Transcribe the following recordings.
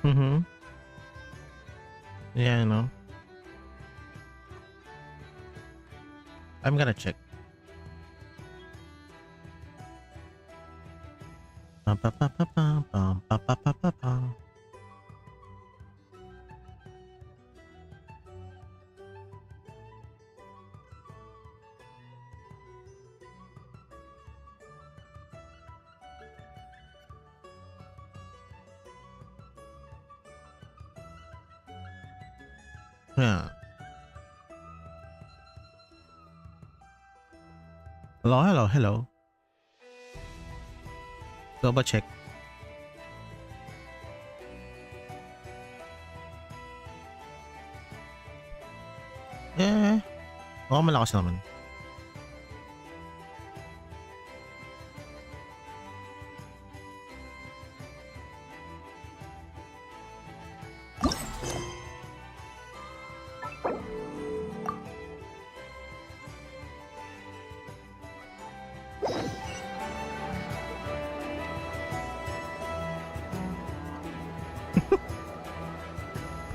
Mm-hmm. Yeah, I know. I'm gonna check. Pum, pum, pum, pum, pum, pum, pum, pum, pum, pum, pum. Yeah. Hello, hello, hello. Double check. Eh, mukhang malakas naman.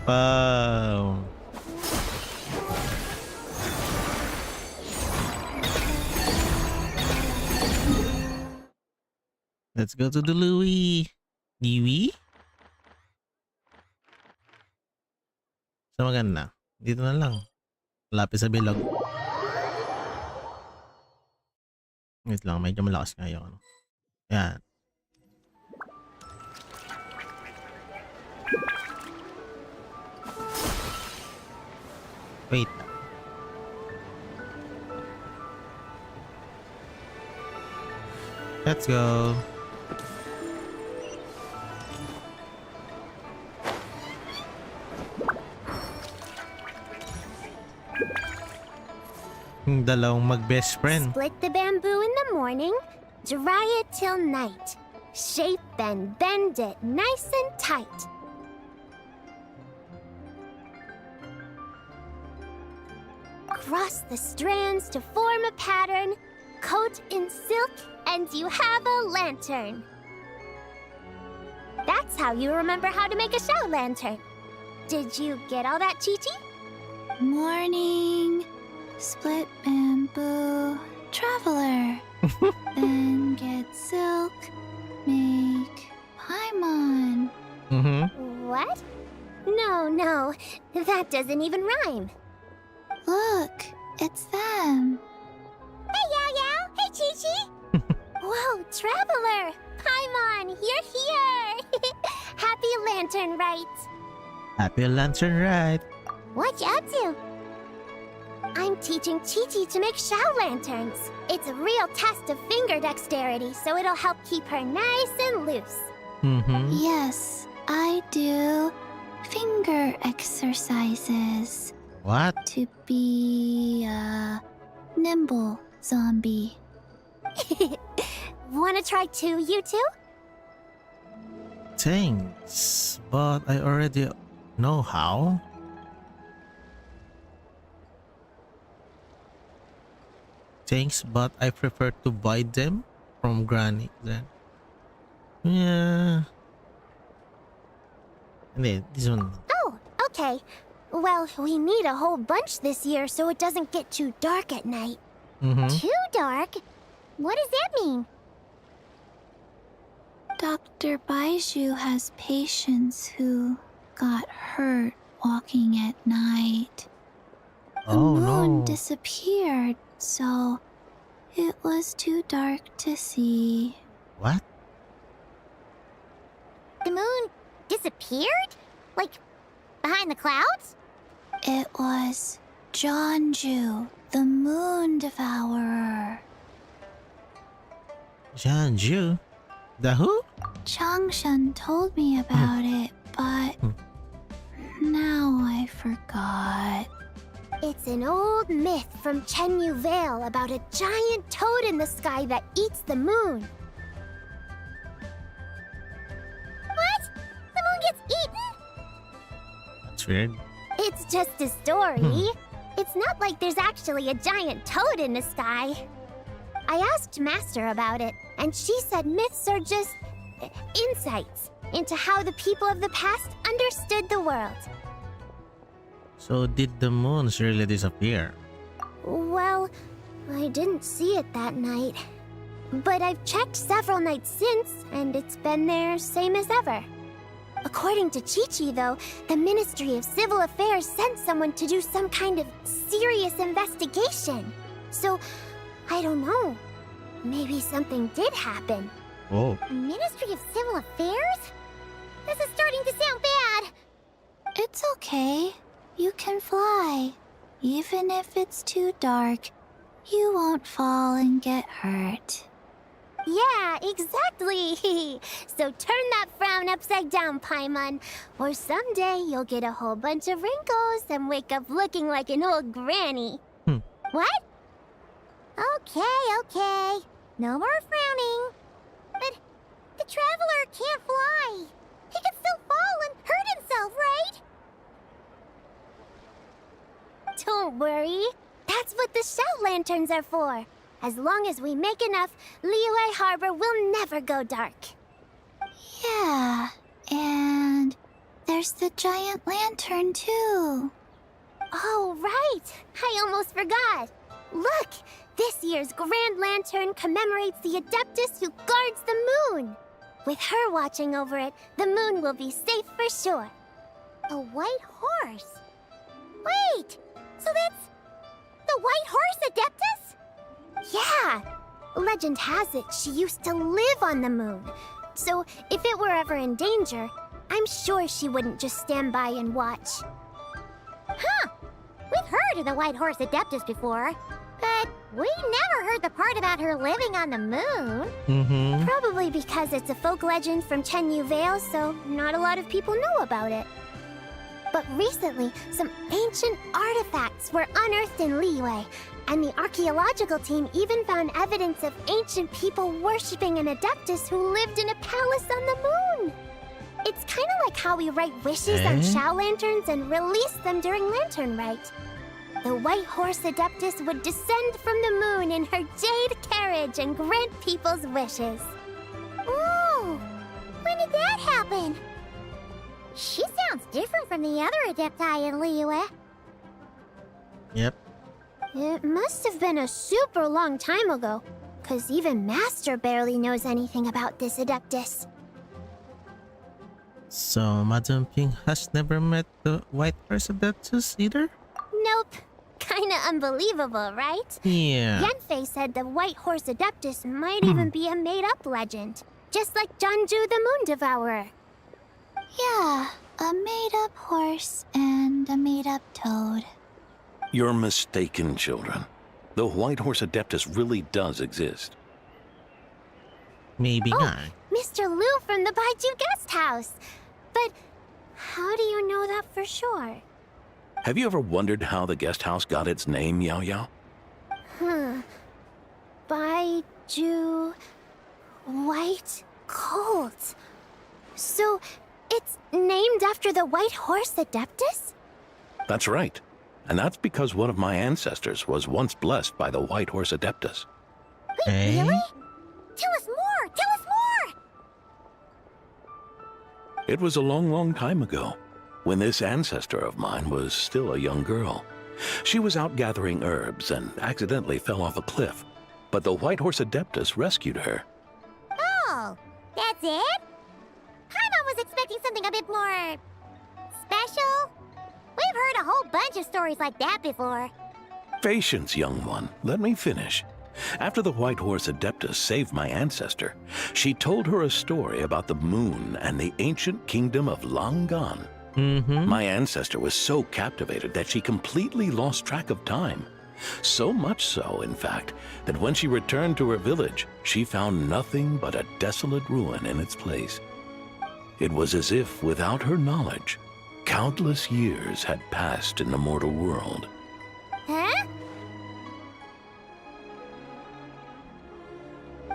Wow. Let's go to the Louis. Louis? Sa maganda. Dito na lang. Lapis sa bilog. Wait lang, medyo malakas nga yung ano. Yan. Wait. Let's go. Dalawang mag-best friend. Split the bamboo in the morning, dry it till night. Shape and bend it nice and tight. Cross the strands to form a pattern, coat in silk, and you have a lantern. That's how you remember how to make a show lantern. Did you get all that, Chi-Chi? Morning, split bamboo, traveler. Then get silk, make paimon. Mm-hmm. What? No, that doesn't even rhyme. Look, it's them. Hey, Yao Yao! Hey, Chi-Chi! Whoa, Traveler! Paimon, you're here! Happy Lantern Rite! Happy Lantern Rite! What you up to? I'm teaching Chi-Chi to make Shao lanterns. It's a real test of finger dexterity, so it'll help keep her nice and loose. Mm-hmm. Yes, I do finger exercises What? to be a nimble zombie. Wanna try too, you two? Thanks, but I already know how. Thanks, but I prefer to buy them from Granny then. Yeah. Hindi, this one. Oh, okay. Well, we need a whole bunch this year so it doesn't get too dark at night. Mm-hmm. Too dark? What does that mean? Dr. Baiju has patients who got hurt walking at night. The Oh moon no. disappeared, so it was too dark to see. What? The moon disappeared? Like, behind the clouds? It was Jeonju, the moon devourer. Jeonju? The who? Changshan told me about it, but now I forgot. It's an old myth from Chenyu Vale about a giant toad in the sky that eats the moon. What? The moon gets eaten? That's weird. It's just a story. It's not like there's actually a giant toad in the sky. I asked Master about it, and she said myths are just insights. into how the people of the past understood the world. So did the moons really disappear? Well, I didn't see it that night. But I've checked several nights since, and it's been there same as ever. According to Chi-Chi, though, the Ministry of Civil Affairs sent someone to do some kind of serious investigation. So, I don't know. Maybe something did happen. Oh. Ministry of Civil Affairs? This is starting to sound bad. It's okay. You can fly. Even if it's too dark, you won't fall and get hurt. Yeah, exactly. So turn that frown upside down, Paimon. Or someday you'll get a whole bunch of wrinkles and wake up looking like an old granny. What? Okay. No more frowning. But the traveler can't fly. He can still fall and hurt himself, right? Don't worry. That's what the shout lanterns are for. As long as we make enough, Liyue Harbor will never go dark. Yeah, and there's the giant lantern too. Oh, right! I almost forgot. Look! This year's Grand Lantern commemorates the Adeptus who guards the moon. With her watching over it, the moon will be safe for sure. A white horse? Wait! So that's the White Horse Adeptus? Yeah! Legend has it she used to live on the moon. So if it were ever in danger, I'm sure she wouldn't just stand by and watch. Huh! We've heard of the White Horse Adeptus before, but we never heard the part about her living on the moon. Probably because it's a folk legend from Chenyu Vale, so not a lot of people know about it. But recently, some ancient artifacts were unearthed in Liyue, and the archaeological team even found evidence of ancient people worshipping an Adeptus who lived in a palace on the moon. It's kind of like how we write wishes on Shao Lanterns and release them during Lantern Rite. The White Horse Adeptus would descend from the moon in her jade carriage and grant people's wishes. Ooh! When did that happen? She sounds different from the other Adepti in Liyue. Yep. It must have been a super long time ago, because even Master barely knows anything about this Adeptus. So Madam Ping has never met the White Horse Adeptus either? Nope. Kinda unbelievable, right? Yeah. Yanfei said the White Horse Adeptus might even be a made-up legend, just like Janju the Moon Devourer. Yeah, a made-up horse and a made-up toad. You're mistaken, children. The White Horse Adeptus really does exist. Maybe not. Mr. Liu from the Baiju Guest House. But how do you know that for sure? Have you ever wondered how the guest house got its name, Yao Yao? Baiju... White Colt. So, it's named after the White Horse Adeptus? That's right. And that's because one of my ancestors was once blessed by the White Horse Adeptus. Wait, really? Tell us more! Tell us more! It was a long, long time ago, when this ancestor of mine was still a young girl. She was out gathering herbs and accidentally fell off a cliff, but the White Horse Adeptus rescued her. Oh, that's it? Paimon was expecting something a bit more... special? We've heard a whole bunch of stories like that before. Patience, young one. Let me finish. After the White Horse Adeptus saved my ancestor, she told her a story about the moon and the ancient kingdom of Langan. My ancestor was so captivated that she completely lost track of time. So much so, in fact, that when she returned to her village, she found nothing but a desolate ruin in its place. It was as if, without her knowledge, countless years had passed in the mortal world. Huh?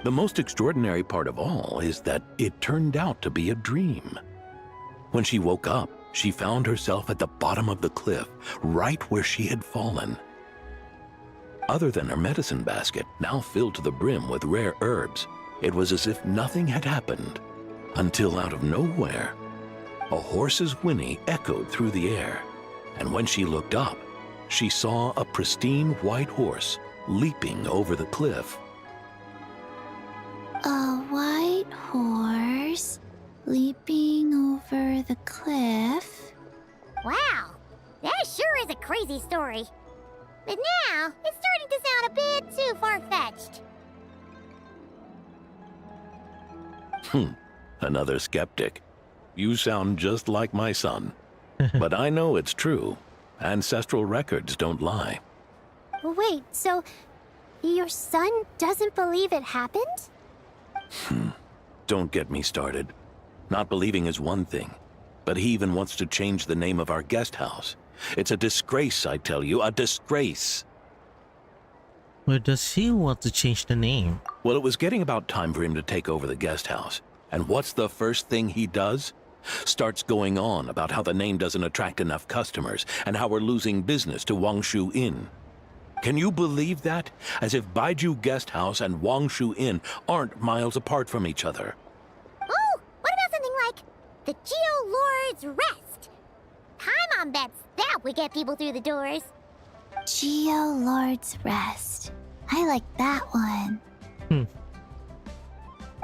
The most extraordinary part of all is that it turned out to be a dream. When she woke up, she found herself at the bottom of the cliff, right where she had fallen. Other than her medicine basket, now filled to the brim with rare herbs, it was as if nothing had happened. until out of nowhere, a horse's whinny echoed through the air, and when she looked up, she saw a pristine white horse leaping over the cliff. A white horse leaping over the cliff. Wow, that sure is a crazy story. But now, it's starting to sound a bit too far-fetched. Another skeptic. You sound just like my son. But I know it's true. Ancestral records don't lie. Wait, so your son doesn't believe it happened? Don't get me started. Not believing is one thing, but he even wants to change the name of our guest house. It's a disgrace, I tell you, a disgrace. Where does he want to change the name? Well, it was getting about time for him to take over the guest house. And what's the first thing he does? Starts going on about how the name doesn't attract enough customers and how we're losing business to Wangshu Inn. Can you believe that? As if Baiju Guest House and Wangshu Inn aren't miles apart from each other. Oh, what about something like the Geo Lord's Rest? Paimon bets that would get people through the doors. Geo Lord's Rest. I like that one.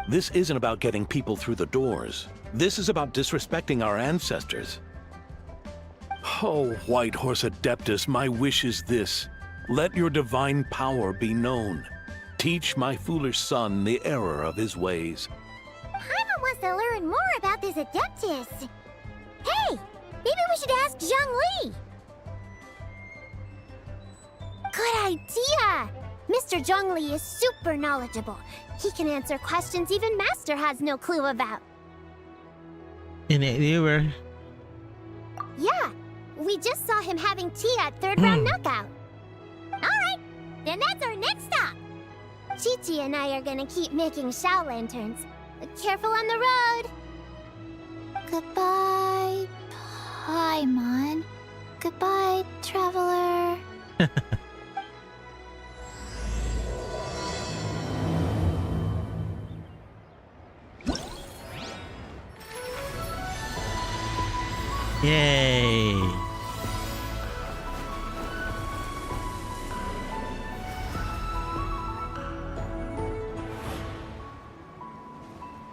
This isn't about getting people through the doors. This is about disrespecting our ancestors. Oh, White Horse Adeptus, my wish is this. Let your divine power be known. Teach my foolish son the error of his ways. Paimon wants to learn more about this Adeptus. Hey, maybe we should ask Zhang Li. Good idea! Mr. Zhang Li is super knowledgeable. He can answer questions even Master has no clue about. In a river. Yeah, we just saw him having tea at third round knockout. Alright, then that's our next stop. Chi-Chi and I are gonna keep making Shao lanterns. But careful on the road. Goodbye, Paimon. Goodbye, traveler. Yay!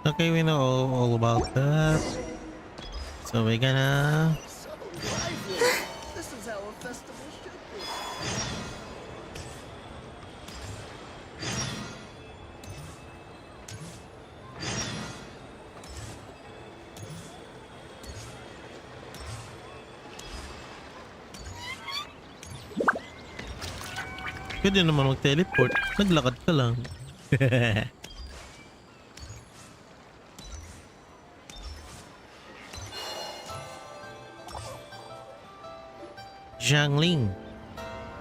Okay, we know all about that. So we're gonna... This is how a festival should be. Pwede naman mag-teleport. Naglakad ka lang. Zhangling.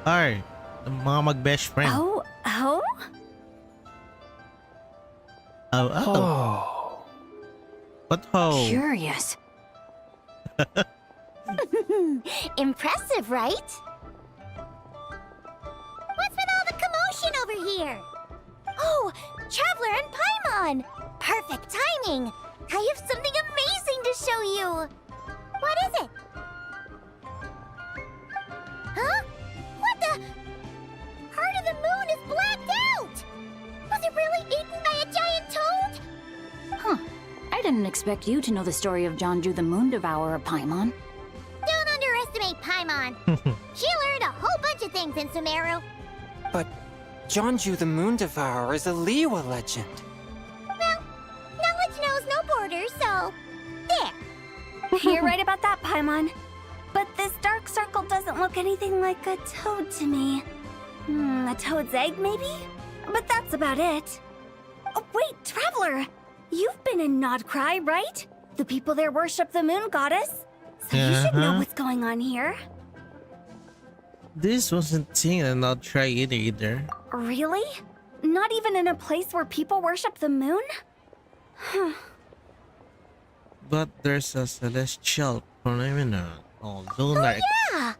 R. Mga mag-best friend. Oh? Oh. What ho? Curious. Impressive, right? What's with all the commotion over here? Oh, Traveler and Paimon! Perfect timing! I have something amazing to show you! What is it? Huh? What the? Heart of the Moon is blacked out! Was it really eaten by a giant toad? Huh. I didn't expect you to know the story of Jonju the Moon Devourer, Paimon. Don't underestimate Paimon. She learned a whole bunch of things in Sumeru. But Jonju the Moon Devourer is a Liyue legend. Well, knowledge knows no borders, so there. You're right about that, Paimon. But this dark circle doesn't look anything like a toad to me. A toad's egg, maybe? But that's about it. Oh, wait, Traveler! You've been in Nodcry, right? The people there worship the moon goddess. So you should know what's going on here. This wasn't seen and not try it either. Really? Not even in a place where people worship the moon? But there's a celestial phenomenon called lunar. Yeah!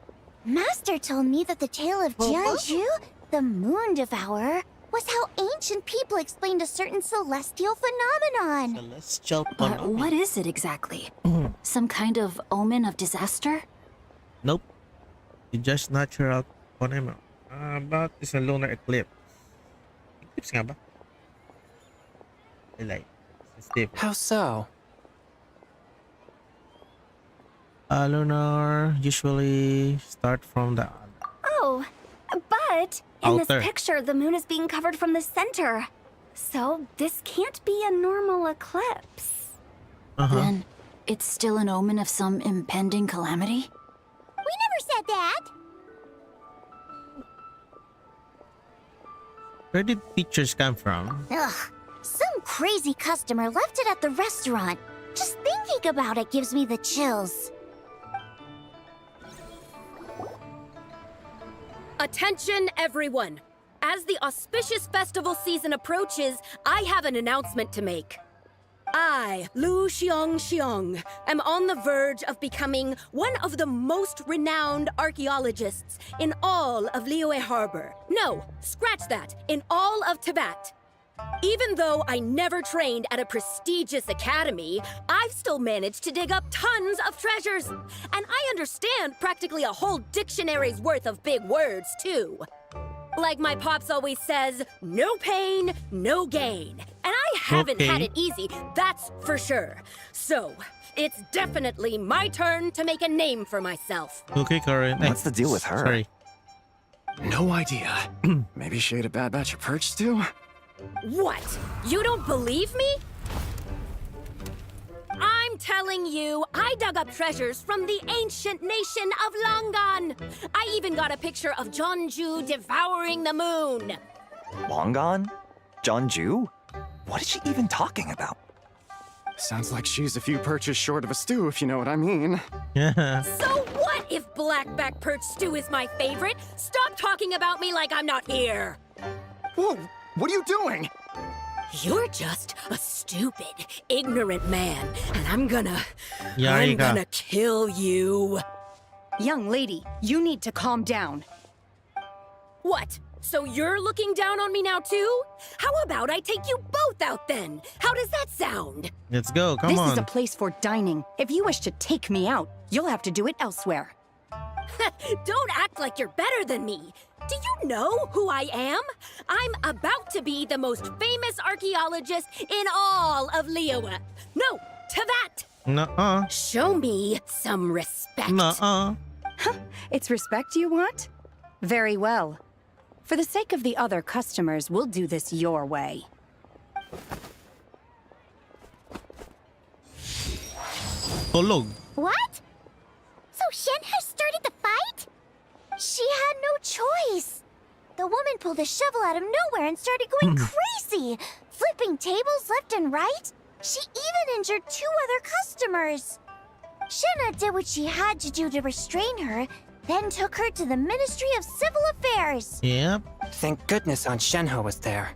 Master told me that the tale of Jianzhu, the Moon Devourer, was how ancient people explained a certain celestial phenomenon. Celestial But phenomenon. what is it exactly? Some kind of omen of disaster? Nope. It's just natural phenomenon. But it's a lunar eclipse. Eclipse nga ba? Like, it's different. How so? Lunar usually start from the Oh, but in this outer. picture, the moon is being covered from the center. So this can't be a normal eclipse. Then it's still an omen of some impending calamity? We never said that. Where did pictures come from? Ugh, some crazy customer left it at the restaurant. Just thinking about it gives me the chills. Attention, everyone! As the auspicious festival season approaches, I have an announcement to make. I, Lu Xiong, am on the verge of becoming one of the most renowned archaeologists in all of Liyue Harbor. No, scratch that, in all of Tibet. Even though I never trained at a prestigious academy, I've still managed to dig up tons of treasures. And I understand practically a whole dictionary's worth of big words, too. Like my pops always says, no pain, no gain. And I haven't had it easy, that's for sure. So, it's definitely my turn to make a name for myself. Okay, Karen. What's the deal with her? Sorry. No idea. Maybe she ate a bad batch of perch stew? What? You don't believe me? I'm telling you, I dug up treasures from the ancient nation of Longan. I even got a picture of Jeonju devouring the moon. Long gone? Jeonju? What is she even talking about? Sounds like she's a few perches short of a stew, if you know what I mean. Yeah. So what if blackback perch stew is my favorite? Stop talking about me like I'm not here. Whoa, what are you doing? You're just a stupid, ignorant man, and I'm gonna Yarika. kill you. Young lady, you need to calm down. What? So you're looking down on me now too? How about I take you both out then? How does that sound? Let's go. Come This on. is a place for dining. If you wish to take me out, you'll have to do it elsewhere. Don't act like you're better than me. Do you know who I am? I'm about to be the most famous archaeologist in all of Liyue. No, Tibet. Nuh-uh. Show me some respect. Nuh-uh. It's respect you want? Very well. For the sake of the other customers, we'll do this your way. Tulog. What? So Shen has started the fight? She had no choice. The woman pulled a shovel out of nowhere and started going crazy, flipping tables left and right. She even injured 2 other customers. Shenna did what she had to do to restrain her, then took her to the Ministry of Civil Affairs. Yep. Thank goodness Aunt Shenhe was there.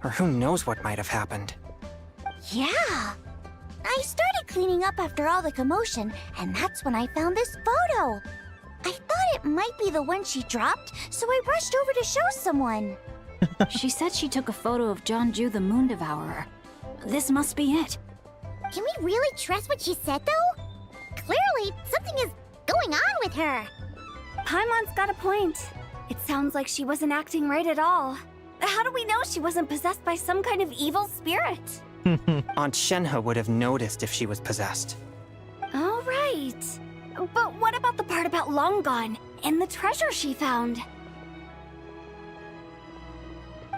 Or who knows what might have happened. Yeah. I started cleaning up after all the commotion, and that's when I found this photo. I thought it might be the one she dropped, so I rushed over to show someone. She said she took a photo of Jeonju the Moon Devourer. This must be it. Can we really trust what she said, though? Clearly, something is going on with her. Paimon's got a point. It sounds like she wasn't acting right at all. How do we know she wasn't possessed by some kind of evil spirit? Aunt Shenhe would have noticed if she was possessed. All right. But what about the part about Long Gone and the treasure she found?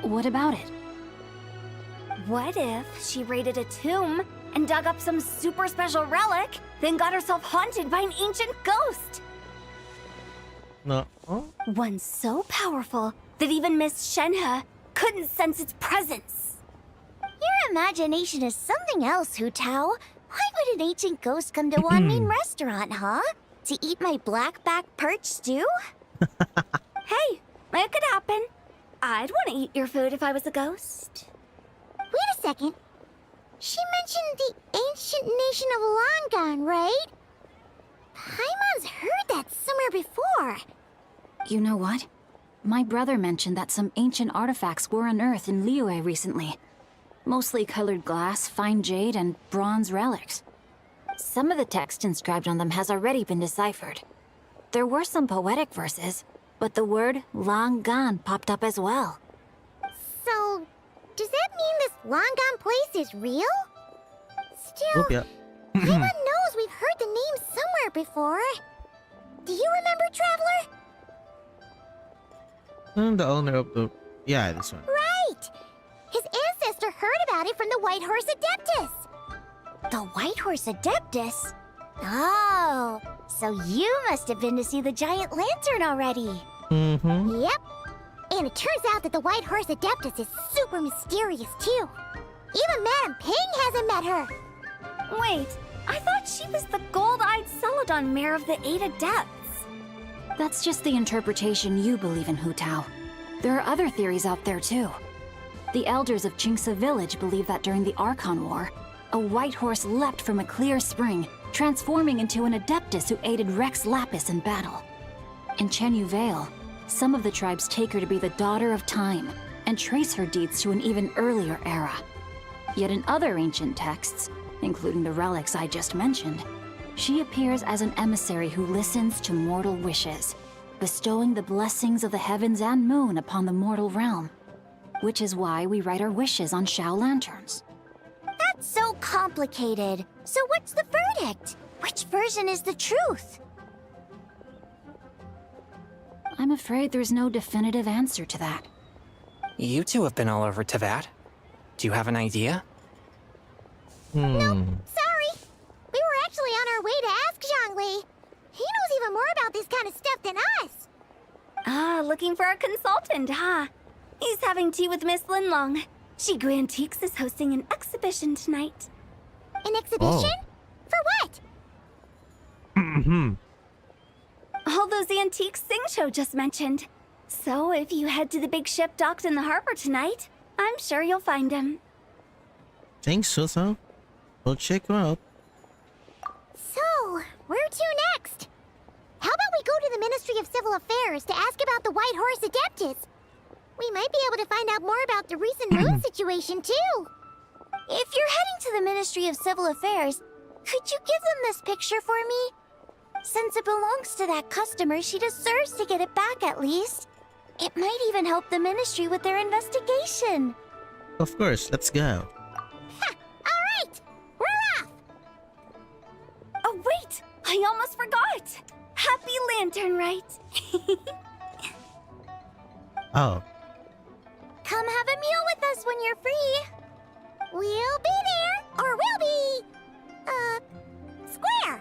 What about it? What if she raided a tomb and dug up some super special relic, then got herself haunted by an ancient ghost? No. One so powerful that even Miss Shenhe couldn't sense its presence. Your imagination is something else, Hu Tao. Why would an ancient ghost come to Wanmin restaurant, huh? To eat my blackback perch stew? Hey, it could happen. I'd want to eat your food if I was a ghost. Wait a second. She mentioned the ancient nation of Longan, right? Paimon's heard that somewhere before. You know what? My brother mentioned that some ancient artifacts were unearthed in Liyue recently. Mostly colored glass, fine jade, and bronze relics. Some of the text inscribed on them has already been deciphered. There were some poetic verses, but the word long gone popped up as well. So, does that mean this long gone place is real? Still, Oop, yeah. Everyone knows we've heard the name somewhere before. Do you remember, Traveler? I'm the owner of the... Yeah, this one. Right! His ancestor heard about it from the White Horse Adeptus. The White Horse Adeptus? Oh, so you must have been to see the giant lantern already. Mm-hmm. Yep. And it turns out that the White Horse Adeptus is super mysterious, too. Even Madame Ping hasn't met her. Wait, I thought she was the gold-eyed Celadon mare of the 8 Adepts. That's just the interpretation you believe in, Hu Tao. There are other theories out there too. The elders of Qingce village believe that during the Archon War, a white horse leapt from a clear spring, transforming into an Adeptus who aided Rex Lapis in battle. In Chenyu Vale, some of the tribes take her to be the daughter of time and trace her deeds to an even earlier era. Yet in other ancient texts, including the relics I just mentioned, she appears as an emissary who listens to mortal wishes, bestowing the blessings of the heavens and moon upon the mortal realm. Which is why we write our wishes on Shao lanterns. That's so complicated. So what's the verdict? Which version is the truth? I'm afraid there's no definitive answer to that. You two have been all over Teyvat. Do you have an idea? Sorry. We were actually on our way to ask Zhongli. He knows even more about this kind of stuff than us. Ah, looking for a consultant, huh? He's having tea with Miss Linlong. Shigu Antiques is hosting an exhibition tonight. An exhibition? For what? All those antiques Xingqiu just mentioned. So if you head to the big ship docked in the harbor tonight, I'm sure you'll find him. Thanks, so. We'll check you out. So, where to next? How about we go to the Ministry of Civil Affairs to ask about the White Horse Adeptus? We might be able to find out more about the recent moon situation, too. If you're heading to the Ministry of Civil Affairs, could you give them this picture for me? Since it belongs to that customer, she deserves to get it back at least. It might even help the Ministry with their investigation. Of course, let's go. Alright! We're off! Oh, wait! I almost forgot! Happy Lantern Rite! Oh. Come have a meal with us when you're free. We'll be there, or we'll be... square.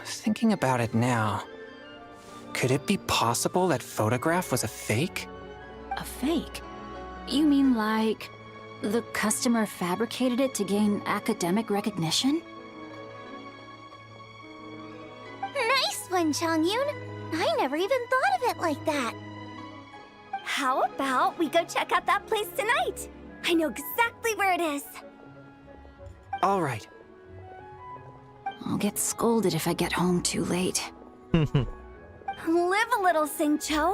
Thinking about it now, could it be possible that photograph was a fake? A fake? You mean like the customer fabricated it to gain academic recognition? Nice one, Changyun. I never even thought of it like that. How about we go check out that place tonight? I know exactly where it is. All right. I'll get scolded if I get home too late. Live a little, Xingqiu.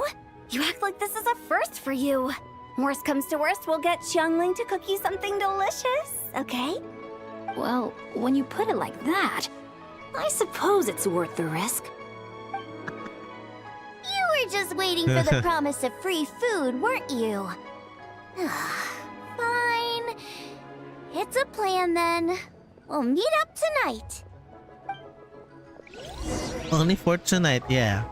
You act like this is a first for you. Worst comes to worst, we'll get Xiangling to cook you something delicious, okay? Well, when you put it like that, I suppose it's worth the risk. You were just waiting for the promise of free food, weren't you? Fine. It's a plan then. We'll meet up tonight. Only for tonight, yeah.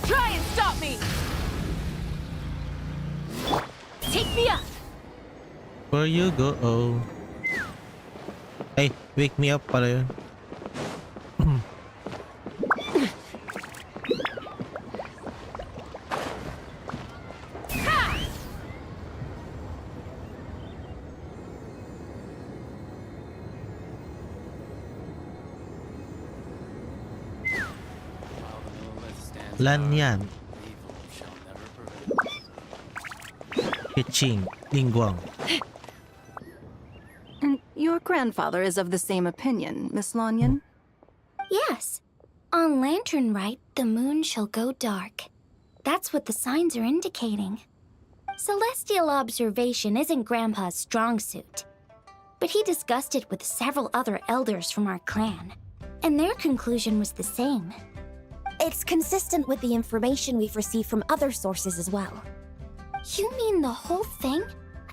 Try and stop me! Take me up! Where you go? Oh. Hey, wake me up pala yun. Lan yan. Pitching. Lingguang. grandfather is of the same opinion, Miss Lanyan. Yes. On Lantern Rite, the moon shall go dark. That's what the signs are indicating. Celestial observation isn't Grandpa's strong suit. But he discussed it with several other elders from our clan, and their conclusion was the same. It's consistent with the information we've received from other sources as well. You mean the whole thing?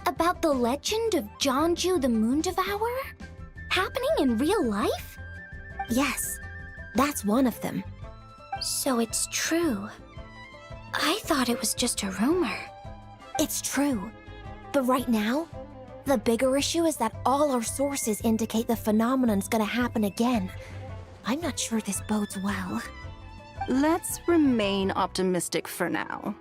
About the legend of Jeonju the Moon Devourer? Happening in real life? Yes, that's one of them. So it's true. I thought it was just a rumor. It's true. But right now, the bigger issue is that all our sources indicate the phenomenon's gonna happen again. I'm not sure this bodes well. Let's remain optimistic for now.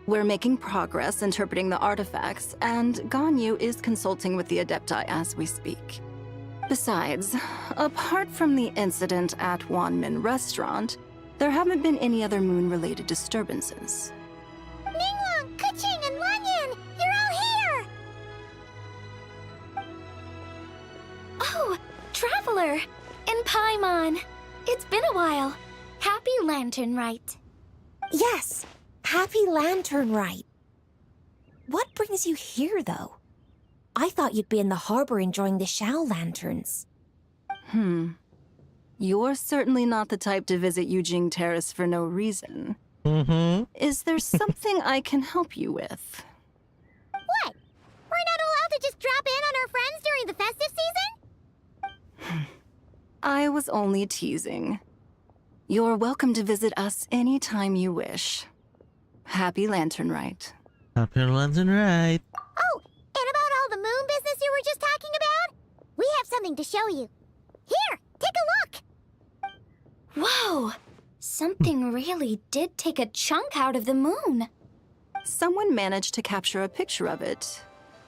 We're making progress interpreting the artifacts, and Ganyu is consulting with the Adepti as we speak. Besides, apart from the incident at Wanmin Restaurant, there haven't been any other moon-related disturbances. Ningguang, Keqing, and Lanyan! You're all here! Oh, Traveler! And Paimon! It's been a while. Happy Lantern Rite. Yes, happy Lantern Rite. What brings you here, though? I thought you'd be in the harbor enjoying the Shao lanterns. You're certainly not the type to visit Yujing Terrace for no reason. Is there something I can help you with? What? We're not allowed to just drop in on our friends during the festive season? I was only teasing. You're welcome to visit us anytime you wish. Happy Lantern Rite. Happy Lantern Rite. Oh, and about all the moon business you were just talking about? We have something to show you. Here, take a look! Whoa! Something really did take a chunk out of the moon. Someone managed to capture a picture of it.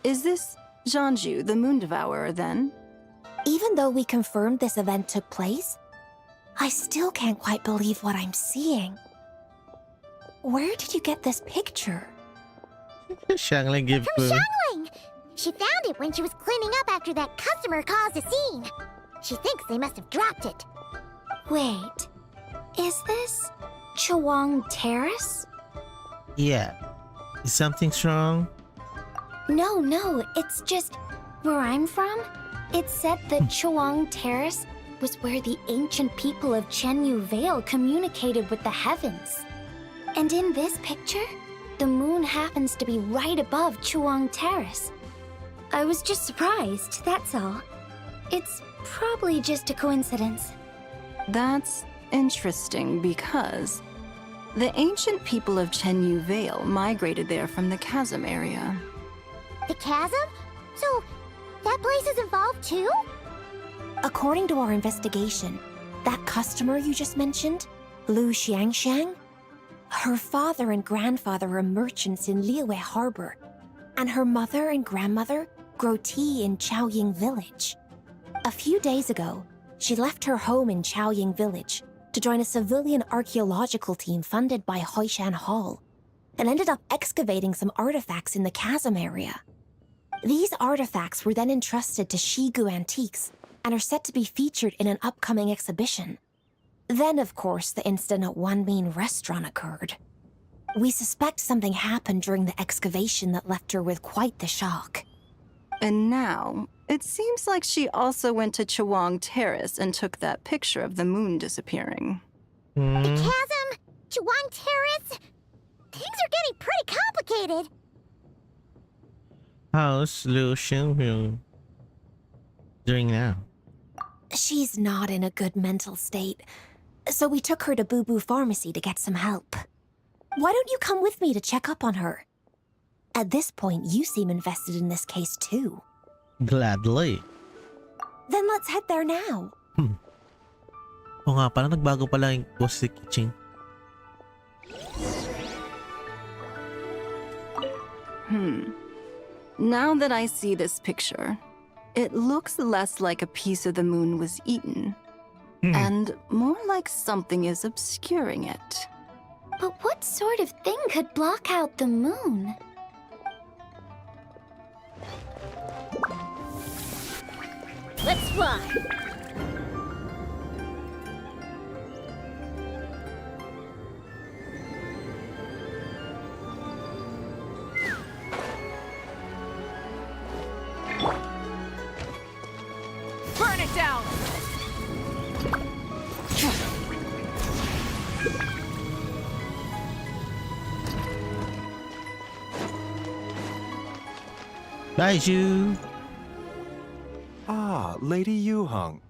Is this Jeonju, the Moon Devourer, then? Even though we confirmed this event took place, I still can't quite believe what I'm seeing. Where did you get this picture? Xiangling give From Xiangling! She found it when she was cleaning up after that customer caused a scene. She thinks they must have dropped it. Wait, is this Chawang Terrace? Yeah. Is something wrong? No, it's just where I'm from. It said that Chawang Terrace was where the ancient people of Chenyu Vale communicated with the heavens. And in this picture, the moon happens to be right above Chawang Terrace. I was just surprised, that's all. It's probably just a coincidence. That's interesting because the ancient people of Chenyu Vale migrated there from the chasm area. The chasm? So, that place is involved too? According to our investigation, that customer you just mentioned, Lu Xiangxiang, her father and grandfather are merchants in Liyue Harbor, and her mother and grandmother grow tea in Chaoying Village. A few days ago, she left her home in Chaoying Village to join a civilian archaeological team funded by Hoishan Hall, and ended up excavating some artifacts in the chasm area. These artifacts were then entrusted to Shigu Antiques and are set to be featured in an upcoming exhibition. Then, of course, the incident at Wanmin Restaurant occurred. We suspect something happened during the excavation that left her with quite the shock. And now, it seems like she also went to Chawang Terrace and took that picture of the moon disappearing. The chasm? Chawang Terrace? Things are getting pretty complicated. How's Lu Xingyu doing now? She's not in a good mental state, so we took her to Boo Boo Pharmacy to get some help. Why don't you come with me to check up on her? At this point, you seem invested in this case too. Gladly. Then let's head there now. Oo nga pala, nagbago pala yung boss si Keqing. Now that I see this picture, it looks less like a piece of the moon was eaten, and more like something is obscuring it. But what sort of thing could block out the moon? Let's fly. Burn it down! Baiju. Ah, Lady Yuheng.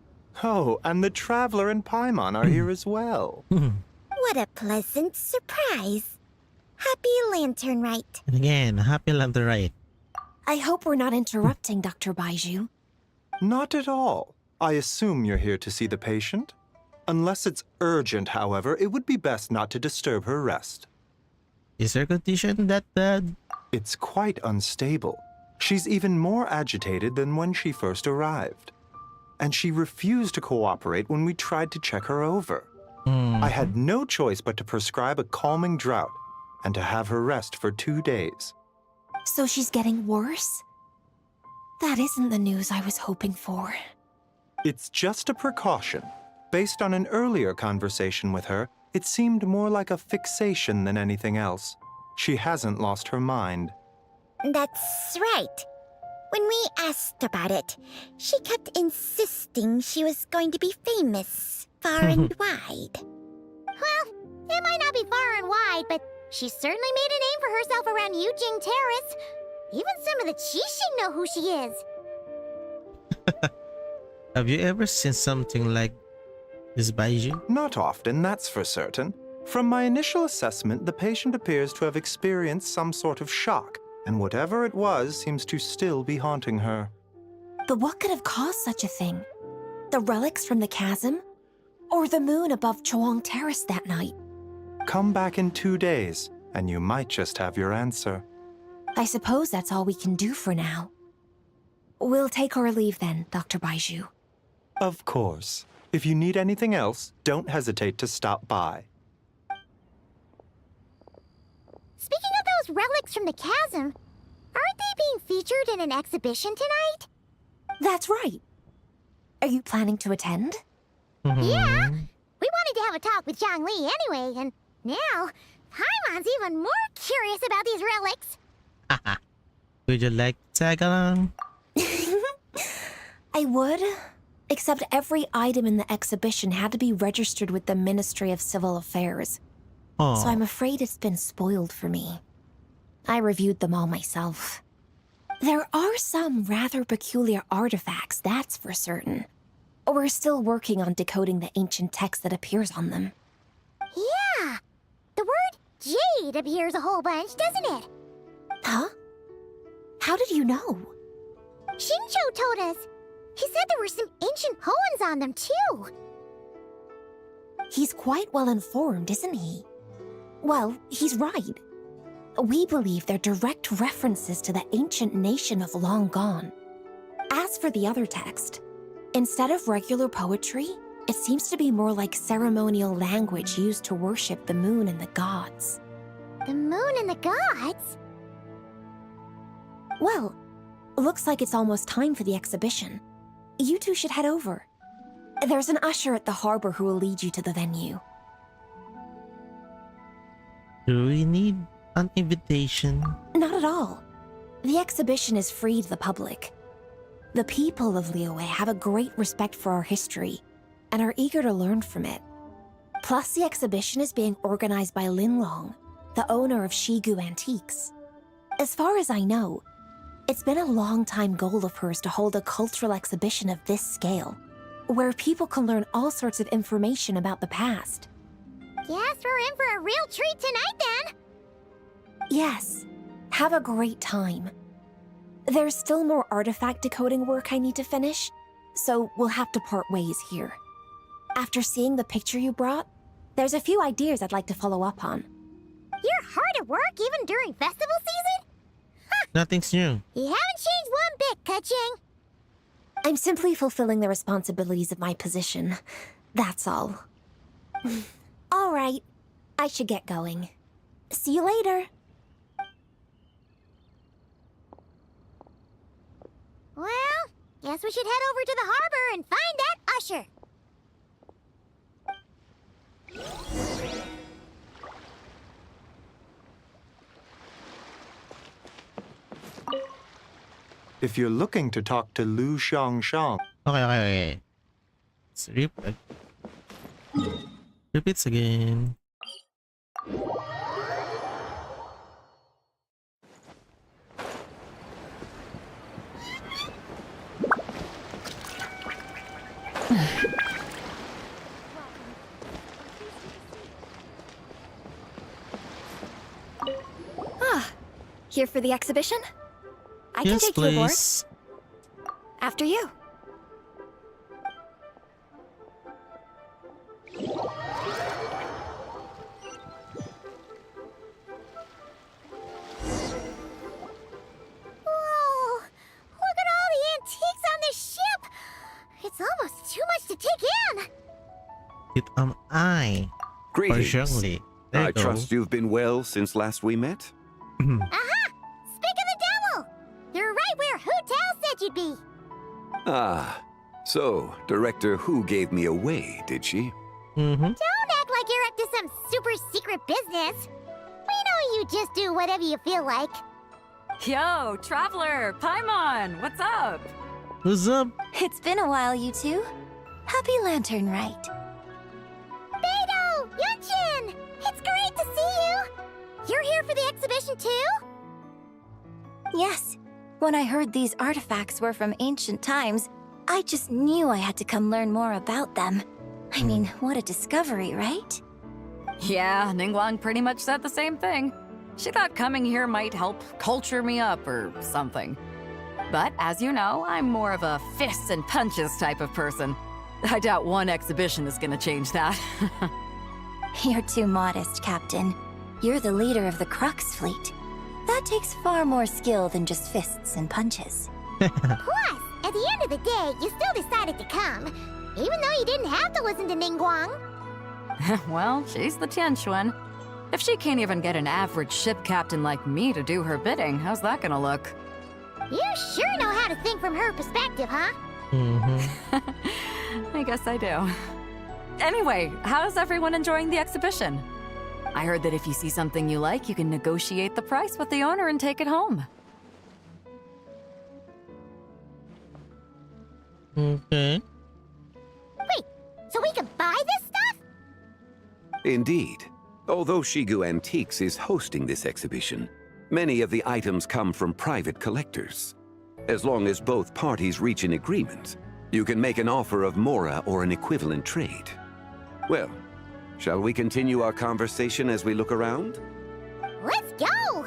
Oh, and the Traveler and Paimon are here as well. What a pleasant surprise. Happy Lantern Rite. And again, happy lantern right. I hope we're not interrupting Dr. Baiju. Not at all. I assume you're here to see the patient? Unless it's urgent, however, it would be best not to disturb her rest. Is her condition that bad? It's quite unstable. She's even more agitated than when she first arrived. And she refused to cooperate when we tried to check her over. I had no choice but to prescribe a calming draught and to have her rest for 2 days. So she's getting worse? That isn't the news I was hoping for. It's just a precaution. Based on an earlier conversation with her, it seemed more like a fixation than anything else. She hasn't lost her mind. That's right. When we asked about it, she kept insisting she was going to be famous, far and wide. Well, it might not be far and wide, but she certainly made a name for herself around Yujing Terrace. Even some of the Qixing know who she is. Have you ever seen something like this, Baiju? Not often, that's for certain. From my initial assessment, the patient appears to have experienced some sort of shock, and whatever it was seems to still be haunting her. But what could have caused such a thing? The relics from the chasm? Or the moon above Choang Terrace that night? Come back in 2 days, and you might just have your answer. I suppose that's all we can do for now. We'll take our leave then, Dr. Baiju. Of course. If you need anything else, don't hesitate to stop by. Speaking of those relics from the chasm, aren't they being featured in an exhibition tonight? That's right. Are you planning to attend? Yeah, we wanted to have a talk with Zhang Li anyway, and now Paimon's even more curious about these relics. Would you like to tag along? I would, except every item in the exhibition had to be registered with the Ministry of Civil Affairs. Oh, So I'm afraid it's been spoiled for me. I reviewed them all myself. There are some rather peculiar artifacts, that's for certain. We're still working on decoding the ancient text that appears on them. Yeah, the word jade appears a whole bunch, doesn't it? Huh? How did you know? Shincho told us. He said there were some ancient poems on them, too. He's quite well informed, isn't he? Well, he's right. We believe they're direct references to the ancient nation of long gone. As for the other text, instead of regular poetry, it seems to be more like ceremonial language used to worship the moon and the gods. The moon and the gods? Well, looks like it's almost time for the exhibition. You two should head over. There's an usher at the harbor who will lead you to the venue. do we need an invitation? Not at all. The exhibition is free to the public. The people of Liyue have a great respect for our history and are eager to learn from it. Plus, the exhibition is being organized by Linlong, the owner of Shigu Antiques. As far as I know, it's been a long-time goal of hers to hold a cultural exhibition of this scale, where people can learn all sorts of information about the past. Guess we're in for a real treat tonight, then. Yes, have a great time. There's still more artifact decoding work I need to finish, so we'll have to part ways here. After seeing the picture you brought, there's a few ideas I'd like to follow up on. You're hard at work even during festival season? Nothing's new. You haven't changed one bit, Ka-Ching. I'm simply fulfilling the responsibilities of my position. That's all. All right, I should get going. See you later. Well, Guess we should head over to the harbor and find that usher. If you're looking to talk to Lu Xiangshang, Okay. Let's repeats again. Here for the exhibition? I can Yes, take you aboard. please. After you. Whoa! Look at all the antiques on this ship! It's almost too much to take in! It am I. Greetings. Personally. There you I go. trust you've been well since last we met. Aha! Speak of the devil! You're right where Hu Tao said you'd be! Ah, so Director Hu gave me away, did she? Mm-hmm. Don't act like you're up to some super secret business! We know you just do whatever you feel like. Yo, Traveler, Paimon, what's up? What's up? It's been a while, you two. Happy Lantern Rite. Beidou! Yunchin! It's great to see you! You're here for the exhibition too? Yes. When I heard these artifacts were from ancient times, I just knew I had to come learn more about them. I mean, what a discovery, right? Yeah, Ningguang pretty much said the same thing. She thought coming here might help culture me up or something. But as you know, I'm more of a fists and punches type of person. I doubt one exhibition is gonna change that. You're too modest, Captain. You're the leader of the Crux fleet. That takes far more skill than just fists and punches. Plus, at the end of the day, you still decided to come, even though you didn't have to listen to Ningguang. Well, she's the Tianquan. If she can't even get an average ship captain like me to do her bidding, how's that gonna look? You sure know how to think from her perspective, huh? Mm-hmm. I guess I do. Anyway, how's everyone enjoying the exhibition? I heard that if you see something you like, you can negotiate the price with the owner and take it home. Okay. Wait, so we can buy this stuff? Indeed. Although Shigu Antiques is hosting this exhibition, many of the items come from private collectors. As long as both parties reach an agreement, you can make an offer of mora or an equivalent trade. Well, shall we continue our conversation as we look around? Let's go!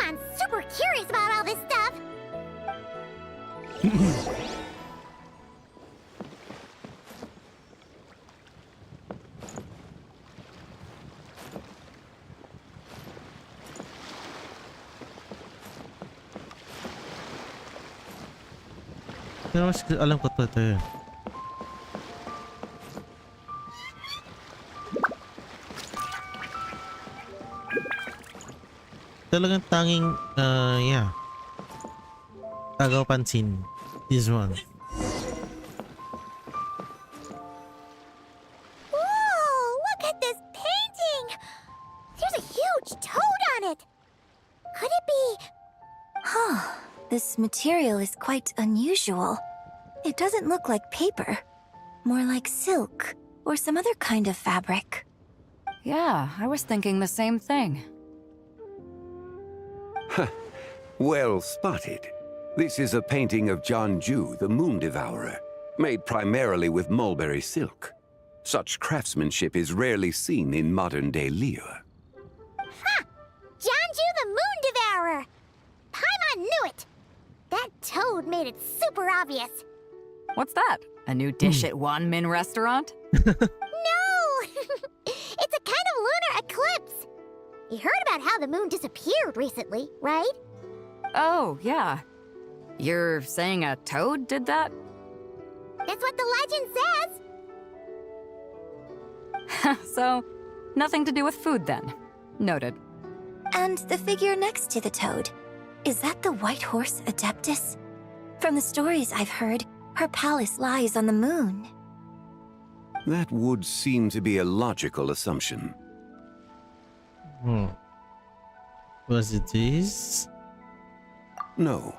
I'm super curious about all this stuff. Pero mas alam ko to yun. Talagang tanging, yeah. Tagaw pansin. This one. Whoa! Look at this painting! There's a huge toad on it! Could it be... Huh. This material is quite unusual. It doesn't look like paper. More like silk or some other kind of fabric. Yeah, I was thinking the same thing. Well spotted. This is a painting of Jianju, the Moon Devourer, made primarily with mulberry silk. Such craftsmanship is rarely seen in modern-day Liyue. Ha! Jianju the Moon Devourer! Paimon knew it! That toad made it super obvious. What's that? A new dish at Wanmin restaurant? No! It's a kind of lunar eclipse. You heard about how the moon disappeared recently, right? Oh, yeah. You're saying a toad did that? That's what the legend says. So, nothing to do with food then. Noted. And the figure next to the toad. Is that the white horse Adeptus? From the stories I've heard, her palace lies on the moon. That would seem to be a logical assumption. Was it this? No.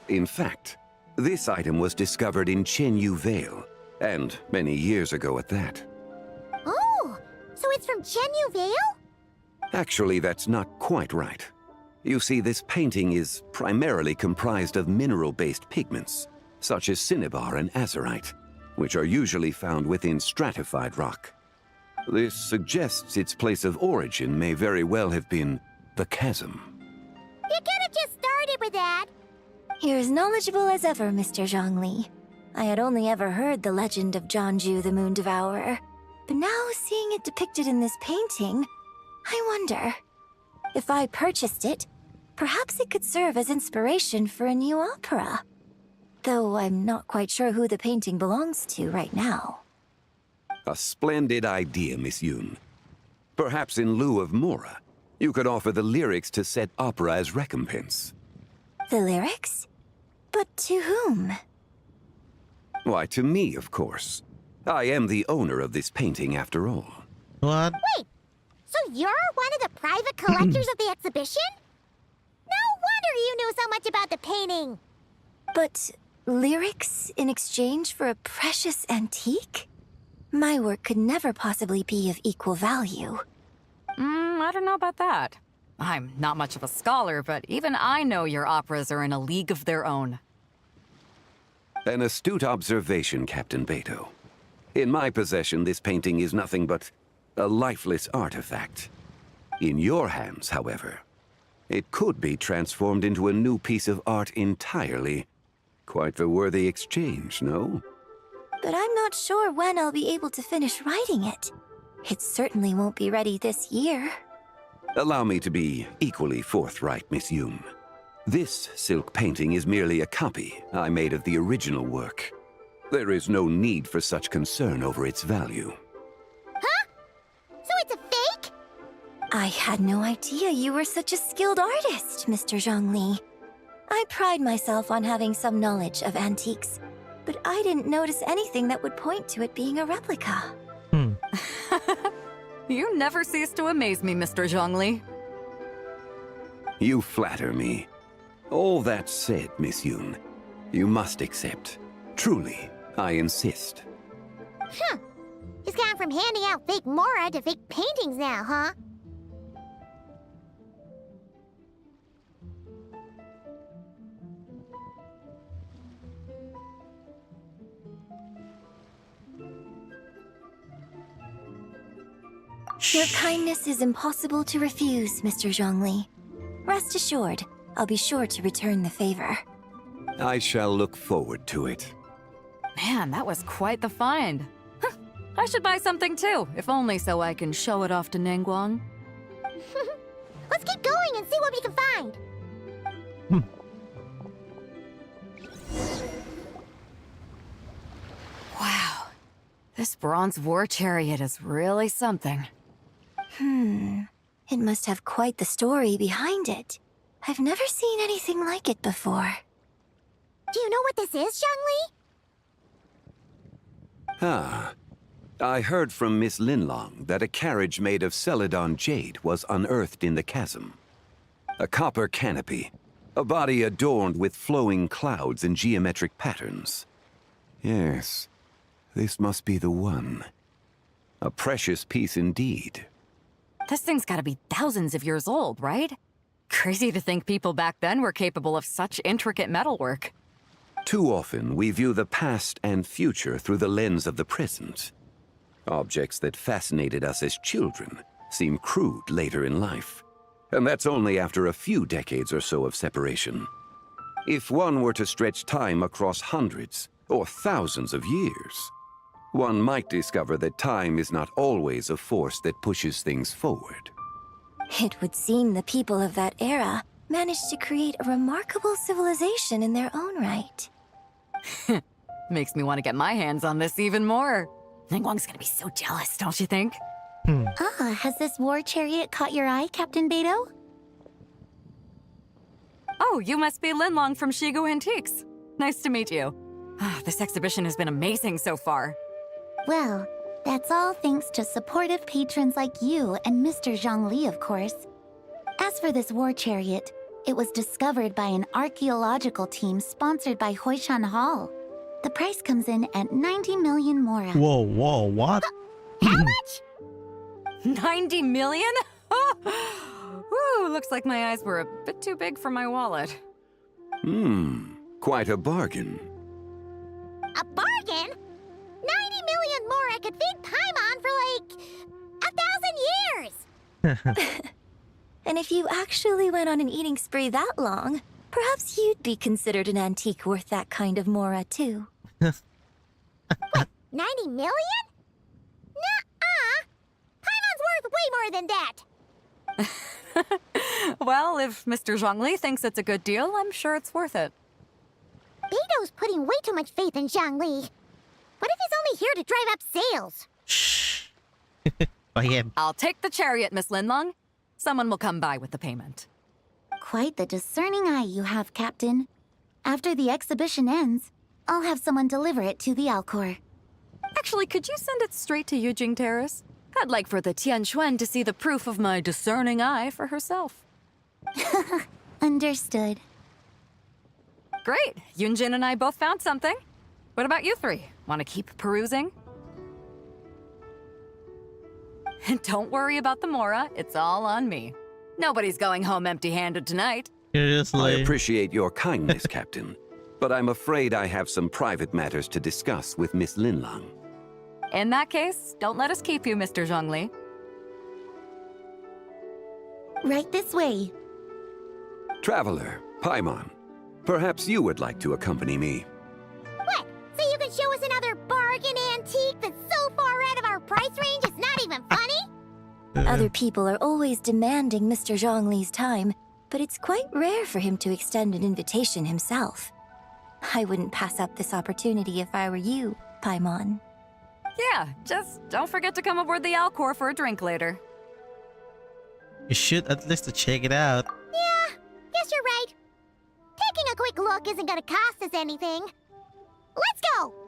In fact, this item was discovered in Chenyu Vale, and many years ago at that. Oh, so it's from Chenyu Vale? Actually, that's not quite right. You see, this painting is primarily comprised of mineral-based pigments, such as cinnabar and azurite, which are usually found within stratified rock. This suggests its place of origin may very well have been the chasm. You could have just started with that. You're as knowledgeable as ever, Mr. Zhongli. I had only ever heard the legend of Zhongju the Moon Devourer, but now seeing it depicted in this painting, I wonder, if I purchased it, perhaps it could serve as inspiration for a new opera. Though I'm not quite sure who the painting belongs to right now. A splendid idea, Miss Yoon. Perhaps in lieu of Mora, you could offer the lyrics to said opera as recompense. The lyrics? But to whom? Why, to me, of course. I am the owner of this painting, after all. What? Wait, so you're one of the private collectors of the exhibition? No wonder you knew so much about the painting. But lyrics in exchange for a precious antique? My work could never possibly be of equal value. I don't know about that. I'm not much of a scholar, but even I know your operas are in a league of their own. An astute observation, Captain Beto. In my possession, this painting is nothing but a lifeless artifact. In your hands, however, it could be transformed into a new piece of art entirely. Quite the worthy exchange, no? But I'm not sure when I'll be able to finish writing it. It certainly won't be ready this year. Allow me to be equally forthright, Miss Yoon. This silk painting is merely a copy I made of the original work. There is no need for such concern over its value. Huh? So it's a fake? I had no idea you were such a skilled artist, Mr. Zhongli. I pride myself on having some knowledge of antiques, but I didn't notice anything that would point to it being a replica. You never cease to amaze me, Mr. Zhongli. You flatter me. All that said, Miss Yoon, you must accept. Truly, I insist. Huh. He's gone from handing out fake Mora to fake paintings now, huh? Your kindness is impossible to refuse, Mr. Zhongli. Rest assured, I'll be sure to return the favor. I shall look forward to it. Man, that was quite the find. I should buy something too, if only so I can show it off to Ningguang. Let's keep going and see what we can find. Wow, this bronze war chariot is really something. It must have quite the story behind it. I've never seen anything like it before. Do you know what this is, Zhongli? I heard from Miss Linlong that a carriage made of Celadon jade was unearthed in the chasm. A copper canopy, a body adorned with flowing clouds and geometric patterns. Yes, this must be the one. A precious piece indeed. This thing's gotta be thousands of years old, right? Crazy to think people back then were capable of such intricate metalwork. Too often, we view the past and future through the lens of the present. Objects that fascinated us as children seem crude later in life. And that's only after a few decades or so of separation. If one were to stretch time across hundreds or thousands of years, one might discover that time is not always a force that pushes things forward. It would seem the people of that era managed to create a remarkable civilization in their own right. Makes me want to get my hands on this even more. Ningguang's gonna be so jealous, don't you think? Has this war chariot caught your eye, Captain Beto? Oh, you must be Linlong from Shigu Antiques. Nice to meet you. This exhibition has been amazing so far. Well, that's all thanks to supportive patrons like you and Mr. Zhongli, of course. As for this war chariot, it was discovered by an archaeological team sponsored by Hoishan Hall. The price comes in at 90 million mora. Whoa, what? How much? 90 million? Woo, looks like my eyes were a bit too big for my wallet. Quite a bargain. A bargain? 90 million mora could feed Paimon for like 1,000 years! And if you actually went on an eating spree that long, perhaps you'd be considered an antique worth that kind of mora, too. What, 90 million? Nuh-uh! Paimon's worth way more than that! Well, if Mr. Zhongli thinks it's a good deal, I'm sure it's worth it. Beto's putting way too much faith in Zhongli. What if he's only here to drive up sales? Shh. By him. I'll take the chariot, Miss Linlong. Someone will come by with the payment. Quite the discerning eye you have, Captain. After the exhibition ends, I'll have someone deliver it to the Alcor. Actually, could you send it straight to Yujing Terrace? I'd like for the Tianquan to see the proof of my discerning eye for herself. Understood. Great. Yunjin and I both found something. What about you three? Want to keep perusing? And don't worry about the mora. It's all on me. Nobody's going home empty-handed tonight. I Seriously. appreciate your kindness, Captain, but I'm afraid I have some private matters to discuss with Miss Linlong. In that case, don't let us keep you, Mr. Zhongli. Right this way. Traveler, Paimon, perhaps you would like to accompany me. What? So you can show us another bargain antique that's so far out of our price range it's not even funny? Other people are always demanding Mr. Zhongli's time, but it's quite rare for him to extend an invitation himself. I wouldn't pass up this opportunity if I were you, Paimon. Yeah, just don't forget to come aboard the Alcor for a drink later. You should at least to check it out. Yeah, guess you're right. Taking a quick look isn't gonna cost us anything. Let's go!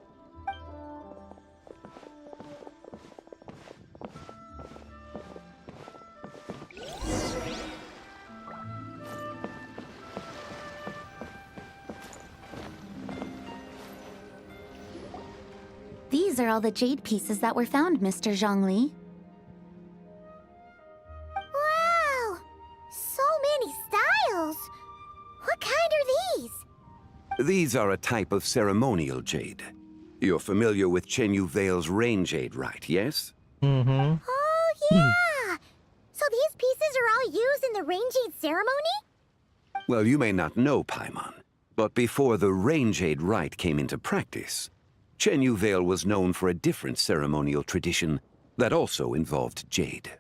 These are all the jade pieces that were found, Mr. Zhongli. Wow! So many styles! What kind are these? These are a type of ceremonial jade. You're familiar with Chenyu Vale's rain jade, right, yes? Mm-hmm. Oh, yeah! So these pieces are all used in the rain jade ceremony? Well, you may not know, Paimon, but before the rain jade rite came into practice, Chenyu Vale was known for a different ceremonial tradition that also involved jade.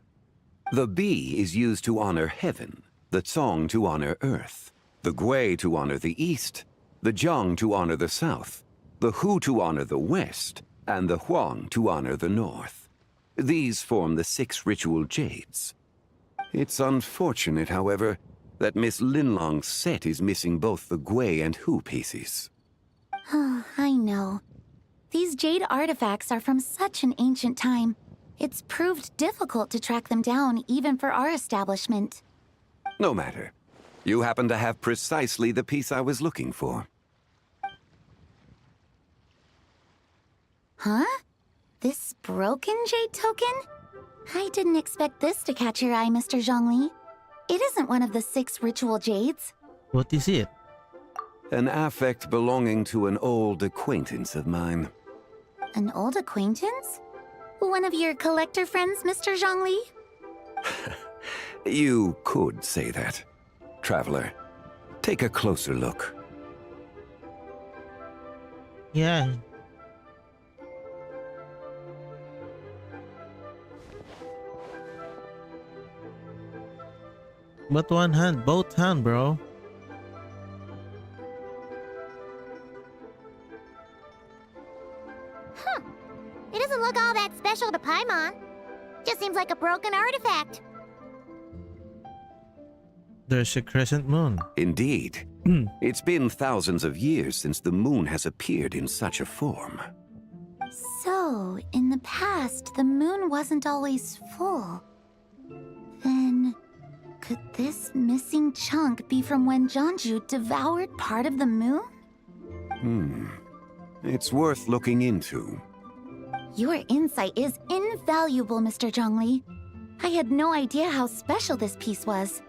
The bee is used to honor heaven, the Tsong to honor earth, the Gui to honor the east, the Jiang to honor the south, the Hu to honor the west, and the Huang to honor the north. These form the 6 ritual jades. It's unfortunate, however, that Miss Linlong's set is missing both the Gui and Hu pieces. Oh, I know. These jade artifacts are from such an ancient time. It's proved difficult to track them down, even for our establishment. No matter. You happen to have precisely the piece I was looking for. Huh? This broken jade token? I didn't expect this to catch your eye, Mr. Zhongli. It isn't one of the 6 ritual jades. What is it? An affect belonging to an old acquaintance of mine. An old acquaintance? One of your collector friends, Mr. Zhongli? You could say that. Traveler, take a closer look. Yeah. But one hand, both hand, bro. It doesn't look all that special to Paimon. Just seems like a broken artifact. There's a crescent moon. Indeed. It's been thousands of years since the moon has appeared in such a form. So, in the past, the moon wasn't always full. Then, could this missing chunk be from when Jeonju devoured part of the moon? It's worth looking into. Your insight is invaluable, Mr. Zhongli. I had no idea how special this piece was.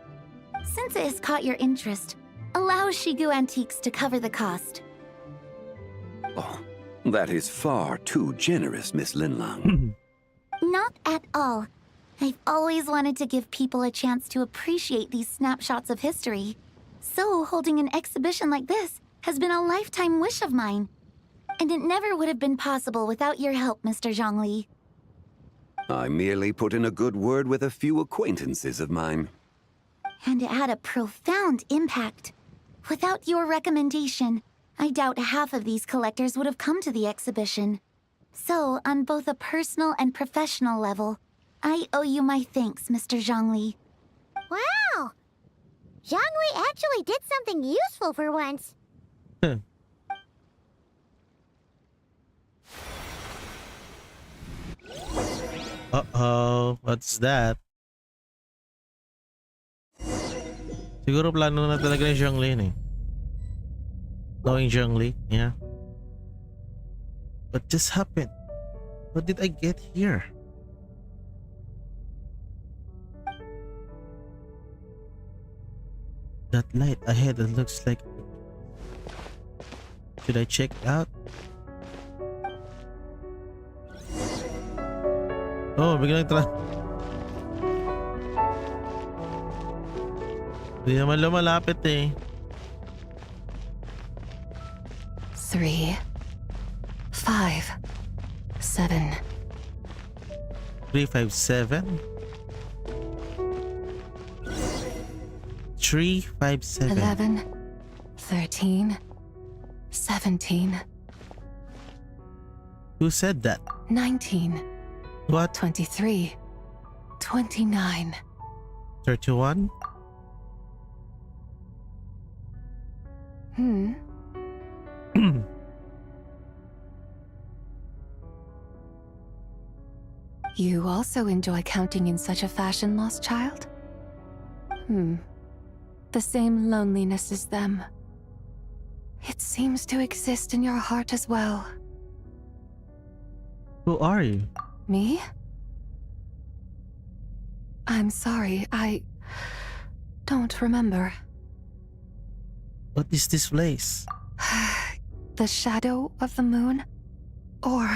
Since it has caught your interest, allow Shigu Antiques to cover the cost. Oh, that is far too generous, Miss Linlang. Not at all. I've always wanted to give people a chance to appreciate these snapshots of history. So holding an exhibition like this has been a lifetime wish of mine. And it never would have been possible without your help, Mr. Zhongli. I merely put in a good word with a few acquaintances of mine. And it had a profound impact. Without your recommendation, I doubt half of these collectors would have come to the exhibition. So, on both a personal and professional level, I owe you my thanks, Mr. Zhongli. Wow! Zhongli actually did something useful for once. Uh-oh, what's that? Siguro plano na talaga ni Zhongli yun eh. Knowing Zhongli, yeah. What just happened? What did I get here? That light ahead that looks like... Should I check it out? Oh, biglang Hindi naman lumalapit eh. 3, 5, 7. 357? 357. 11, 13, 17. Who said that? 19. What? 23. 29. 31? You also enjoy counting in such a fashion, lost child? The same loneliness as them. It seems to exist in your heart as well. Who are you? Me? I'm sorry, I don't remember. What is this place? The shadow of the moon? Or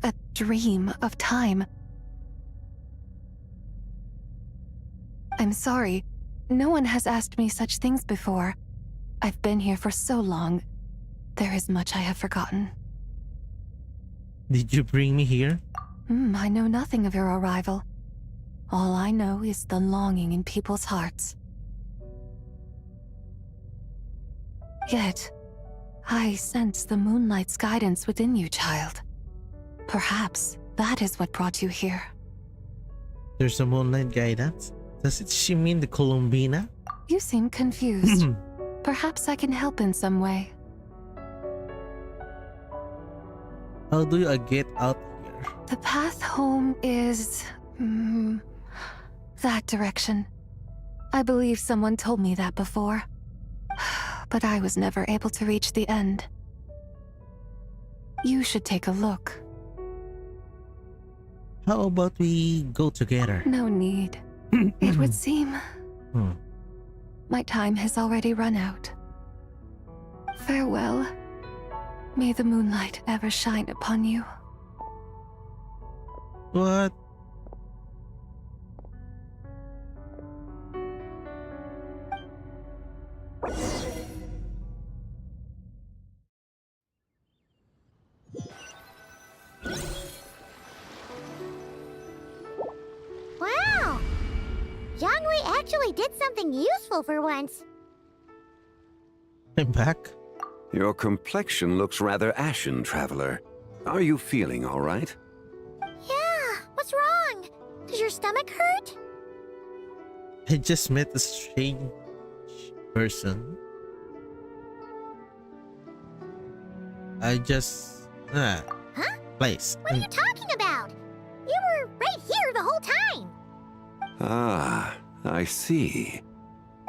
a dream of time? I'm sorry. No one has asked me such things before. I've been here for so long. There is much I have forgotten. Did you bring me here? I know nothing of your arrival. All I know is the longing in people's hearts. Yet, I sense the moonlight's guidance within you, child. Perhaps that is what brought you here. There's a moonlight guidance? Does she mean the Columbina? You seem confused. Perhaps I can help in some way. How do I get out here? The path home is... that direction. I believe someone told me that before. But I was never able to reach the end. You should take a look. How about we go together? No need. It would seem... my time has already run out. Farewell. May the moonlight ever shine upon you. What? Wow! Zhongli actually did something useful for once. I'm back. Your complexion looks rather ashen, traveler. Are you feeling all right? Yeah, what's wrong? Does your stomach hurt? I just met a strange person. I just place. What are you talking about? You were right here the whole time. Ah, I see.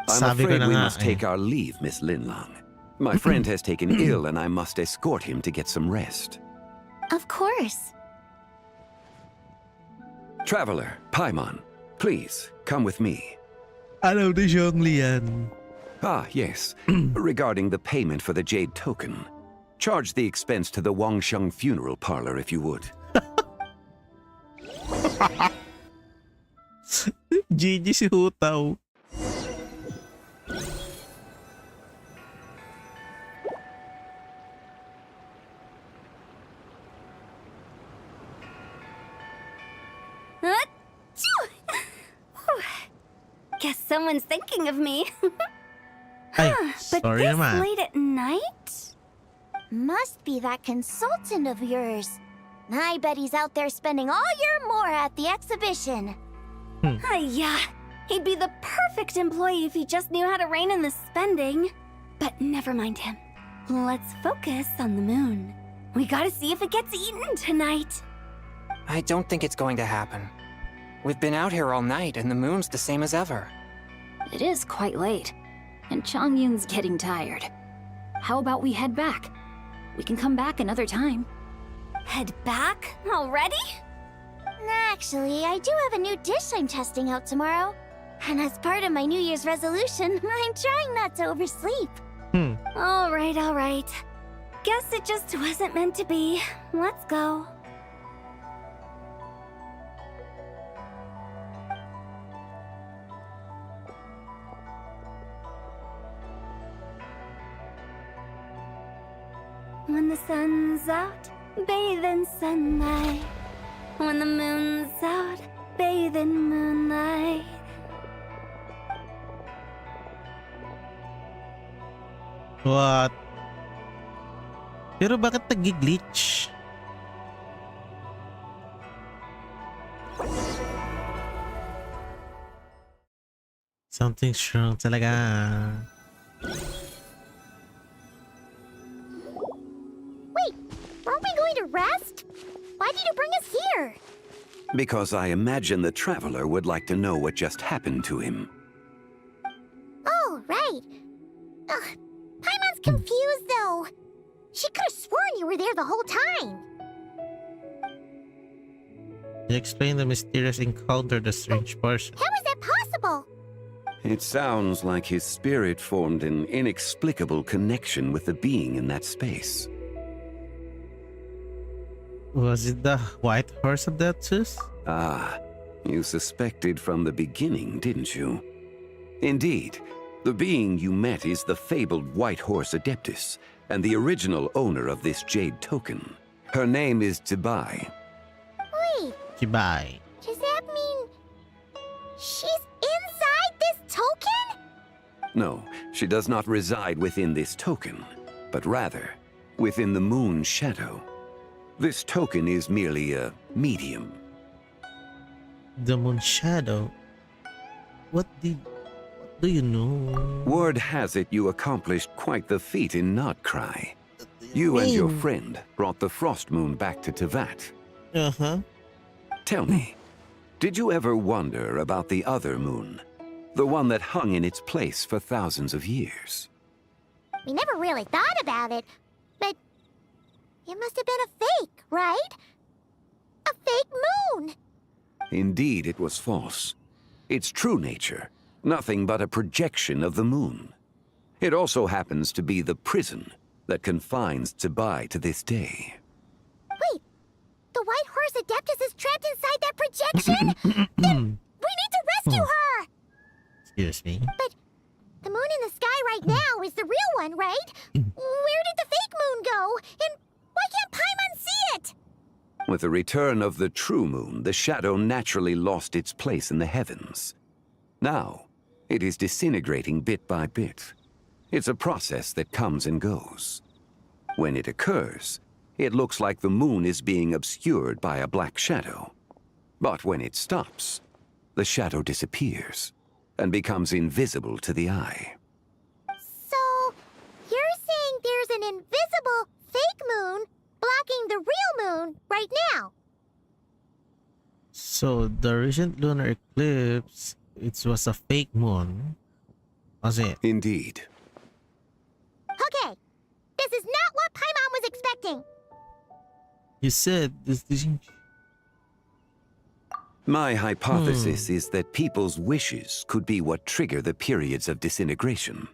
I'm Sabi ko afraid na we nga must take our leave, Miss Linlang. My friend has taken ill and I must escort him to get some rest. Of course. Traveler, Paimon, please, come with me. Ano ni Zhonglian? Ah, yes. Regarding the payment for the Jade token. Charge the expense to the Wangsheng funeral parlor if you would. GG si Hutaw. Guess someone's thinking of me. Ay, But sorry this naman. late at night? Must be that consultant of yours. I bet he's out there spending all year more at the exhibition. Yeah, he'd be the perfect employee if he just knew how to rein in the spending. But never mind him. Let's focus on the moon. We gotta see if it gets eaten tonight. I don't think it's going to happen. We've been out here all night, and the moon's the same as ever. It is quite late, and Chongyun's getting tired. How about we head back? We can come back another time. Head back? Already? Actually, I do have a new dish I'm testing out tomorrow. And as part of my New Year's resolution, I'm trying not to oversleep. All right. Guess it just wasn't meant to be. Let's go. When the sun's out, bathe in sunlight. When the moon's out, bathe in moonlight. What? Pero bakit nag-glitch? Something's wrong talaga. Wait, aren't we going to rest? Why did you bring us here? Because I imagine the traveler would like to know what just happened to him. Oh, right. Paimon's confused, though. She could have sworn you were there the whole time. You explain the mysterious encounter, the strange person. How is that possible? It sounds like his spirit formed an inexplicable connection with the being in that space. Was it the white horse of that tooth? Ah, you suspected from the beginning, didn't you? Indeed, the being you met is the fabled White Horse Adeptus, and the original owner of this jade token. Her name is Tibai. Wait, Goodbye. does that mean she's inside this token? No, she does not reside within this token, but rather within the moon's shadow. This token is merely a medium. The moon shadow. What do you know? Word has it you accomplished quite the feat in Notcry. You and your friend brought the Frost Moon back to Tevat. Uh-huh. Tell me, did you ever wonder about the other moon? The one that hung in its place for thousands of years? We never really thought about it, but it must have been a fake, right? A fake moon! Indeed, it was false. Its true nature, nothing but a projection of the moon. It also happens to be the prison that confines Tibai to this day. Wait, the White Horse Adeptus is trapped inside that projection? Then we need to rescue her! Excuse me. But the moon in the sky right now is the real one, right? Where did the fake moon go? And why can't Paimon see it? With the return of the true moon, the shadow naturally lost its place in the heavens. Now, it is disintegrating bit by bit. It's a process that comes and goes. When it occurs, it looks like the moon is being obscured by a black shadow. But when it stops, the shadow disappears and becomes invisible to the eye. moon right now. So the recent lunar eclipse, it was a fake moon, was it? Indeed. Okay, this is not what Paimon was expecting. You said this. My hypothesis is that people's wishes could be what trigger the periods of disintegration.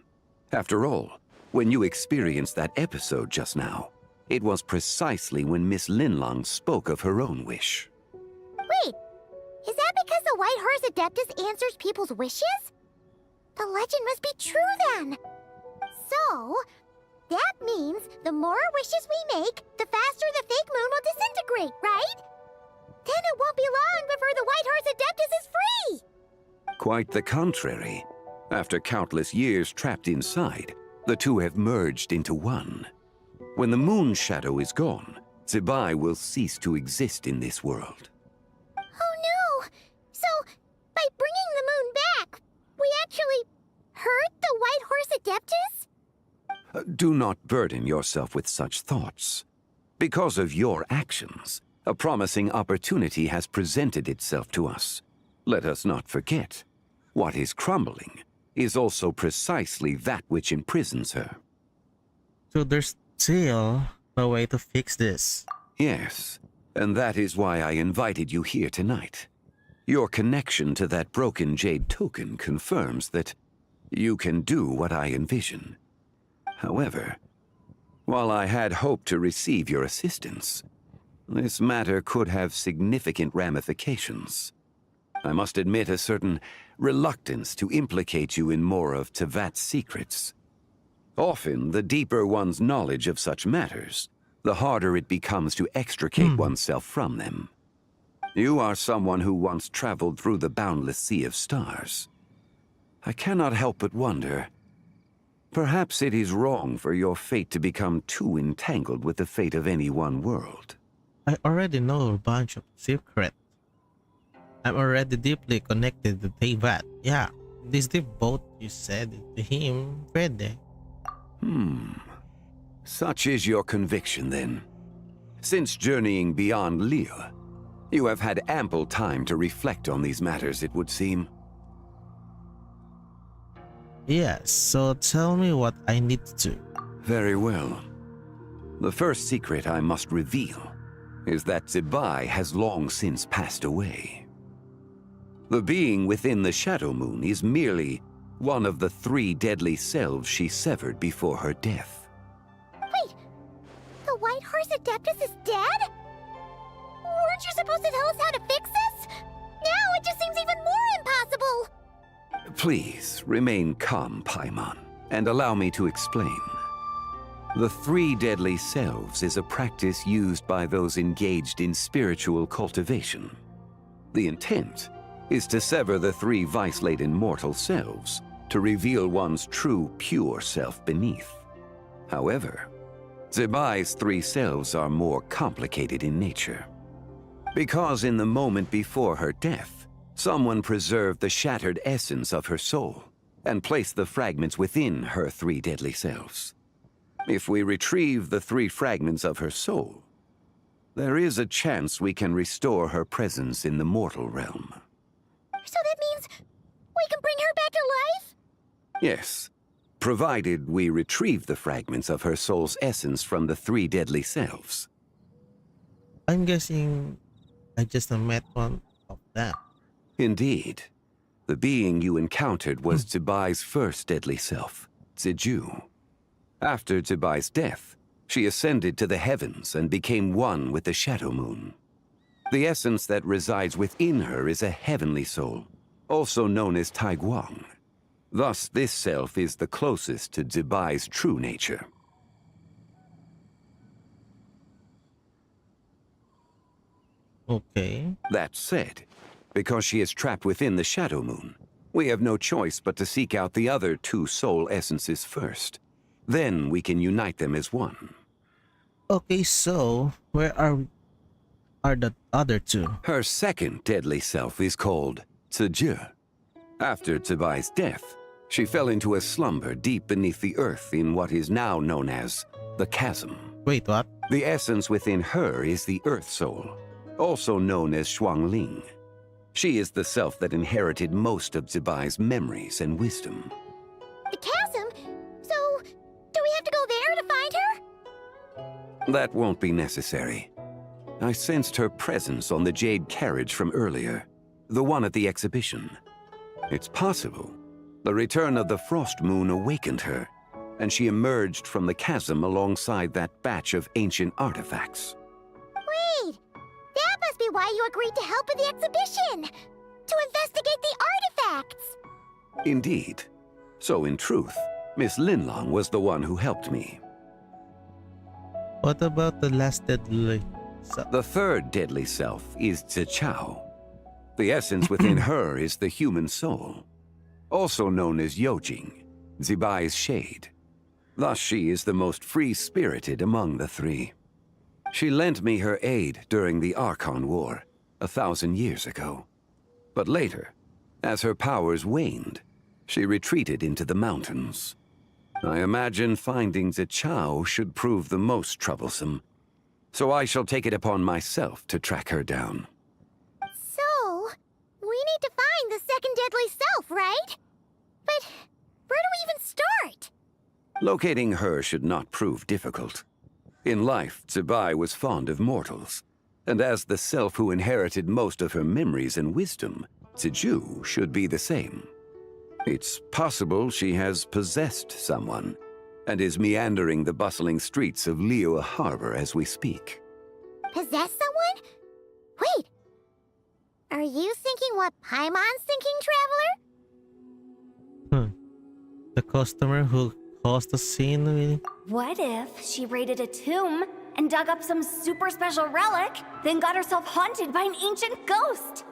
After all, when you experienced that episode just now, it was precisely when Miss Linlong spoke of her own wish. Wait, is that because the White Horse Adeptus answers people's wishes? The legend must be true then. So, that means the more wishes we make, the faster the fake moon will disintegrate, right? Then it won't be long before the White Horse Adeptus is free! Quite the contrary. After countless years trapped inside, the two have merged into one. When the moon shadow is gone, Zebai will cease to exist in this world. Oh no! So, by bringing the moon back, we actually hurt the White Horse Adeptus? Do not burden yourself with such thoughts. Because of your actions, a promising opportunity has presented itself to us. Let us not forget, what is crumbling is also precisely that which imprisons her. So there's still no way to fix this. Yes, and that is why I invited you here tonight. Your connection to that broken jade token confirms that you can do what I envision. However, while I had hoped to receive your assistance, this matter could have significant ramifications. I must admit a certain reluctance to implicate you in more of Tevat's secrets. Often, the deeper one's knowledge of such matters, the harder it becomes to extricate oneself from them. You are someone who once traveled through the boundless sea of stars. I cannot help but wonder, perhaps it is wrong for your fate to become too entangled with the fate of any one world. I already know a bunch of secrets. I'm already deeply connected to Tevat. Yeah, this deep boat you said to him, Freddy. Such is your conviction then. Since journeying beyond Liyue, you have had ample time to reflect on these matters, it would seem. Yes, so tell me what I need to do. Very well. The first secret I must reveal is that Zebai has long since passed away. The being within the Shadow Moon is merely one of the 3 deadly selves she severed before her death. Wait, the White Horse Adeptus is dead? Weren't you supposed to tell us how to fix this? Now it just seems even more impossible! Please, remain calm, Paimon, and allow me to explain. The 3 deadly selves is a practice used by those engaged in spiritual cultivation. The intent is to sever the 3 vice-laden mortal selves to reveal one's true, pure self beneath. However, Zebai's 3 selves are more complicated in nature. Because in the moment before her death, someone preserved the shattered essence of her soul and placed the fragments within her 3 deadly selves. If we retrieve the 3 fragments of her soul, there is a chance we can restore her presence in the mortal realm. So that means we can bring her back to life? Yes, provided we retrieve the fragments of her soul's essence from the 3 deadly selves. I'm guessing I just met one of them. Indeed. The being you encountered was Zebai's first deadly self, Ziju. After Zebai's death, she ascended to the heavens and became one with the Shadow Moon. The essence that resides within her is a heavenly soul, also known as Taiguang. Thus, this self is the closest to Zebai's true nature. Okay. That said, because she is trapped within the Shadow Moon, we have no choice but to seek out the other 2 soul essences first. Then we can unite them as one. Okay, so where are the other 2? Her second deadly self is called Ziju. After Zebai's death, she fell into a slumber deep beneath the earth in what is now known as the Chasm. Wait, what? The essence within her is the Earth Soul, also known as Shuangling. She is the self that inherited most of Zibai's memories and wisdom. The chasm? So, do we have to go there to find her? That won't be necessary. I sensed her presence on the jade carriage from earlier, the one at the exhibition. It's possible the return of the frost moon awakened her, and she emerged from the chasm alongside that batch of ancient artifacts. Wait! That must be why you agreed to help with the exhibition! To investigate the artifacts! Indeed. So in truth, Miss Linlong was the one who helped me. What about the last deadly self? The third deadly self is Zichao. The essence within her is the human soul, also known as Yojing, Zibai's shade. Thus she is the most free-spirited among the three. She lent me her aid during the Archon War, 1,000 years ago. But later, as her powers waned, she retreated into the mountains. I imagine finding Zichao should prove the most troublesome, so I shall take it upon myself to track her down. So, we need to find the second deadly self, right? But where do we even start? Locating her should not prove difficult. In life, Zibai was fond of mortals, and as the self who inherited most of her memories and wisdom, Ziju should be the same. It's possible she has possessed someone, and is meandering the bustling streets of Liyue Harbor as we speak. Possess someone? Wait! Are you thinking what Paimon's thinking, Traveler? The customer who caused the scene with... What if she raided a tomb and dug up some super special relic, then got herself haunted by an ancient ghost?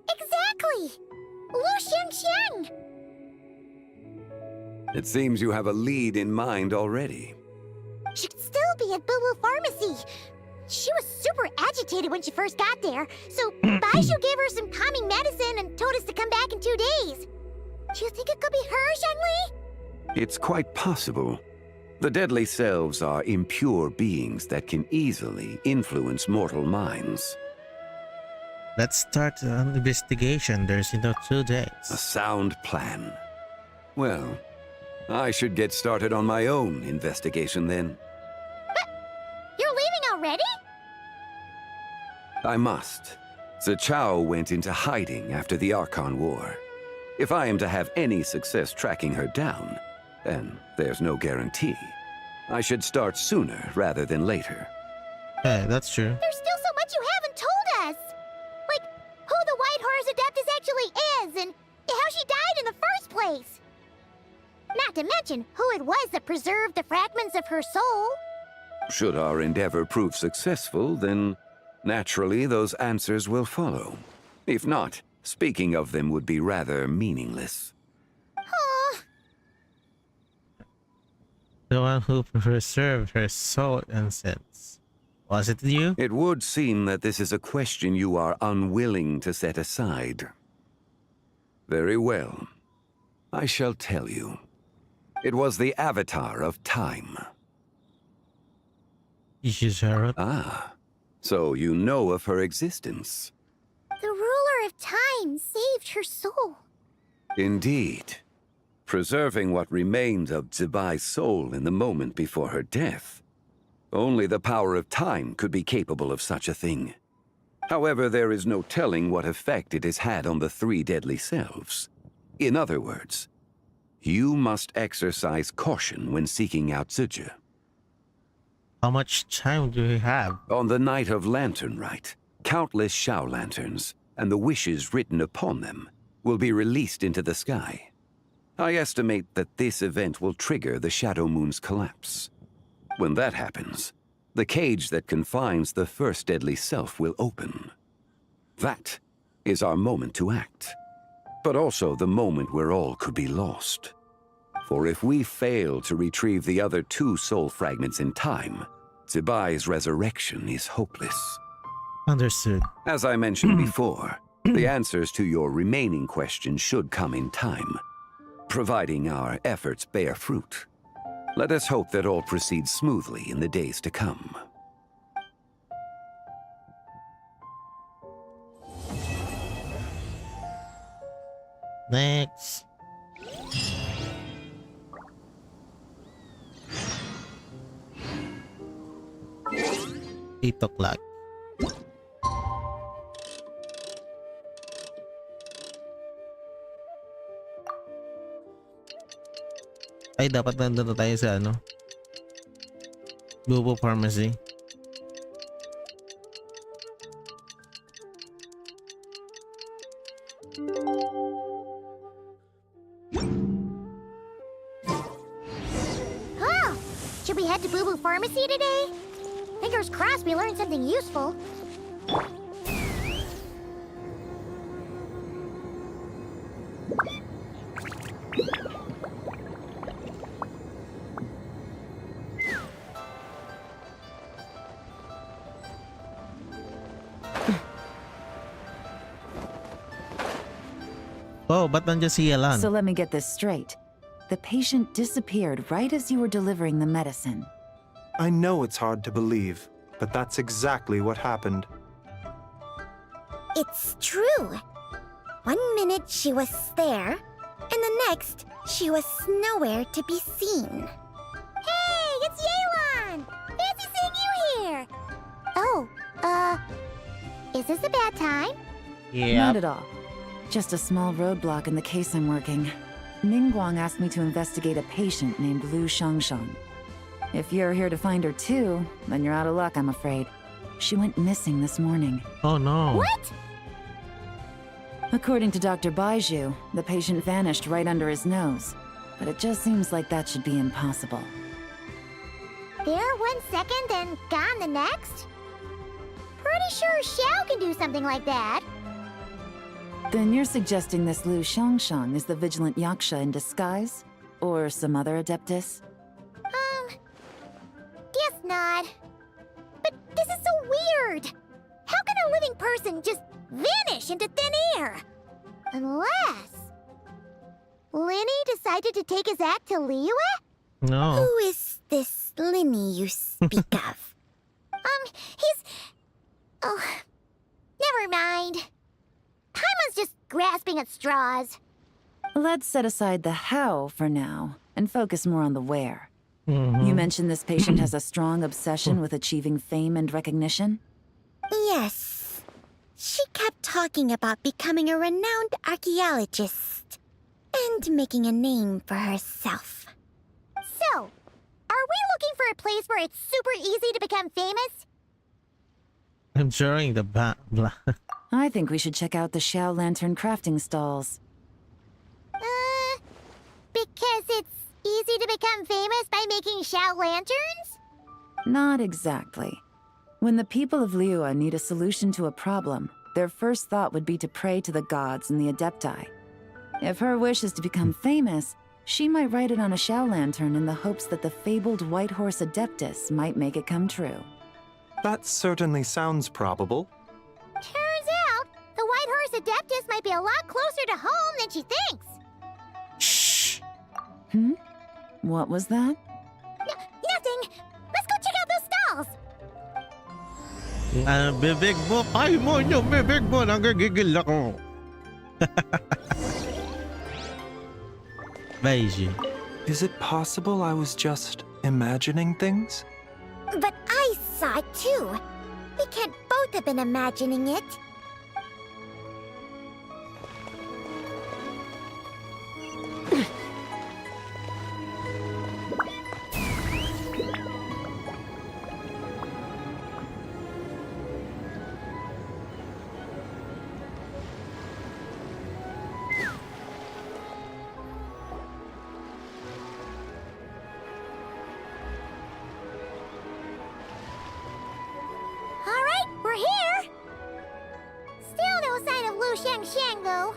Exactly! Lu Xiangxiang! It seems you have a lead in mind already. She could still be at Boo Boo Pharmacy. She was super agitated when she first got there, so Baishu gave her some calming medicine and told us to come back in 2 days. Do you think it could be her, Zhengli? It's quite possible. The deadly selves are impure beings that can easily influence mortal minds. Let's start an investigation. There's 2 days. A sound plan. Well, I should get started on my own investigation then. But you're leaving already? I must. Zichao went into hiding after the Archon War. If I am to have any success tracking her down, and there's no guarantee, I should start sooner rather than later. Yeah, that's true. There's still so much you haven't told us! Like, who the White Horse Adeptus actually is, and how she died in the first place! Not to mention who it was that preserved the fragments of her soul. Should our endeavor prove successful, then naturally those answers will follow. If not, speaking of them would be rather meaningless. The one who preserved her soul and sense. Was it you? It would seem that this is a question you are unwilling to set aside. Very well. I shall tell you. It was the Avatar of Time. Ishizara? Ah, so you know of her existence. The ruler of time saved her soul. Indeed. Preserving what remained of Zibai's soul in the moment before her death. Only the power of time could be capable of such a thing. However, there is no telling what effect it has had on the 3 deadly selves. In other words, you must exercise caution when seeking out Ziju. How much time do we have? On the night of Lantern Rite, countless Shao lanterns, and the wishes written upon them, will be released into the sky. I estimate that this event will trigger the Shadow Moon's collapse. When that happens, the cage that confines the first deadly self will open. That is our moment to act, but also the moment where all could be lost. For if we fail to retrieve the other 2 soul fragments in time, Zibai's resurrection is hopeless. Understood. As I mentioned before, the answers to your remaining questions should come in time. providing our efforts bear fruit. Let us hope that all proceeds smoothly in the days to come. Next. 8 o'clock. Ay, dapat nandun na tayo sa ano? Bubo Pharmacy. Oh! Should we head to Boo Boo Pharmacy today? Fingers crossed we learned something useful. Oh, ba't nandiyan si Yelan? So let me get this straight. The patient disappeared right as you were delivering the medicine. I know it's hard to believe, but that's exactly what happened. It's true. 1 minute she was there, and the next she was nowhere to be seen. Hey, it's Yelan! Fancy seeing you here! Oh, is this a bad time? Not at all. Just a small roadblock in the case I'm working. Ningguang asked me to investigate a patient named Lu Shangshang. If you're here to find her too, then you're out of luck, I'm afraid. She went missing this morning. Oh no. What? According to Dr. Baiju, the patient vanished right under his nose. But it just seems like that should be impossible. There 1 second and gone the next? Pretty sure Xiao can do something like that. Then you're suggesting this Lu Shangshang is the vigilant Yaksha in disguise? Or some other adeptus? Guess not. But this is so weird. How can a living person just vanish into thin air? Unless Linny decided to take his act to Liyue? No. Who is this Linny you speak of? He's... Oh, never mind. Paimon's just grasping at straws. Let's set aside the how for now and focus more on the where. Mhm. You mentioned this patient has a strong obsession with achieving fame and recognition? Yes. She kept talking about becoming a renowned archaeologist and making a name for herself. So, are we looking for a place where it's super easy to become famous? I'm drawing the I think we should check out the Xiao Lantern crafting stalls. Because it's easy to become famous by making Xiao lanterns? Not exactly. When the people of Liyue need a solution to a problem, their first thought would be to pray to the gods and the Adepti. If her wish is to become famous, she might write it on a Xiao lantern in the hopes that the fabled White Horse Adeptus might make it come true. That certainly sounds probable. Turns out, the White Horse Adeptus might be a lot closer to home than she thinks. What was that? Nothing. Let's go check out those stalls. bibig mo. Ay mo yung bibig mo. Nanggigigil ako. Beijing. Is it possible I was just imagining things? But I saw it too. We can't both have been imagining it. We're here! Still no sign of Lu Shangshang, though.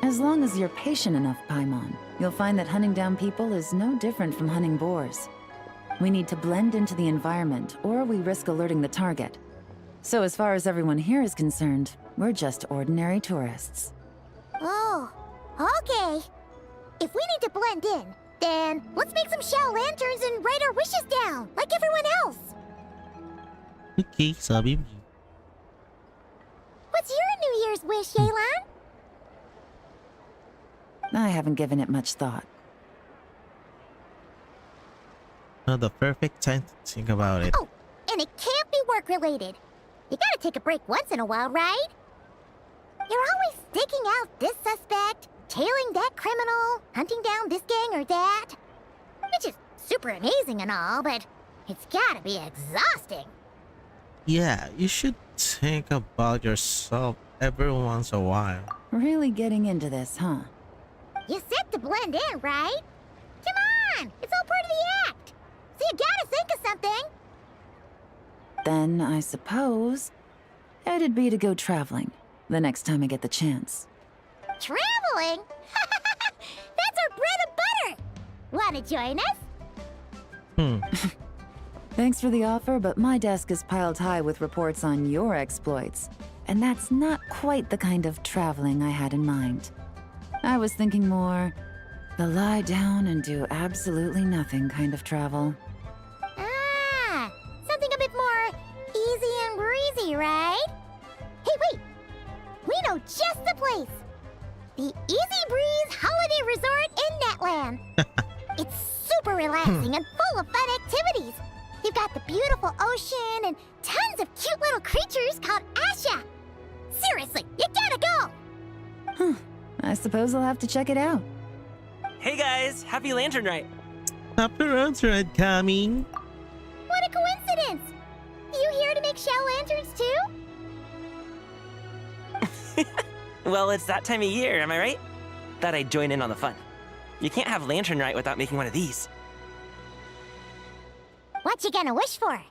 As long as you're patient enough, Paimon, you'll find that hunting down people is no different from hunting boars. We need to blend into the environment, or we risk alerting the target. So as far as everyone here is concerned, we're just ordinary tourists. Oh, okay. If we need to blend in, then let's make some shell lanterns and write our wishes down, like everyone else. Okay, sabi mo. What's your New Year's wish, Yelan? I haven't given it much thought. Now the perfect time to think about it. Oh, and it can't be work-related. You gotta take a break once in a while, right? You're always sticking out this suspect, tailing that criminal, hunting down this gang or that. Which is super amazing and all, but it's gotta be exhausting. Yeah, you should think about yourself every once in a while. Really getting into this, huh? You said to blend in, right? Come on, it's all part of the act. So you gotta think of something. Then I suppose it'd be to go traveling the next time I get the chance. Traveling? That's our bread and butter. Wanna join us? Thanks for the offer, but my desk is piled high with reports on your exploits. And that's not quite the kind of traveling I had in mind. I was thinking more the lie down and do absolutely nothing kind of travel. Ah, something a bit more easy and breezy, right? Hey, wait! We know just the place! The Easy Breeze Holiday Resort in Netland. It's super relaxing and full of fun activities. You've got the beautiful ocean and tons of cute little creatures called Asha. Seriously, you gotta go! I suppose I'll have to check it out. Hey guys, happy Lantern Rite! Happy Lantern coming! What a coincidence! You here to make shell lanterns too? Well, it's that time of year, am I right? Thought I'd join in on the fun. You can't have Lantern Rite without making one of these. What you gonna wish for?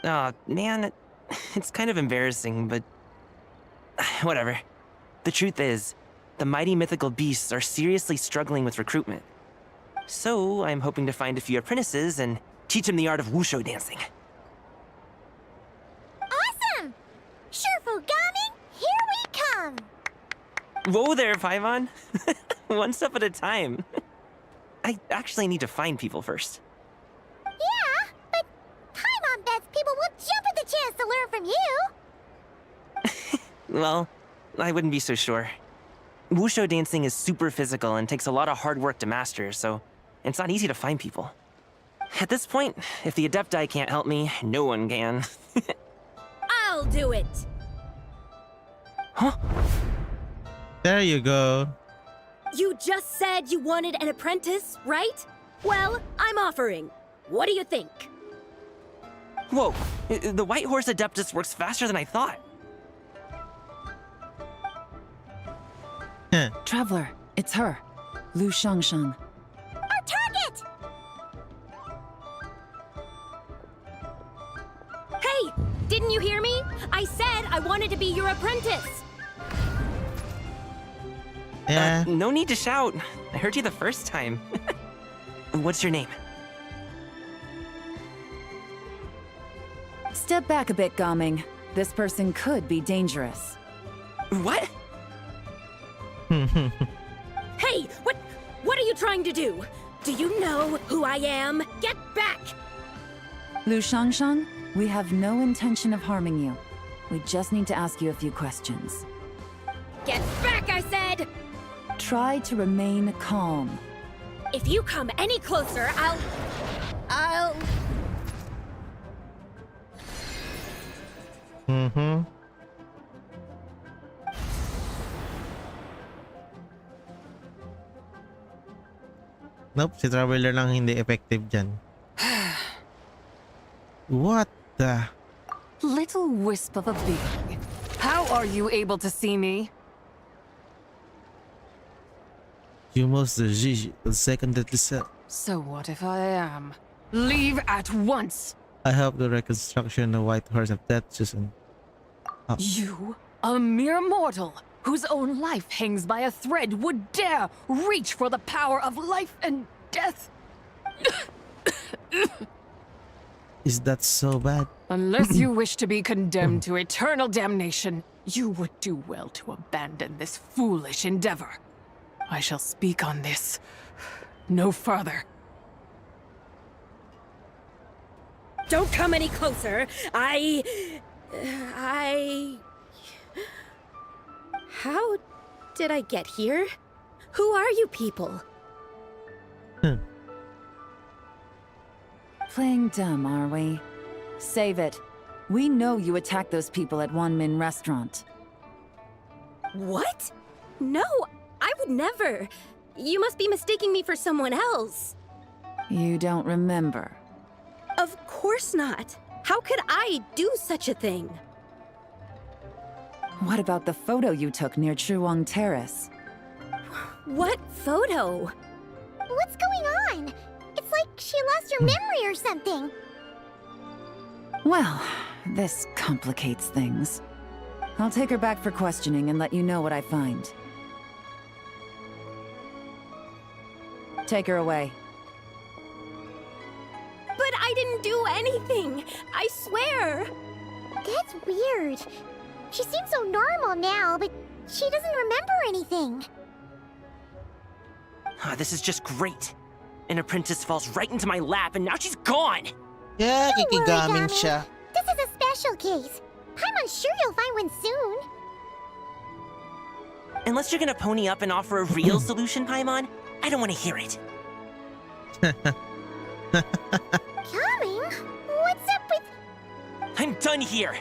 Aw, man, it's kind of embarrassing, but whatever. The truth is, the mighty mythical beasts are seriously struggling with recruitment. So I'm hoping to find a few apprentices and teach them the art of wushu dancing. Awesome! Shurfugami, here we come! Whoa there, Paimon. One step at a time. I actually need to find people first. Yeah, but Paimon bets people will jump at the chance to learn from you! Well, I wouldn't be so sure. Wushu dancing is super physical and takes a lot of hard work to master, so it's not easy to find people. At this point, if the Adepti can't help me, no one can. I'll do it! Huh? There you go. You just said you wanted an apprentice, right? Well, I'm offering. What do you think? Whoa, the White Horse Adeptus works faster than I thought. Traveler, it's her, Lu Shangshang. Our target! Hey, didn't you hear me? I said I wanted to be your apprentice. Yeah. No need to shout. I heard you the first time. What's your name? Step back a bit, Gaming. This person could be dangerous. What? Hey, what are you trying to do? Do you know who I am? Get back! Lu Shangshang, we have no intention of harming you. We just need to ask you a few questions. Get back, I said! Try to remain calm. If you come any closer, I'll... Nope, si Traveler lang hindi effective dyan. What the? Little wisp of a being. How are you able to see me? You must the second that is So what if I am? Leave at once! I help the reconstruction of White Horse of Death, Susan. You, a mere mortal, whose own life hangs by a thread, would dare reach for the power of life and death? Is that so bad? Unless you wish to be condemned to eternal damnation, you would do well to abandon this foolish endeavor. I shall speak on this no further. Don't come any closer. How did I get here? Who are you people? Playing dumb, are we? Save it. We know you attacked those people at Wanmin Restaurant. What? No, I would never. You must be mistaking me for someone else. You don't remember. Of course not. How could I do such a thing? What about the photo you took near Chuang Terrace? What photo? What's going on? It's like she lost her memory or something. Well, this complicates things. I'll take her back for questioning and let you know what I find. Take her away. But I didn't do anything. I swear. That's weird. She seems so normal now, but she doesn't remember anything. This is just great. An apprentice falls right into my lap, and now she's gone! Yeah, Don't worry, kikigaming Gami. siya. This is a special case. I'm sure you'll find one soon. Unless you're gonna pony up and offer a real solution, Paimon, I don't want to hear it. Coming? What's up with... I'm done here.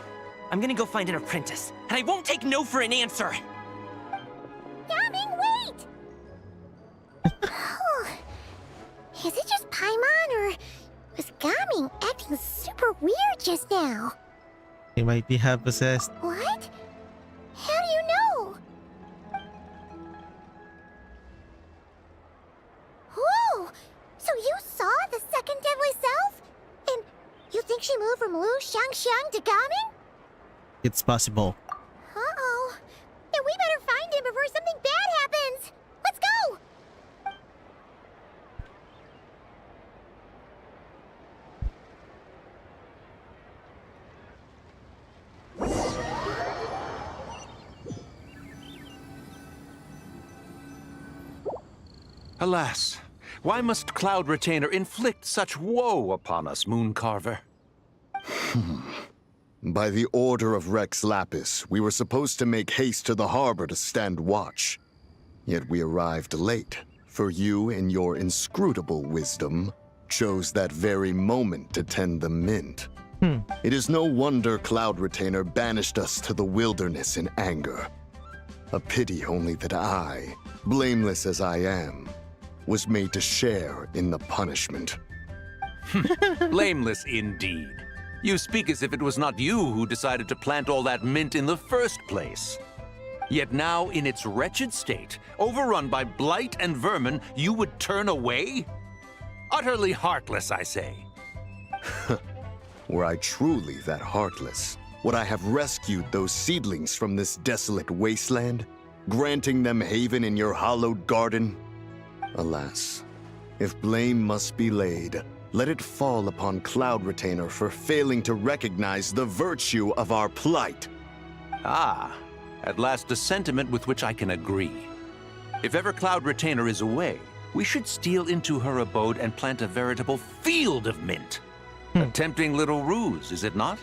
I'm gonna go find an apprentice, and I won't take no for an answer. Coming, wait! Is it just Paimon, or was Gaming acting super weird just now? He might be half possessed. What? How do you know? Whoa! So you saw the second deadly self? And you think she moved from Lu Xiangxiang to Gaming? It's possible. Uh-oh. Then we better find him before something bad happens! Let's go! Alas, why must Cloud Retainer inflict such woe upon us, Mooncarver? By the order of Rex Lapis, we were supposed to make haste to the harbor to stand watch. Yet we arrived late, for you, in your inscrutable wisdom, chose that very moment to tend the mint. It is no wonder Cloud Retainer banished us to the wilderness in anger. A pity only that I, blameless as I am, was made to share in the punishment. Blameless indeed. You speak as if it was not you who decided to plant all that mint in the first place. Yet now, in its wretched state, overrun by blight and vermin, you would turn away? Utterly heartless, I say. Were I truly that heartless, would I have rescued those seedlings from this desolate wasteland, granting them haven in your hallowed garden? Alas, if blame must be laid, let it fall upon Cloud Retainer for failing to recognize the virtue of our plight. Ah, at last a sentiment with which I can agree. If ever Cloud Retainer is away, we should steal into her abode and plant a veritable field of mint. A tempting little ruse, is it not?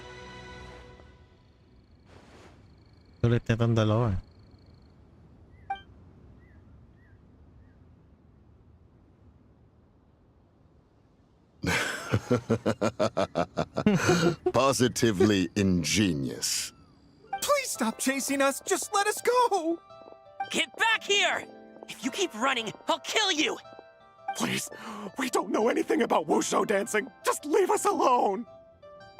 Ulit na tong dalawa. Positively ingenious. Please stop chasing us. Just let us go. Get back here! If you keep running, I'll kill you! Please, we don't know anything about wushu dancing. Just leave us alone.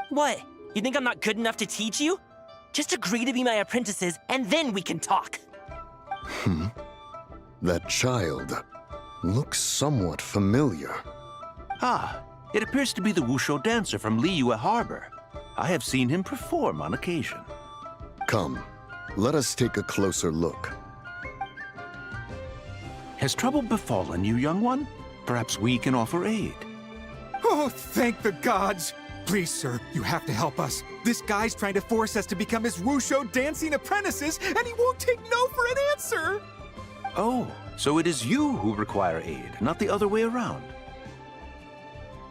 What? You think I'm not good enough to teach you? Just agree to be my apprentices, and then we can talk. That child looks somewhat familiar. Ah, it appears to be the wushu dancer from Liyue Harbor. I have seen him perform on occasion. Come, let us take a closer look. Has trouble befallen you, young one? Perhaps we can offer aid. Oh, thank the gods. Please, sir, you have to help us. This guy's trying to force us to become his wushu dancing apprentices, and he won't take no for an answer! Oh, so it is you who require aid, not the other way around.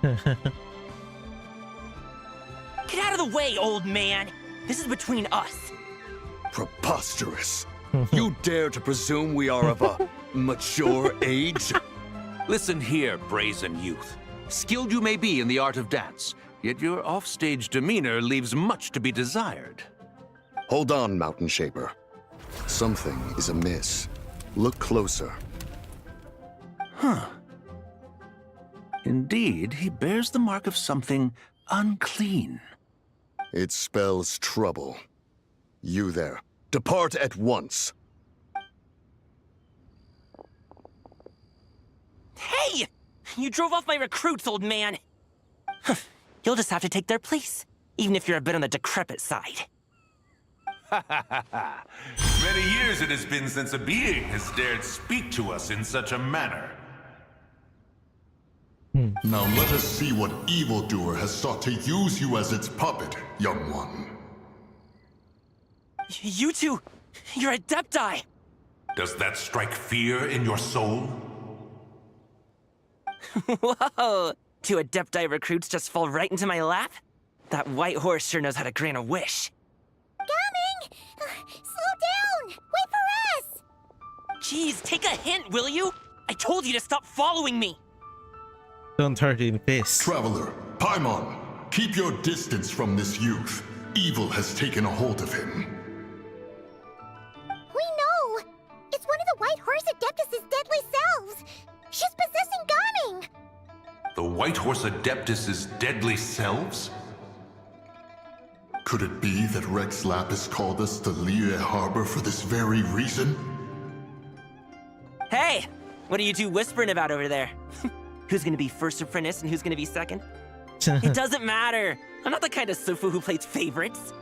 Get out of the way, old man! This is between us. Preposterous. You dare to presume we are of a mature age? Listen here, brazen youth. Skilled you may be in the art of dance, yet your offstage demeanor leaves much to be desired. Hold on, Mountain Shaper. Something is amiss. Look closer. Huh. Indeed, he bears the mark of something unclean. It spells trouble. You there, depart at once. Hey! You drove off my recruits, old man! You'll just have to take their place, even if you're a bit on the decrepit side. Many years it has been since a being has dared speak to us in such a manner. Now let us see what evildoer has sought to use you as its puppet, young one. You two, you're Adepti! Does that strike fear in your soul? Whoa! Two Adepti recruits just fall right into my lap? That white horse sure knows how to grant a wish. Coming! Slow down! Wait for us! Jeez, take a hint, will you? I told you to stop following me! Don't hurt in face. Traveler, Paimon, keep your distance from this youth. Evil has taken a hold of him. We know! It's one of the White Horse Adeptus' deadly selves! She's possessing Gaming! The White Horse Adeptus' deadly selves? Could it be that Rex Lapis called us to Liyue Harbor for this very reason? Hey! What are you two whispering about over there? Who's gonna be first apprentice and who's gonna be second? It doesn't matter! I'm not the kind of Sufu who plays favorites.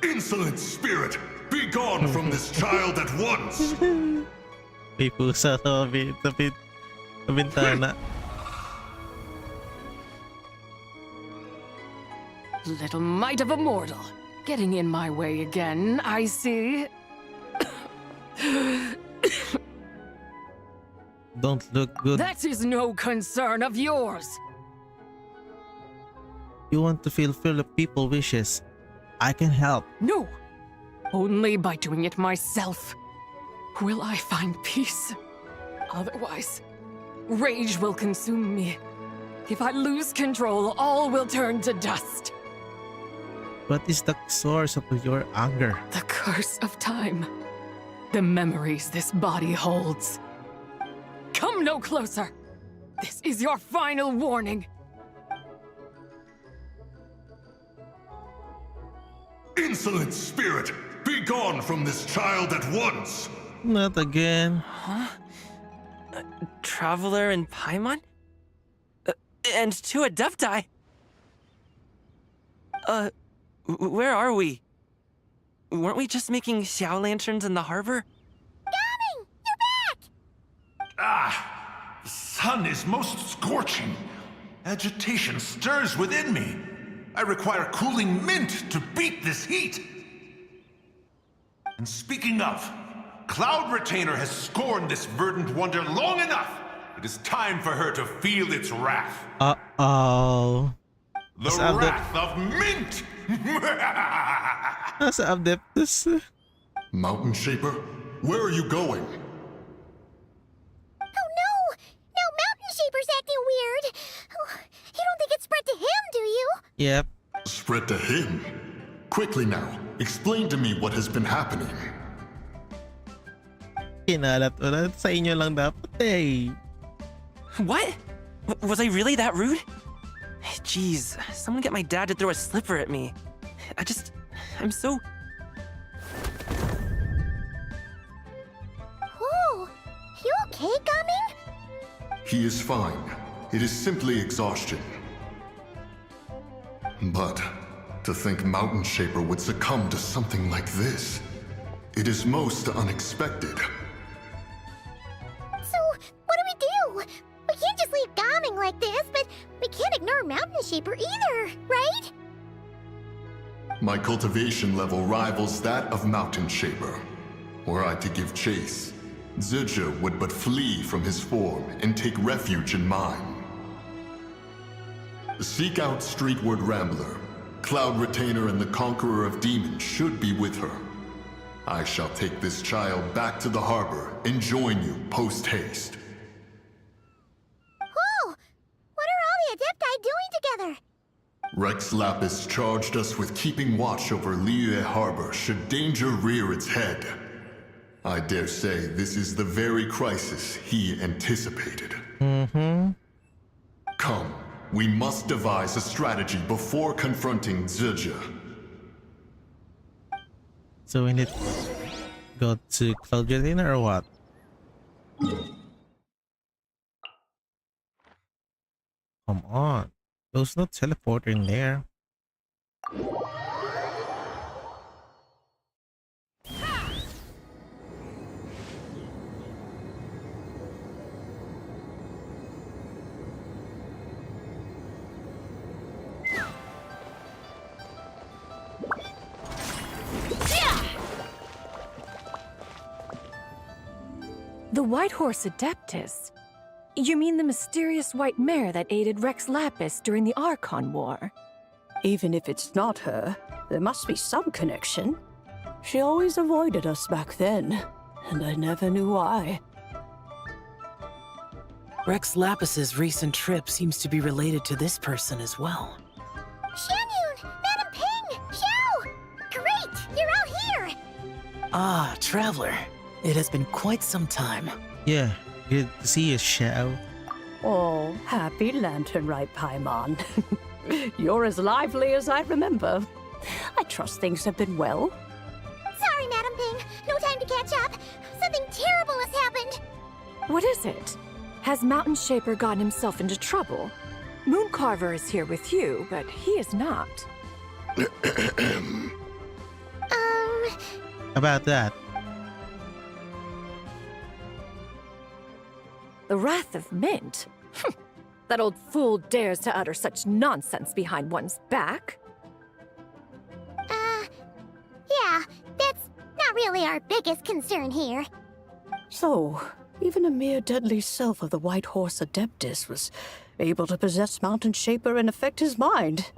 Insolent spirit! Be gone from this child at once! May pusa sa bintana. Little mite of a mortal. Getting in my way again, I see. Don't look good. That is no concern of yours. You want to fulfill people wishes. I can help. No. Only by doing it myself will I find peace. Otherwise, rage will consume me. If I lose control, all will turn to dust. What is the source of your anger? The curse of time. The memories this body holds. Come no closer. This is your final warning. Insolent spirit! Be gone from this child at once! Not again. Huh? Traveler and Paimon? And two Adepti? Where are we? Weren't we just making Xiao lanterns in the harbor? Gaming! You're back! Ah! The sun is most scorching. Agitation stirs within me. I require cooling mint to beat this heat. And speaking of, Cloud Retainer has scorned this verdant wonder long enough. It is time for her to feel its wrath. Uh-oh. The wrath of mint! Nasa Adeptus. Mountain Shaper, where are you going? Oh no! Now Mountain Shaper's acting weird! Oh, you don't think it's spread to him, do you? Yep. Spread to him? Quickly now, explain to me what has been happening. Kinalat ulit. Sa inyo lang dapat eh. What? Was I really that rude? Jeez, someone get my dad to throw a slipper at me. I'm so... Whoa! You okay, Gaming? He is fine. It is simply exhaustion. But to think Mountain Shaper would succumb to something like this, it is most unexpected. So, what do? We can't just leave Gaming like this, but we can't ignore Mountain Shaper either, right? My cultivation level rivals that of Mountain Shaper. Were I to give chase, Zizha would but flee from his form and take refuge in mine. Seek out Streetward Rambler. Cloud Retainer and the Conqueror of Demons should be with her. I shall take this child back to the harbor and join you post-haste. Whoa! What are all the Adepti doing together? Rex Lapis charged us with keeping watch over Liyue Harbor should danger rear its head. I dare say this is the very crisis he anticipated. Come, we must devise a strategy before confronting Zizha. So we need to go to Cloud Retainer or what? Come on. There's no teleporter in there. The White Horse Adeptus? You mean the mysterious white mare that aided Rex Lapis during the Archon War? Even if it's not her, there must be some connection. She always avoided us back then, and I never knew why. Rex Lapis's recent trip seems to be related to this person as well. Xianyun! Madam Ping! Xiao! Great! You're all here! Ah, Traveler. It has been quite some time. Yeah, good to see you, Xiao. Oh, happy Lantern Rite, Paimon. You're as lively as I remember. I trust things have been well. Sorry, Madam Ping. No time to catch up. Something terrible has happened. What is it? Has Mountain Shaper gotten himself into trouble? Mooncarver is here with you, but he is not. About that. The Wrath of Mint? That old fool dares to utter such nonsense behind one's back. Yeah, that's not really our biggest concern here. So, even a mere deadly self of the White Horse Adeptus was able to possess Mountain Shaper and affect his mind.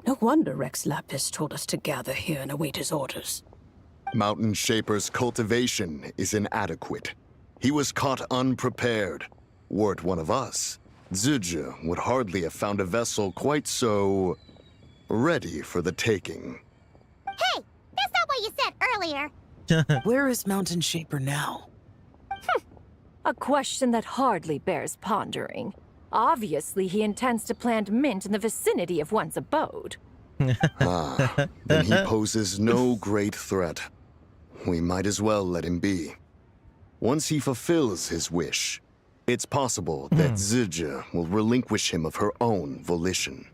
No wonder Rex Lapis told us to gather here and await his orders. Mountain Shaper's cultivation is inadequate. He was caught unprepared. Were it one of us, Zizha would hardly have found a vessel quite so ready for the taking. Hey, that's not what you said earlier. Where is Mountain Shaper now? A question that hardly bears pondering. Obviously, he intends to plant mint in the vicinity of one's abode. Then he poses no great threat. We might as well let him be. Once he fulfills his wish, it's possible that Zizha will relinquish him of her own volition.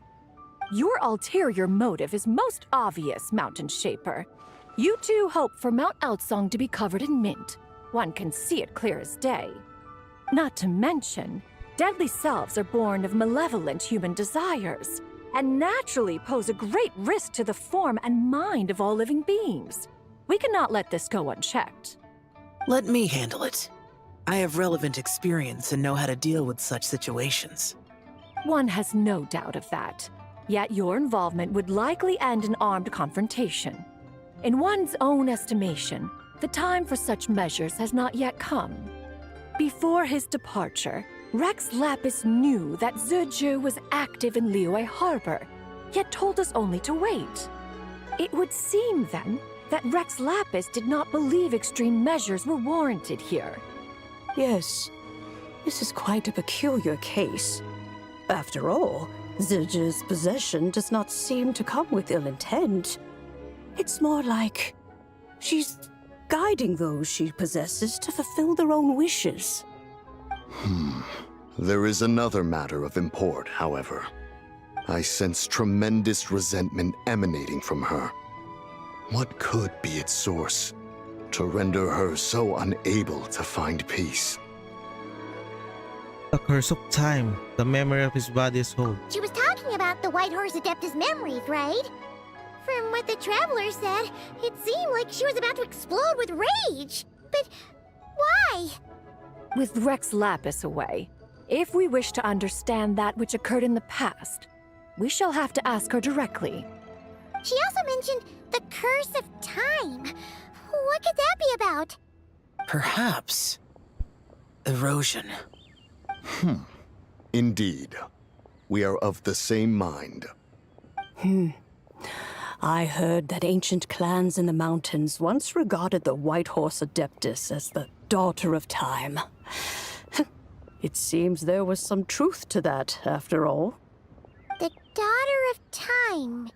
Your ulterior motive is most obvious, Mountain Shaper. You two hope for Mount Outsong to be covered in mint. One can see it clear as day. Not to mention, deadly selves are born of malevolent human desires, and naturally pose a great risk to the form and mind of all living beings. We cannot let this go unchecked. Let me handle it. I have relevant experience and know how to deal with such situations. One has no doubt of that. Yet your involvement would likely end in armed confrontation. In one's own estimation, the time for such measures has not yet come. Before his departure, Rex Lapis knew that Zizha was active in Liyue Harbor, yet told us only to wait. It would seem, then, that Rex Lapis did not believe extreme measures were warranted here. Yes, this is quite a peculiar case. After all, Zizha's possession does not seem to come with ill intent. It's more like she's guiding those she possesses to fulfill their own wishes. There is another matter of import, however. I sense tremendous resentment emanating from her. What could be its source to render her so unable to find peace? A curse of time. The memory of his body is whole. She was talking about the White Horse Adeptus memories, right? From what the Traveler said, it seemed like she was about to explode with rage. But why? With Rex Lapis away, if we wish to understand that which occurred in the past, we shall have to ask her directly. She also mentioned the Curse of Time. What could that be about? Perhaps erosion. Indeed. We are of the same mind. I heard that ancient clans in the mountains once regarded the White Horse Adeptus as the daughter of time. It seems there was some truth to that, after all. The Daughter of Time.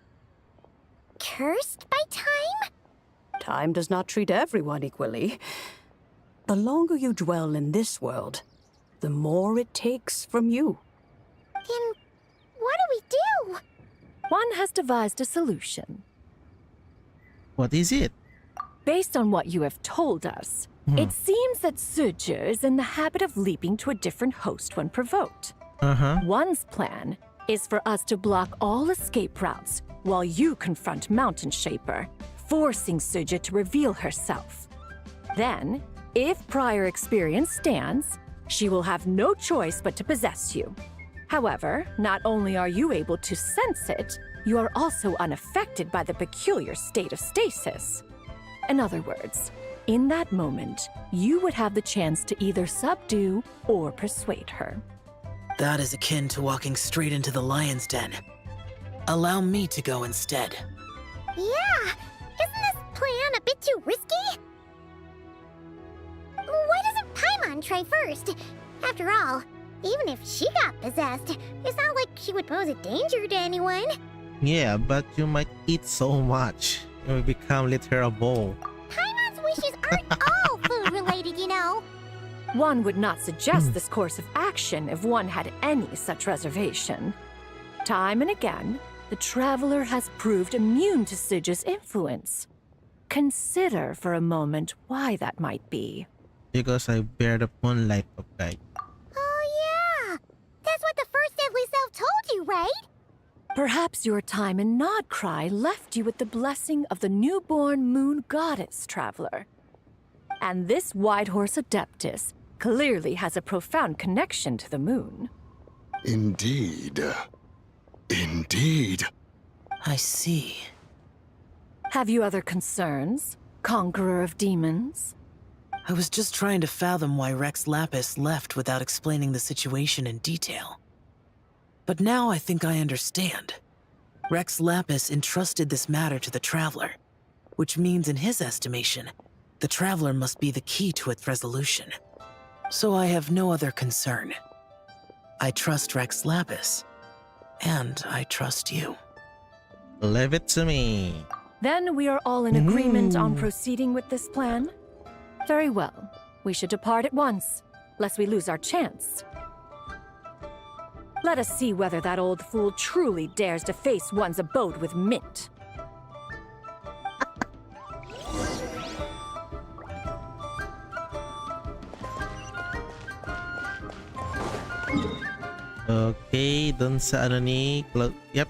Cursed by time? Time does not treat everyone equally. The longer you dwell in this world, the more it takes from you. Then what do we do? One has devised a solution. What is it? Based on what you have told us, it seems that Suju is in the habit of leaping to a different host when provoked. One's plan is for us to block all escape routes while you confront Mountain Shaper, forcing Suju to reveal herself. Then, if prior experience stands, she will have no choice but to possess you. However, not only are you able to sense it, you are also unaffected by the peculiar state of stasis. In other words, in that moment, you would have the chance to either subdue or persuade her. That is akin to walking straight into the lion's den. Allow me to go instead. Yeah! Isn't this plan a bit too risky? Why doesn't Paimon try first? After all, even if she got possessed, it's not like she would pose a danger to anyone. Yeah, but you might eat so much. You will become literal bowl. Paimon's wishes aren't all food-related, you know. One would not suggest this course of action if one had any such reservation. Time and again, the Traveler has proved immune to Suju's influence. Consider for a moment why that might be. Because I bear the moonlight of guide. Oh yeah! That's what the first Deadly Self told you, right? Perhaps your time in Nodcry left you with the blessing of the newborn moon goddess, Traveler. And this White Horse Adeptus clearly has a profound connection to the moon. Indeed. Indeed. I see. Have you other concerns, Conqueror of Demons? I was just trying to fathom why Rex Lapis left without explaining the situation in detail. But now I think I understand. Rex Lapis entrusted this matter to the Traveler, which means in his estimation, the Traveler must be the key to its resolution. So I have no other concern. I trust Rex Lapis, and I trust you. Leave it to me. Then we are all in agreement on proceeding with this plan? Very well. We should depart at once, lest we lose our chance. Let us see whether that old fool truly dares to face one's abode with Mint. Okay, dun sa ano ni Yep.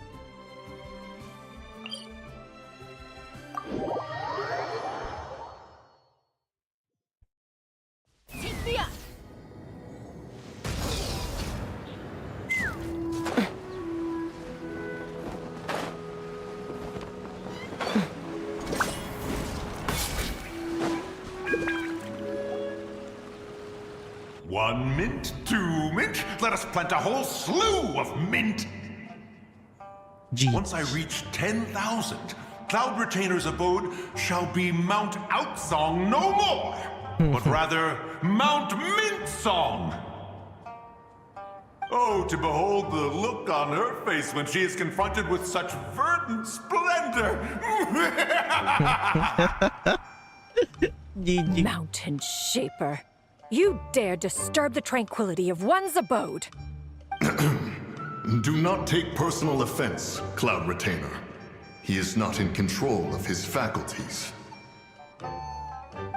One mint, two mint, let us plant a whole slew of mint. Once I reach 10,000, Cloud Retainer's abode shall be Mount Outsong no more, but rather Mount Mint Song. Oh, to behold the look on her face when she is confronted with such verdant splendor! Mountain Shaper, you dare disturb the tranquility of one's abode. Do not take personal offense, Cloud Retainer. He is not in control of his faculties.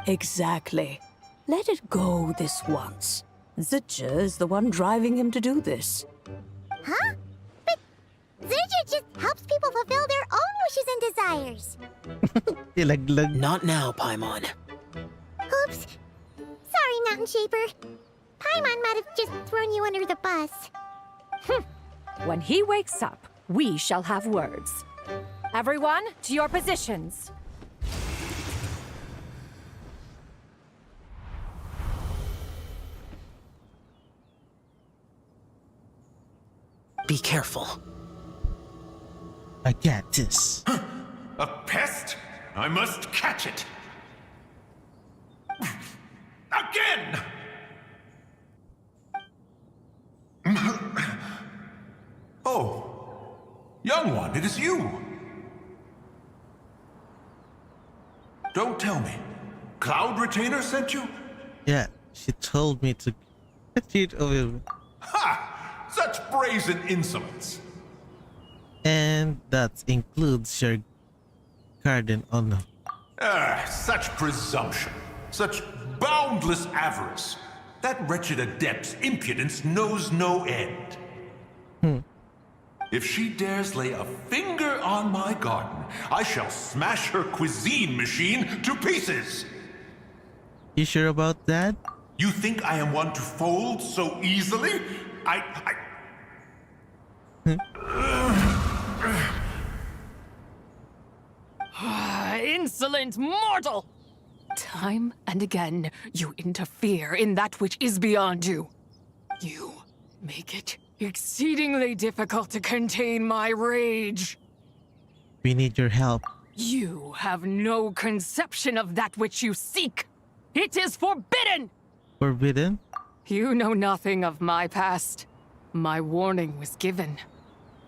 Exactly. Let it go this once. Zitja is the one driving him to do this. Huh? But Zurger just helps people fulfill their own wishes and desires. Not now, Paimon. Oops. Sorry, Mountain Shaper. Paimon might have just thrown you under the bus. When he wakes up, we shall have words. Everyone, to your positions. Be careful. I got this. A pest? I must catch it. Again! Oh, young one, it is you. Don't tell me. Cloud Retainer sent you? Yeah, she told me to get rid of him. Ha! Such brazen insolence. And that includes your garden honor. Such presumption. Such boundless avarice. That wretched adept's impudence knows no end. If she dares lay a finger on my garden, I shall smash her cuisine machine to pieces. You sure about that? You think I am one to fold so easily? Insolent mortal! Time and again, you interfere in that which is beyond you. You make it exceedingly difficult to contain my rage. We need your help. You have no conception of that which you seek. It is forbidden! Forbidden? You know nothing of my past. My warning was given.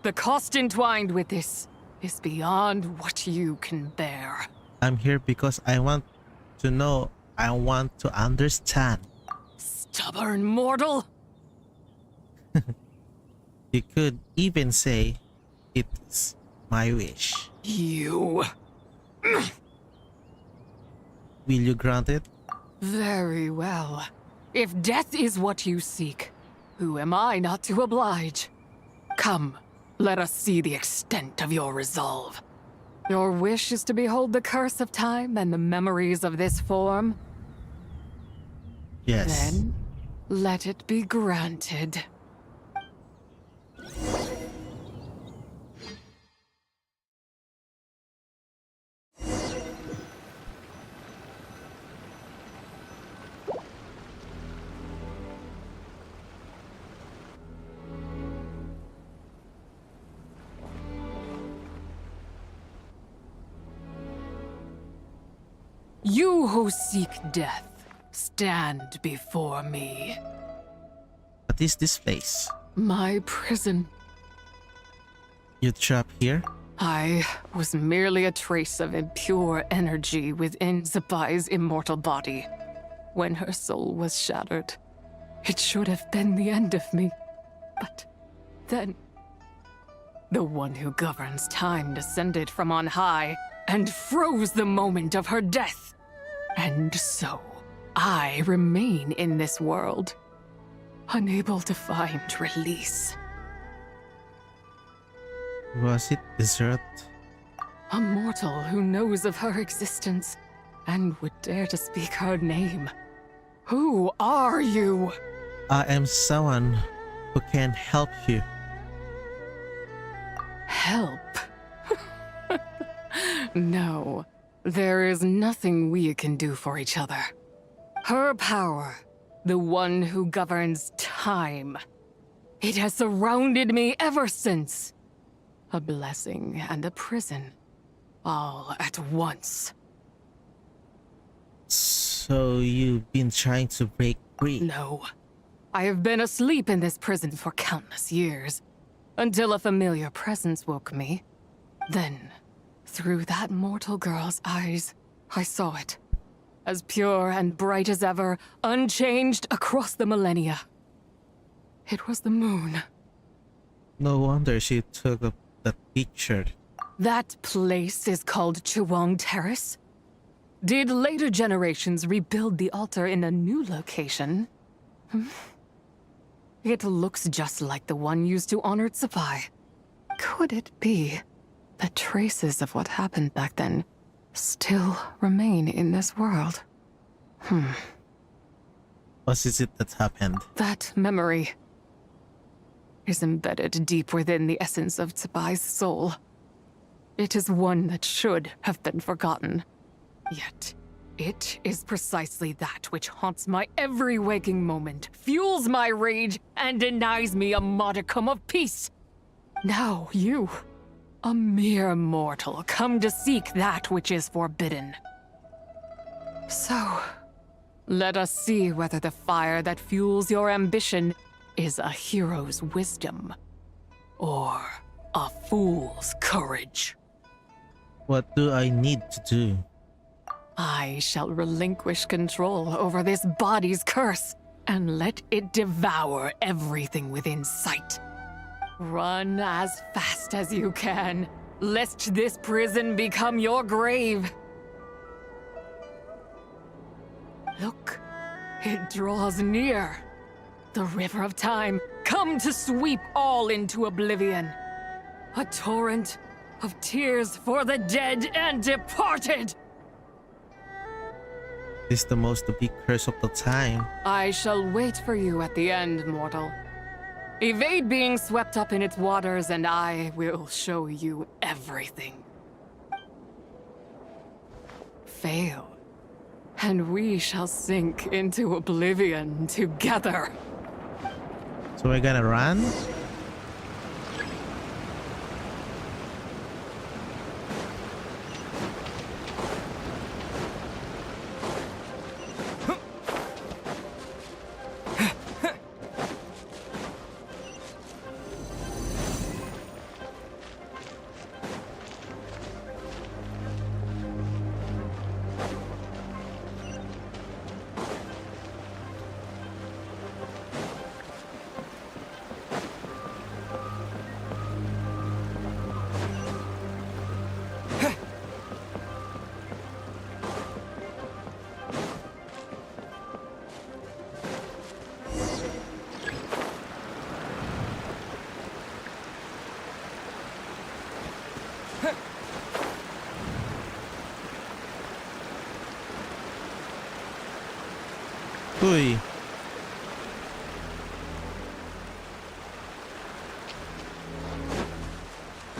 The cost entwined with this is beyond what you can bear. I'm here because I want to know. I want to understand. Stubborn mortal! You could even say it's my wish. You... Will you grant it? Very well. If death is what you seek, who am I not to oblige? Come, let us see the extent of your resolve. Your wish is to behold the curse of time and the memories of this form? Yes. Then, let it be granted. You who seek death, stand before me. What is this place? My prison. You trapped here? I was merely a trace of impure energy within Zapai's immortal body. When her soul was shattered, it should have been the end of me. But then, the one who governs time descended from on high and froze the moment of her death. And so, I remain in this world, unable to find release. Was it desert? A mortal who knows of her existence and would dare to speak her name. Who are you? I am someone who can help you. Help? No, there is nothing we can do for each other. Her power, the one who governs time, it has surrounded me ever since. A blessing and a prison, all at once. So you've been trying to break free? No. I have been asleep in this prison for countless years, until a familiar presence woke me. Then, through that mortal girl's eyes, I saw it. As pure and bright as ever, unchanged across the millennia. It was the moon. No wonder she took up that picture. That place is called Chuang Terrace. Did later generations rebuild the altar in a new location? It looks just like the one used to honor Tsupai. Could it be that traces of what happened back then still remain in this world? What is it that happened? That memory is embedded deep within the essence of Tsubai's soul. It is one that should have been forgotten. Yet, it is precisely that which haunts my every waking moment, fuels my rage, and denies me a modicum of peace. Now you, a mere mortal, come to seek that which is forbidden. So, let us see whether the fire that fuels your ambition is a hero's wisdom or a fool's courage. What do I need to do? I shall relinquish control over this body's curse and let it devour everything within sight. Run as fast as you can, lest this prison become your grave. Look, it draws near. The river of time, come to sweep all into oblivion. A torrent of tears for the dead and departed. This is the most big curse of the time. I shall wait for you at the end, mortal. Evade being swept up in its waters, and I will show you everything. Fail, and we shall sink into oblivion together. So we're gonna run? Uy.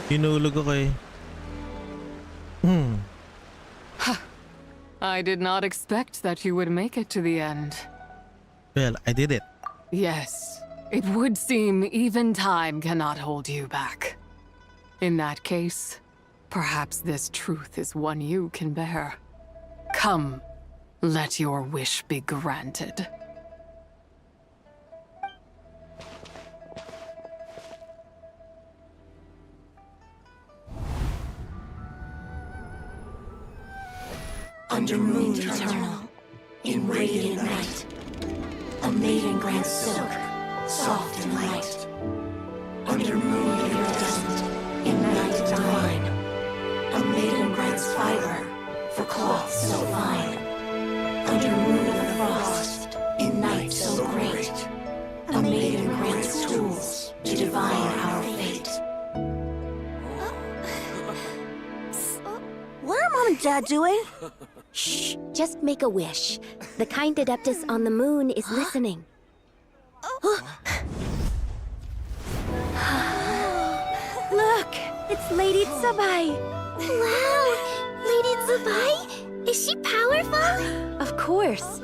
Hinulog ako eh. I did not expect that you would make it to the end. Well, I did it. Yes, it would seem even time cannot hold you back. In that case, perhaps this truth is one you can bear. Come, let your wish be granted. Under moon eternal, in radiant night, a maiden grants silk, soft and light. Under moon iridescent, in night divine, a maiden grants fiber for cloth so fine. Under moon of frost, in night so great, a maiden grants tools to divine our fate. What are Mom and Dad doing? Shh, just make a wish. The kind Adeptus on the moon is listening. Look, it's Lady Tsubai. Wow, Lady Tsubai? Is she powerful? Of course.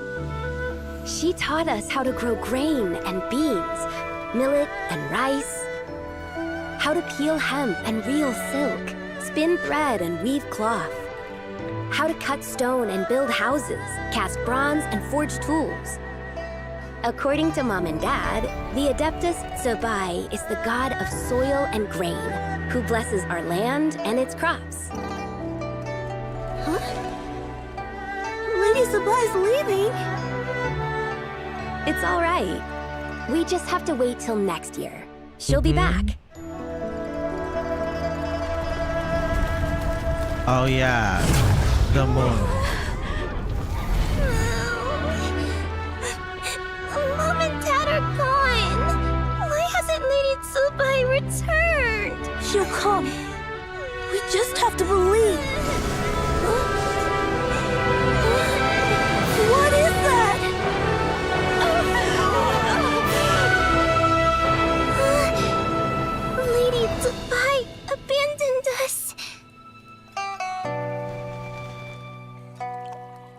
She taught us how to grow grain and beans, millet and rice, how to peel hemp and reel silk, spin thread and weave cloth, how to cut stone and build houses, cast bronze and forge tools. According to Mom and Dad, the Adeptus Tsubai is the god of soil and grain, who blesses our land and its crops. Huh? Lady Tsubai's leaving. It's all right. We just have to wait till next year. She'll be back. Oh yeah, the moon. Mom and Dad are gone. Why hasn't Lady Tsubai returned? she'll come. We just have to believe. What is that? Lady Dubai abandoned us.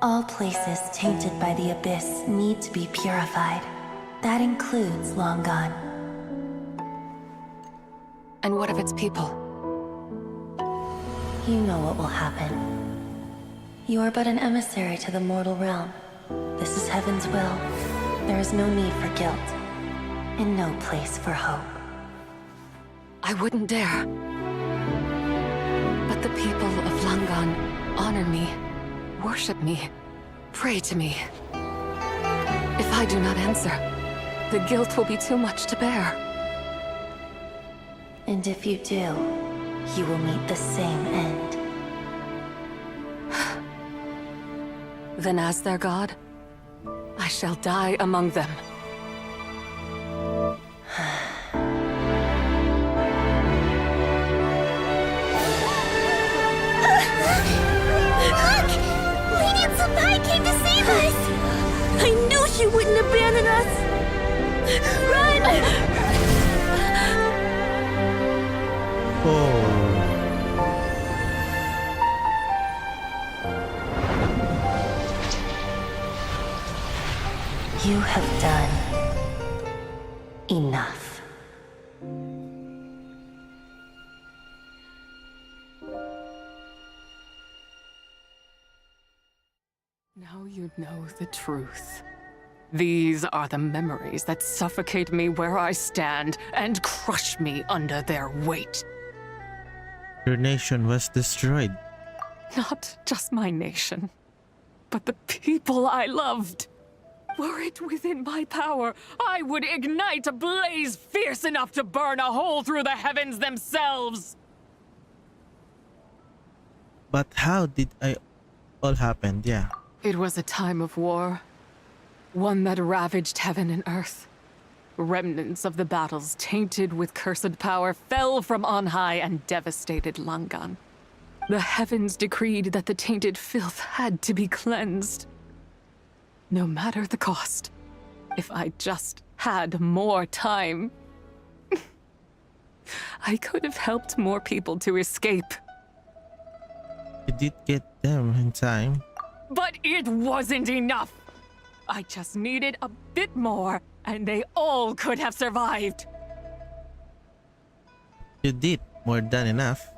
All places tainted by the abyss need to be purified. That includes Long Gone. And what of its people? You know what will happen. You are but an emissary to the mortal realm. This is Heaven's will. There is no need for guilt, and no place for hope. I wouldn't dare. But the people of Langan honor me, worship me, pray to me. If I do not answer, the guilt will be too much to bear. And if you do, you will meet the same end. Then as their god, I shall die among them. Look! Lady Tsubai came to save us! I knew she wouldn't abandon us! Run! You have done enough. Now you know the truth. These are the memories that suffocate me where I stand and crush me under their weight. Your nation was destroyed. Not just my nation, but the people I loved. Were it within my power, I would ignite a blaze fierce enough to burn a hole through the heavens themselves. But how did I all happen? Yeah. It was a time of war, one that ravaged heaven and earth. Remnants of the battles tainted with cursed power fell from on high and devastated Langan. The heavens decreed that the tainted filth had to be cleansed. No matter the cost, if I just had more time, I could have helped more people to escape. You did get them in time. But it wasn't enough! I just needed a bit more, and they all could have survived. You did more than enough.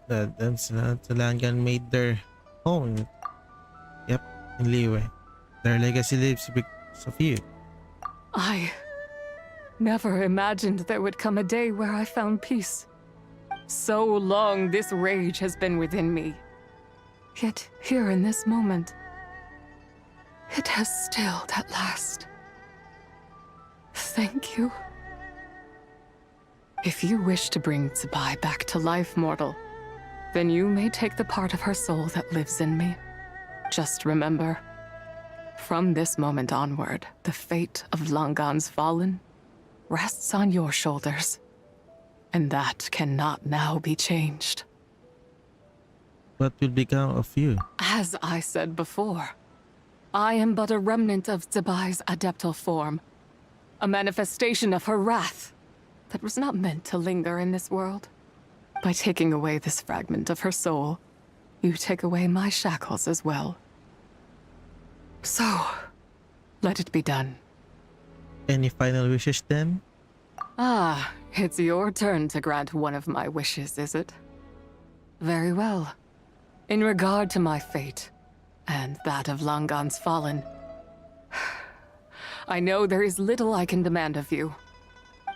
The Langan made their home. Yep, in Liyue. Their legacy lives because of you. I never imagined there would come a day where I found peace. So long this rage has been within me. Yet here in this moment, it has stilled at last. Thank you. If you wish to bring Tsubai back to life, mortal, then you may take the part of her soul that lives in me. Just remember, from this moment onward, the fate of Langan's fallen rests on your shoulders. And that cannot now be changed. What will become of you? As I said before, I am but a remnant of Tsubai's adeptal form, a manifestation of her wrath that was not meant to linger in this world. By taking away this fragment of her soul, you take away my shackles as well. So, let it be done. Any final wishes then? Ah, it's your turn to grant one of my wishes, is it? Very well. In regard to my fate, and that of Langan's fallen, I know there is little I can demand of you.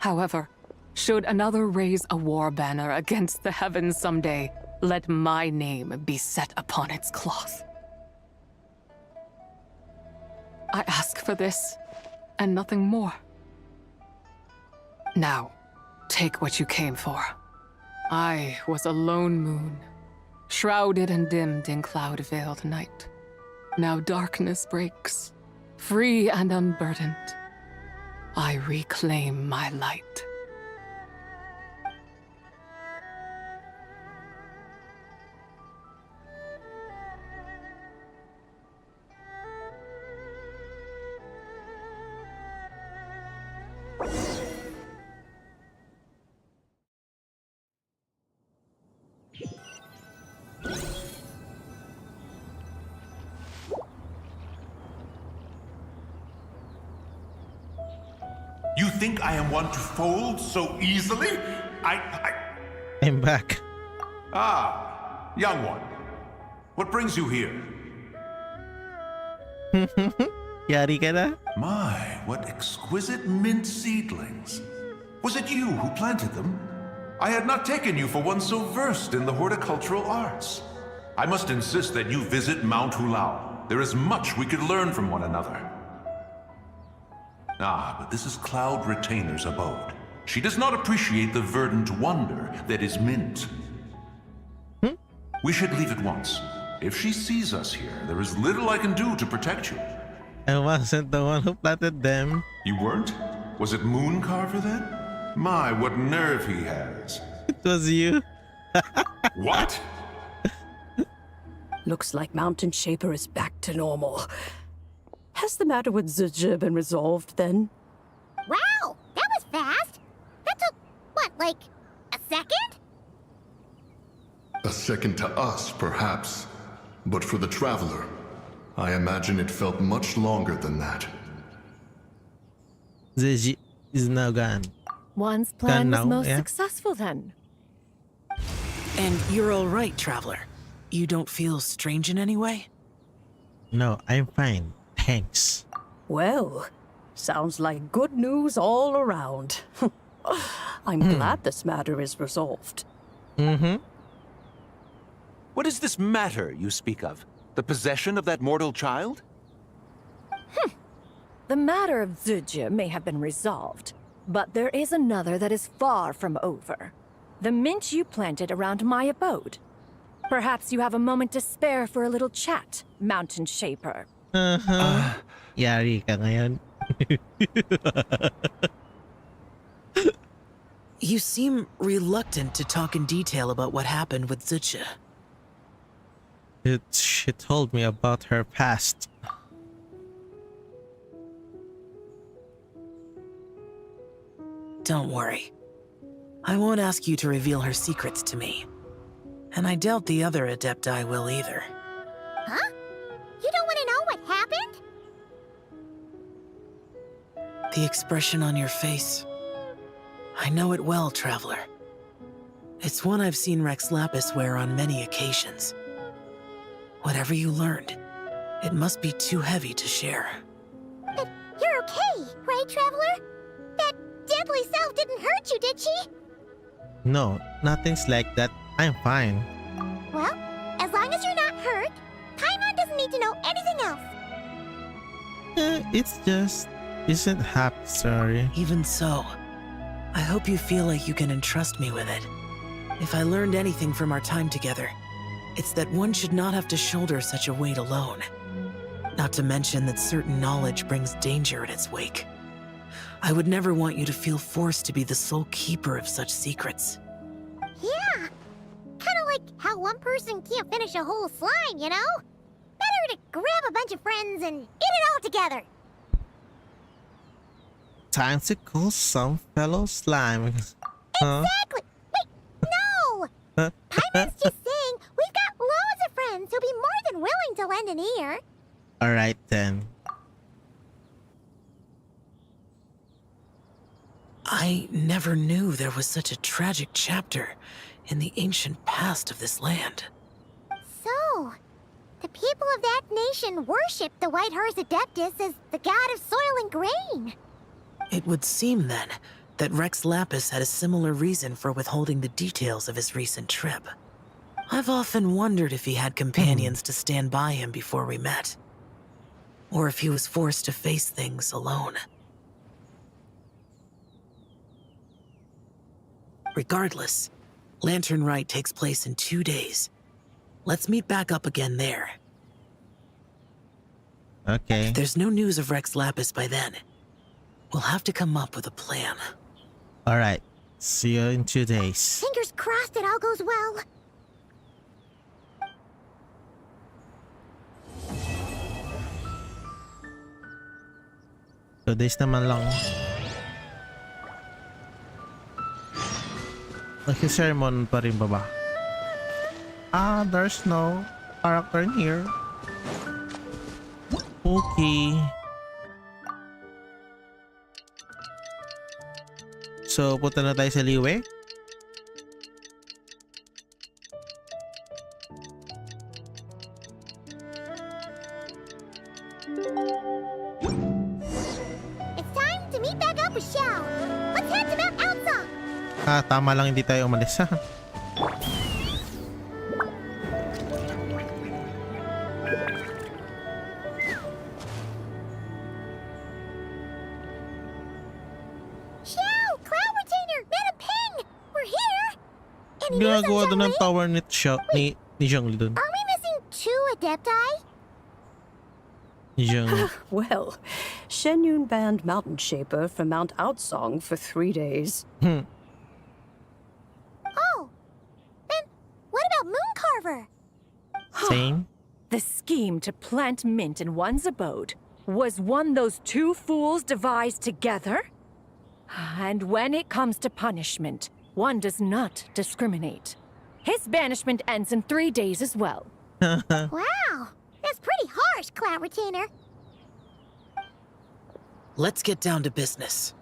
However, should another raise a war banner against the heavens someday, let my name be set upon its cloth. I ask for this, and nothing more. Now, take what you came for. I was a lone moon, shrouded and dimmed in cloud-veiled night. Now darkness breaks, free and unburdened. I reclaim my light. You think I am one to fold so easily? I'm back. Ah, young one. What brings you here? Yari ka na? My, what exquisite mint seedlings. Was it you who planted them? I had not taken you for one so versed in the horticultural arts. I must insist that you visit Mount Hulao. There is much we could learn from one another. Ah, but this is Cloud Retainer's abode. She does not appreciate the verdant wonder that is mint. We should leave at once. If she sees us here, there is little I can do to protect you. I wasn't the one who planted them. You weren't? Was it Mooncarver then? My, what nerve he has. It was you. What? Looks like Mountain Shaper is back to normal. Has the matter with Zizhi been resolved then? Wow, that was fast. That took, what, like a second? A second to us, perhaps. But for the Traveler, I imagine it felt much longer than that. Zizhi is now gone. One's plan was now, most yeah. successful then. And you're all right, Traveler. You don't feel strange in any way? No, I'm fine. Thanks. Well, sounds like good news all around. I'm glad this matter is resolved. What is this matter you speak of? The possession of that mortal child? The matter of Zizhi may have been resolved, but there is another that is far from over. The mint you planted around my abode. Perhaps you have a moment to spare for a little chat, Mountain Shaper. Yari ka ngayon. You seem reluctant to talk in detail about what happened with Zizhi. She told me about her past. Don't worry. I won't ask you to reveal her secrets to me. And I doubt the other Adepti will either. Huh? You don't want to know what happened? The expression on your face. I know it well, Traveler. It's one I've seen Rex Lapis wear on many occasions. Whatever you learned, it must be too heavy to share. But you're okay, right, Traveler? That deadly self didn't hurt you, did she? No, nothing's like that. I'm fine. Well, as long as you're not hurt, Paimon doesn't need to know anything else. It's just isn't happy, sorry. Even so, I hope you feel like you can entrust me with it. If I learned anything from our time together, it's that one should not have to shoulder such a weight alone. Not to mention that certain knowledge brings danger in its wake. I would never want you to feel forced to be the sole keeper of such secrets. Yeah. Kind of like how one person can't finish a whole slime, you know? Better to grab a bunch of friends and eat it all together. Time to cool some fellow slime. Huh? Exactly! Wait, no! Paimon's just saying we've got loads of friends who'll be more than willing to lend an ear. Alright then. I never knew there was such a tragic chapter in the ancient past of this land. So, the people of that nation worship the White Horse Adeptus as the god of soil and grain. It would seem, then, that Rex Lapis had a similar reason for withholding the details of his recent trip. I've often wondered if he had companions to stand by him before we met. Or if he was forced to face things alone. Regardless, Lantern Rite takes place in 2 days. Let's meet back up again there. Okay. If there's no news of Rex Lapis by then, We'll have to come up with a plan. Alright. See you in 2 days. Fingers crossed it all goes well. So days naman lang. Naki-sermon pa rin ba ba? There's no character in here. Okay. So, punta na tayo sa Liwe. It's time to meet back up with Xiao. Let's head to Mount Outsong. Tama lang hindi tayo umalis. Ginagawa doon ng tower ni Zhongli doon. Are we missing 2 adepti? Ni Zhongli. Well, Shen Yun banned Mountain Shaper from Mount Outsong for 3 days. Oh, then what about Mooncarver? Same. The scheme to plant mint in one's abode was one those 2 fools devised together? And when it comes to punishment, one does not discriminate. His banishment ends in 3 days as well. Wow, that's pretty harsh, Cloud Retainer. Let's get down to business.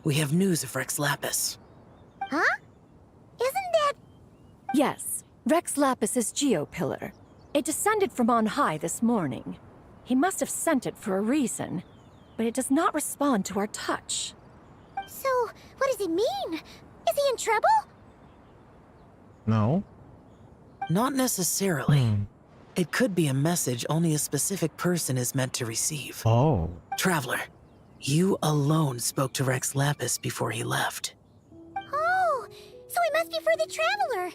We have news of Rex Lapis. Huh? Isn't that... Yes, Rex Lapis's Geopillar. It descended from on high this morning. He must have sent it for a reason, but it does not respond to our touch. So, what does it mean? Is he in trouble? No. Not necessarily. It could be a message only a specific person is meant to receive. Oh. Traveler, you alone spoke to Rex Lapis before he left. Oh, so it must be for the Traveler.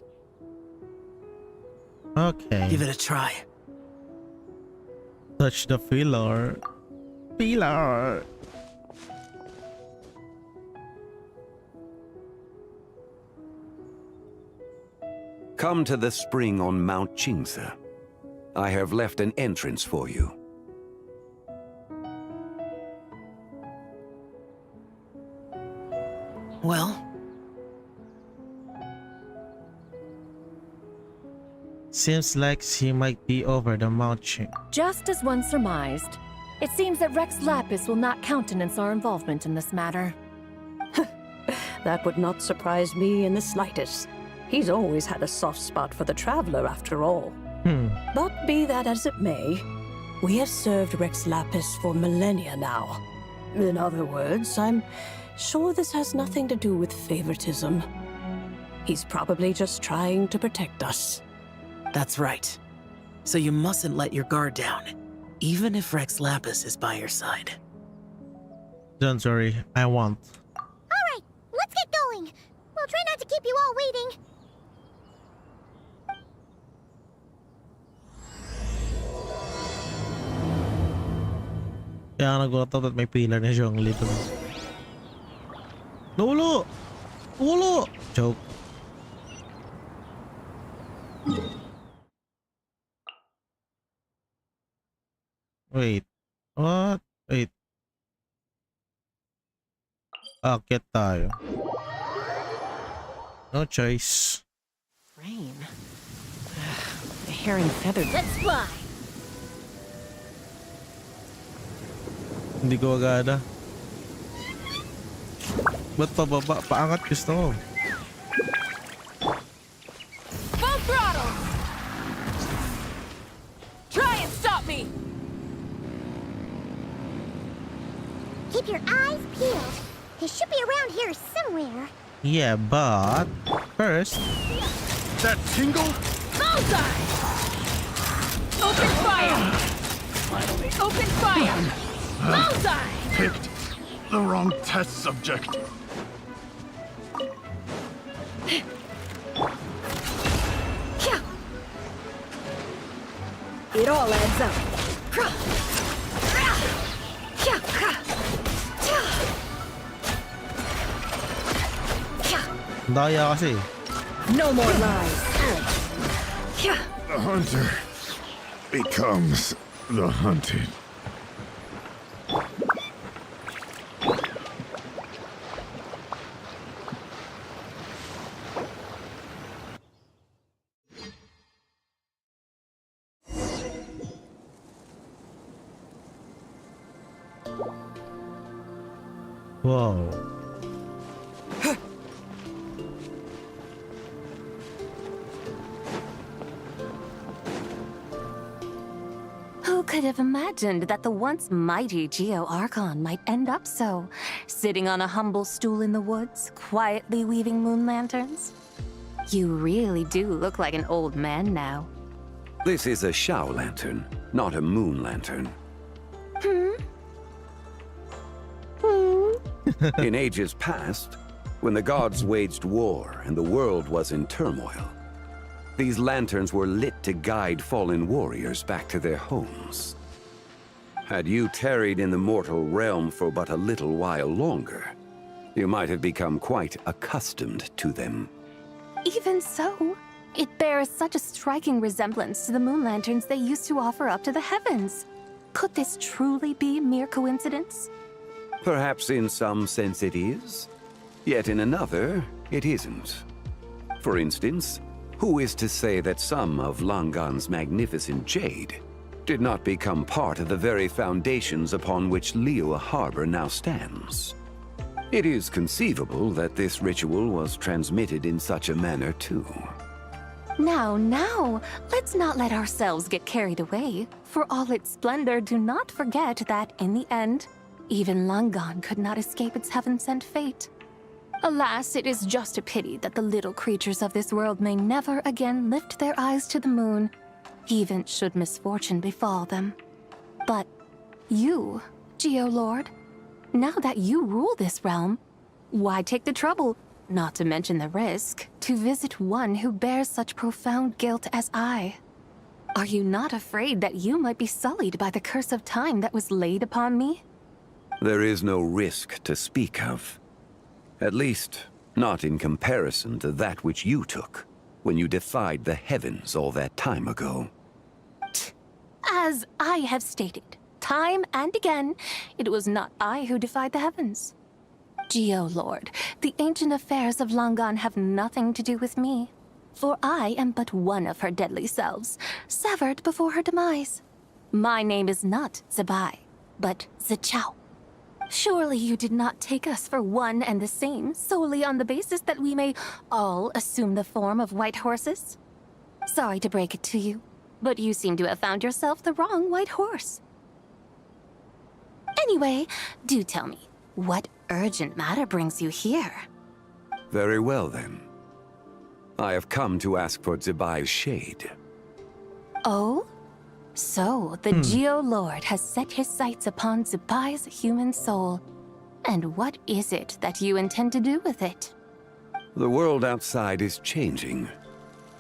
Okay. Give it a try. Touch the pillar. Pillar. Come to the spring on Mount Qingse. I have left an entrance for you. Well? Seems like she might be over the mountain. Just as one surmised, it seems that Rex Lapis will not countenance our involvement in this matter. That would not surprise me in the slightest. He's always had a soft spot for the Traveler, after all. But be that as it may, we have served Rex Lapis for millennia now. In other words, I'm sure this has nothing to do with favoritism. He's probably just trying to protect us. That's right. So you mustn't let your guard down, even if Rex Lapis is by your side. Don't worry, I won't. Alright, let's get going. We'll try not to keep you all waiting. Kaya nagulat at may pillar ni Zhongli doon. Lolo! Lolo! Joke. Wait. What? Wait. Akit tayo. No choice. Rain. The hair and feather. Let's fly! Hindi ko agada. Ba't pababa? Paangat gusto ko. Full throttle! Try and stop me! Keep your eyes peeled. He should be around here somewhere. Yeah, but first... That tingle? Bullseye! Open fire! Open fire! Bullseye! Picked the wrong test subject. It all adds up. Daya kasi. No more lies. The hunter becomes the hunted. Whoa. Who could have imagined that the once mighty Geo Archon might end up so, sitting on a humble stool in the woods, quietly weaving moon lanterns? You really do look like an old man now. This is a Shao lantern, not a moon lantern. In ages past, when the gods waged war and the world was in turmoil, these lanterns were lit to guide fallen warriors back to their homes. Had you tarried in the mortal realm for but a little while longer, you might have become quite accustomed to them. Even so, it bears such a striking resemblance to the moon lanterns they used to offer up to the heavens. Could this truly be mere coincidence? Perhaps in some sense it is, yet in another, it isn't. For instance, who is to say that some of Langan's magnificent jade did not become part of the very foundations upon which Liyue Harbor now stands? It is conceivable that this ritual was transmitted in such a manner too. Now, let's not let ourselves get carried away. For all its splendor, do not forget that, in the end, even Langan could not escape its heaven-sent fate. Alas, it is just a pity that the little creatures of this world may never again lift their eyes to the moon, even should misfortune befall them. But you, Geo-Lord, now that you rule this realm, why take the trouble, not to mention the risk, to visit one who bears such profound guilt as I? Are you not afraid that you might be sullied by the curse of time that was laid upon me? There is no risk to speak of. At least, not in comparison to that which you took when you defied the heavens all that time ago. As I have stated, time and again, it was not I who defied the heavens. Geo-Lord, the ancient affairs of Langan have nothing to do with me, for I am but one of her deadly selves, severed before her demise. My name is not Zebai, but Zichao. Surely you did not take us for one and the same solely on the basis that we may all assume the form of white horses? Sorry to break it to you, but you seem to have found yourself the wrong white horse. Anyway, do tell me, what urgent matter brings you here? Very well then. I have come to ask for Zebai's shade. Oh? So, the Geo-Lord has set his sights upon Zebai's human soul. And what is it that you intend to do with it? The world outside is changing.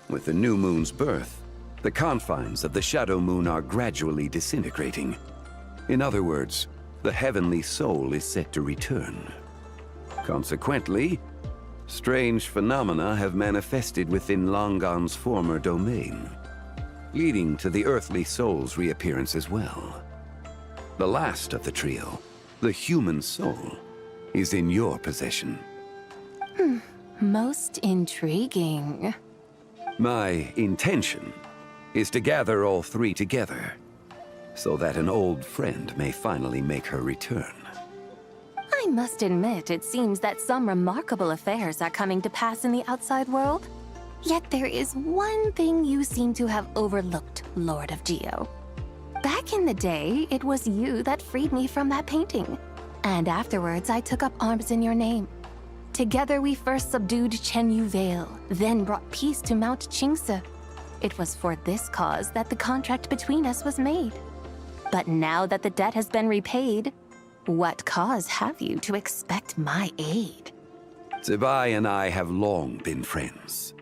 With the new moon's birth, the confines of the shadow moon are gradually disintegrating. In other words, the heavenly soul is set to return. Consequently, strange phenomena have manifested within Langan's former domain, leading to the earthly soul's reappearance as well. The last of the trio, the human soul, is in your possession. Most intriguing. My intention is to gather all three together, so that an old friend may finally make her return. I must admit, it seems that some remarkable affairs are coming to pass in the outside world. Yet there is one thing you seem to have overlooked, Lord of Geo. Back in the day, it was you that freed me from that painting. And afterwards, I took up arms in your name. Together, we first subdued Chenyu Vale, then brought peace to Mount Qingse. It was for this cause that the contract between us was made. But now that the debt has been repaid, what cause have you to expect my aid? Zebai and I have long been friends.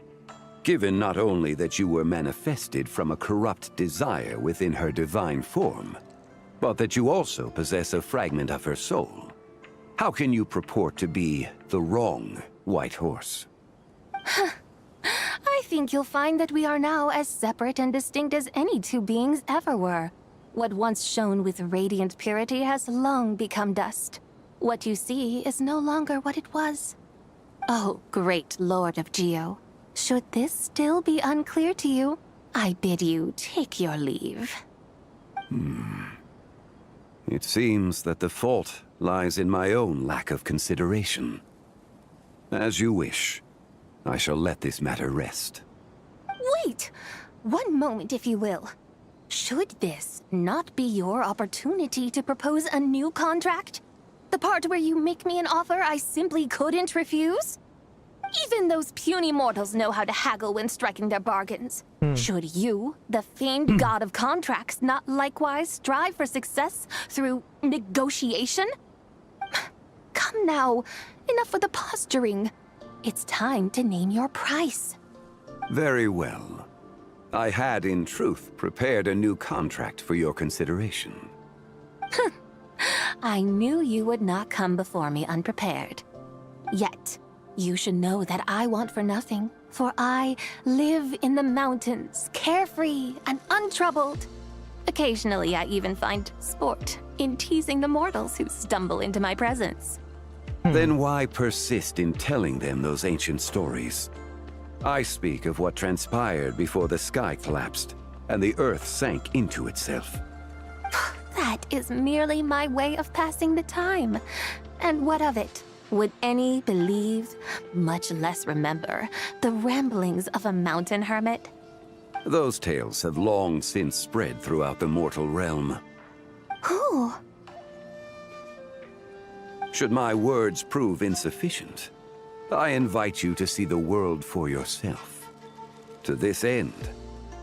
Given not only that you were manifested from a corrupt desire within her divine form, but that you also possess a fragment of her soul, how can you purport to be the wrong white horse? I think you'll find that we are now as separate and distinct as any two beings ever were. What once shone with radiant purity has long become dust. What you see is no longer what it was. Oh, great Lord of Geo. Should this still be unclear to you, I bid you take your leave. It seems that the fault lies in my own lack of consideration. As you wish. I shall let this matter rest. Wait! One moment, if you will. Should this not be your opportunity to propose a new contract? The part where you make me an offer I simply couldn't refuse? Even those puny mortals know how to haggle when striking their bargains. Should you, the famed god of contracts, not likewise strive for success through negotiation? Come now, enough with the posturing. It's time to name your price. Very well. I had, in truth, prepared a new contract for your consideration. I knew you would not come before me unprepared. Yet, you should know that I want for nothing, for I live in the mountains, carefree and untroubled. Occasionally, I even find sport in teasing the mortals who stumble into my presence. Then why persist in telling them those ancient stories? I speak of what transpired before the sky collapsed and the earth sank into itself. That is merely my way of passing the time. And what of it? Would any believe, much less remember, the ramblings of a mountain hermit? Those tales have long since spread throughout the mortal realm. Who? Should my words prove insufficient, I invite you to see the world for yourself. To this end,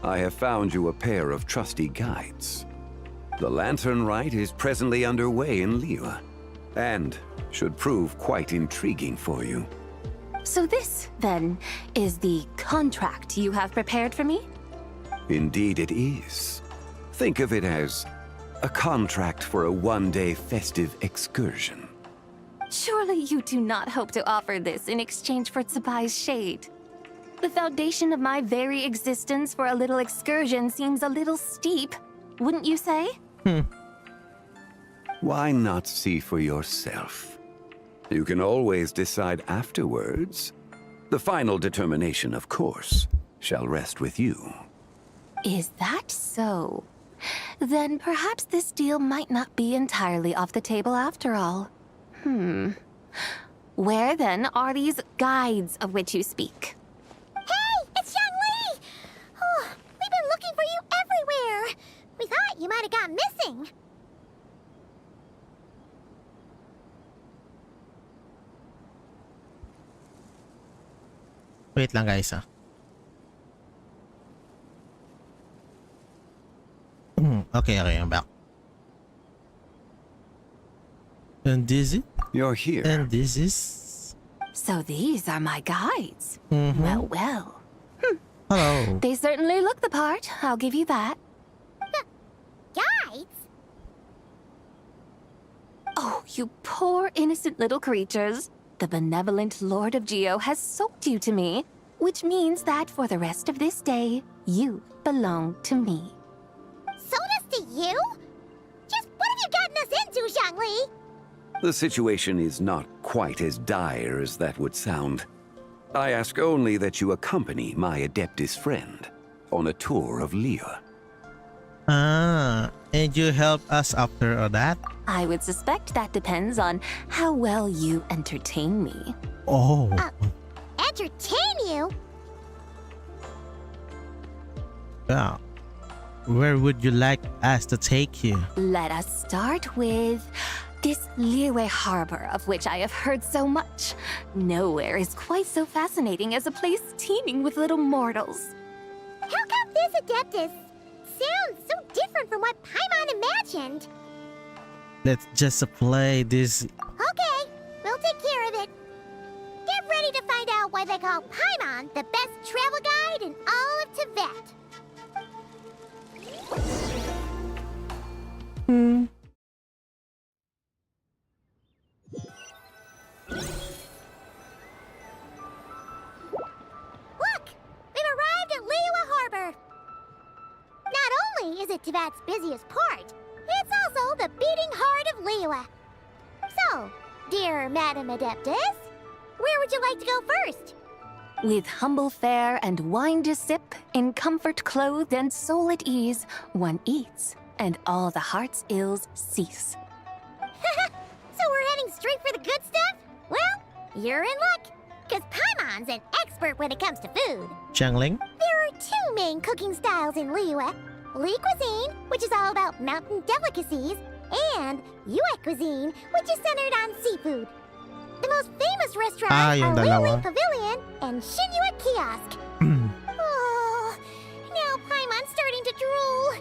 I have found you a pair of trusty guides. The Lantern Rite is presently underway in Liyue, and should prove quite intriguing for you. So this, then, is the contract you have prepared for me? Indeed it is. Think of it as a contract for a one-day festive excursion. Surely you do not hope to offer this in exchange for Tsubai's shade. The foundation of my very existence for a little excursion seems a little steep, wouldn't you say? Why not see for yourself? You can always decide afterwards. The final determination, of course, shall rest with you. Is that so? Then perhaps this deal might not be entirely off the table after all. Where then are these guides of which you speak? Hey, it's Xiangli! Oh, we've been looking for you everywhere. We thought you might have gone missing. Wait lang guys Okay, I'm back. And this is? You're here. And this is? So these are my guides. Mm-hmm. Well. Hello. They certainly look the part, I'll give you that. Guides? Oh, you poor innocent little creatures. The benevolent Lord of Geo has sold you to me, which means that for the rest of this day, you belong to me. Sold us to you? Just what have you gotten us into, Xiangli? The situation is not quite as dire as that would sound. I ask only that you accompany my Adeptus friend on a tour of Liyue. And you help us after all that? I would suspect that depends on how well you entertain me. Oh. Entertain you? Yeah. Where would you like us to take you? Let us start with this Liyue harbor of which I have heard so much. Nowhere is quite so fascinating as a place teeming with little mortals. How come this Adeptus sounds so different from what Paimon imagined? Let's just play this. Okay, we'll take care of it. Get ready to find out why they call Paimon the best travel guide in all of Tibet. visit Teyvat's busiest part. It's also the beating heart of Liyue. So, dear Madam Adeptus, where would you like to go first? With humble fare and wine to sip, in comfort clothed and soul at ease, one eats, and all the heart's ills cease. So we're heading straight for the good stuff? Well, you're in luck, because Paimon's an expert when it comes to food. Xiangling? There are two main cooking styles in Liyue. Li cuisine, which is all about mountain delicacies, and Yue cuisine, which is centered on seafood. The most famous restaurants are yung Liyue dalawa. Pavilion and Shinyue Kiosk. Oh, now Paimon's starting to drool.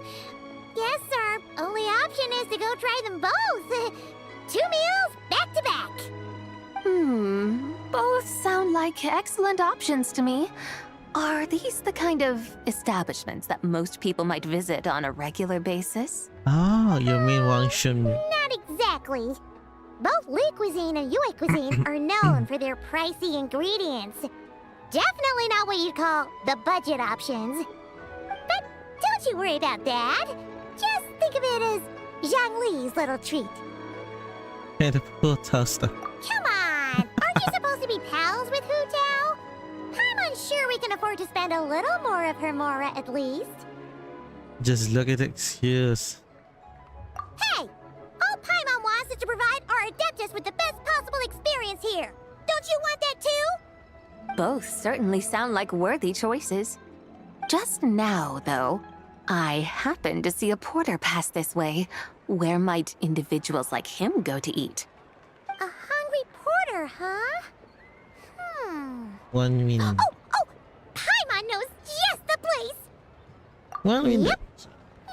Guess our only option is to go try them both. 2 meals, back to back. Both sound like excellent options to me. Are these the kind of establishments that most people might visit on a regular basis? Oh, you mean Wang Shun? Not exactly. Both Li cuisine and Yue cuisine are known for their pricey ingredients. Definitely not what you'd call the budget options. But don't you worry about that. Just think of it as Zhang Li's little treat. And the poor toaster. Come on! Aren't you supposed to be pals with Hu Tao? I'm unsure we can afford to spend a little more of her mora at least. Just look at the excuse. Hey! All Paimon wants is to provide our Adeptus with the best possible experience here. Don't you want that too? Both certainly sound like worthy choices. Just now, though, I happened to see a porter pass this way. Where might individuals like him go to eat? A hungry porter, huh? One minute. Oh! Paimon knows just the place! 1 minute. Yep.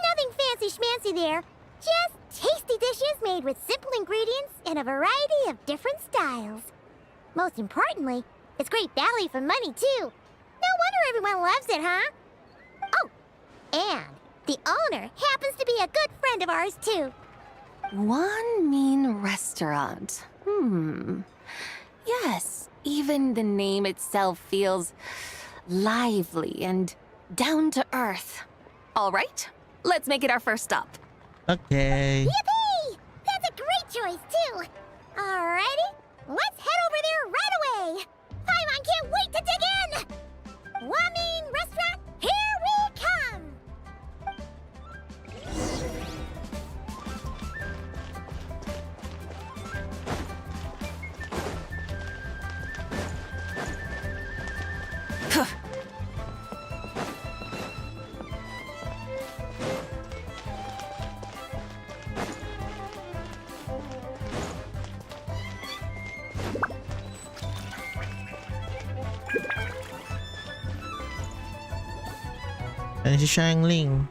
Nothing fancy schmancy there. Just tasty dishes made with simple ingredients in a variety of different styles. Most importantly, it's great value for money, too. No wonder everyone loves it, huh? Oh, and the owner happens to be a good friend of ours, too. One mean restaurant. Yes, even the name itself feels lively and down to earth. All right, let's make it our first stop. Okay. Yippee! That's a great choice, too. Alrighty, let's head over there right away. Paimon can't wait to dig in. Wamin Restaurant, here we come. And si Xiangling.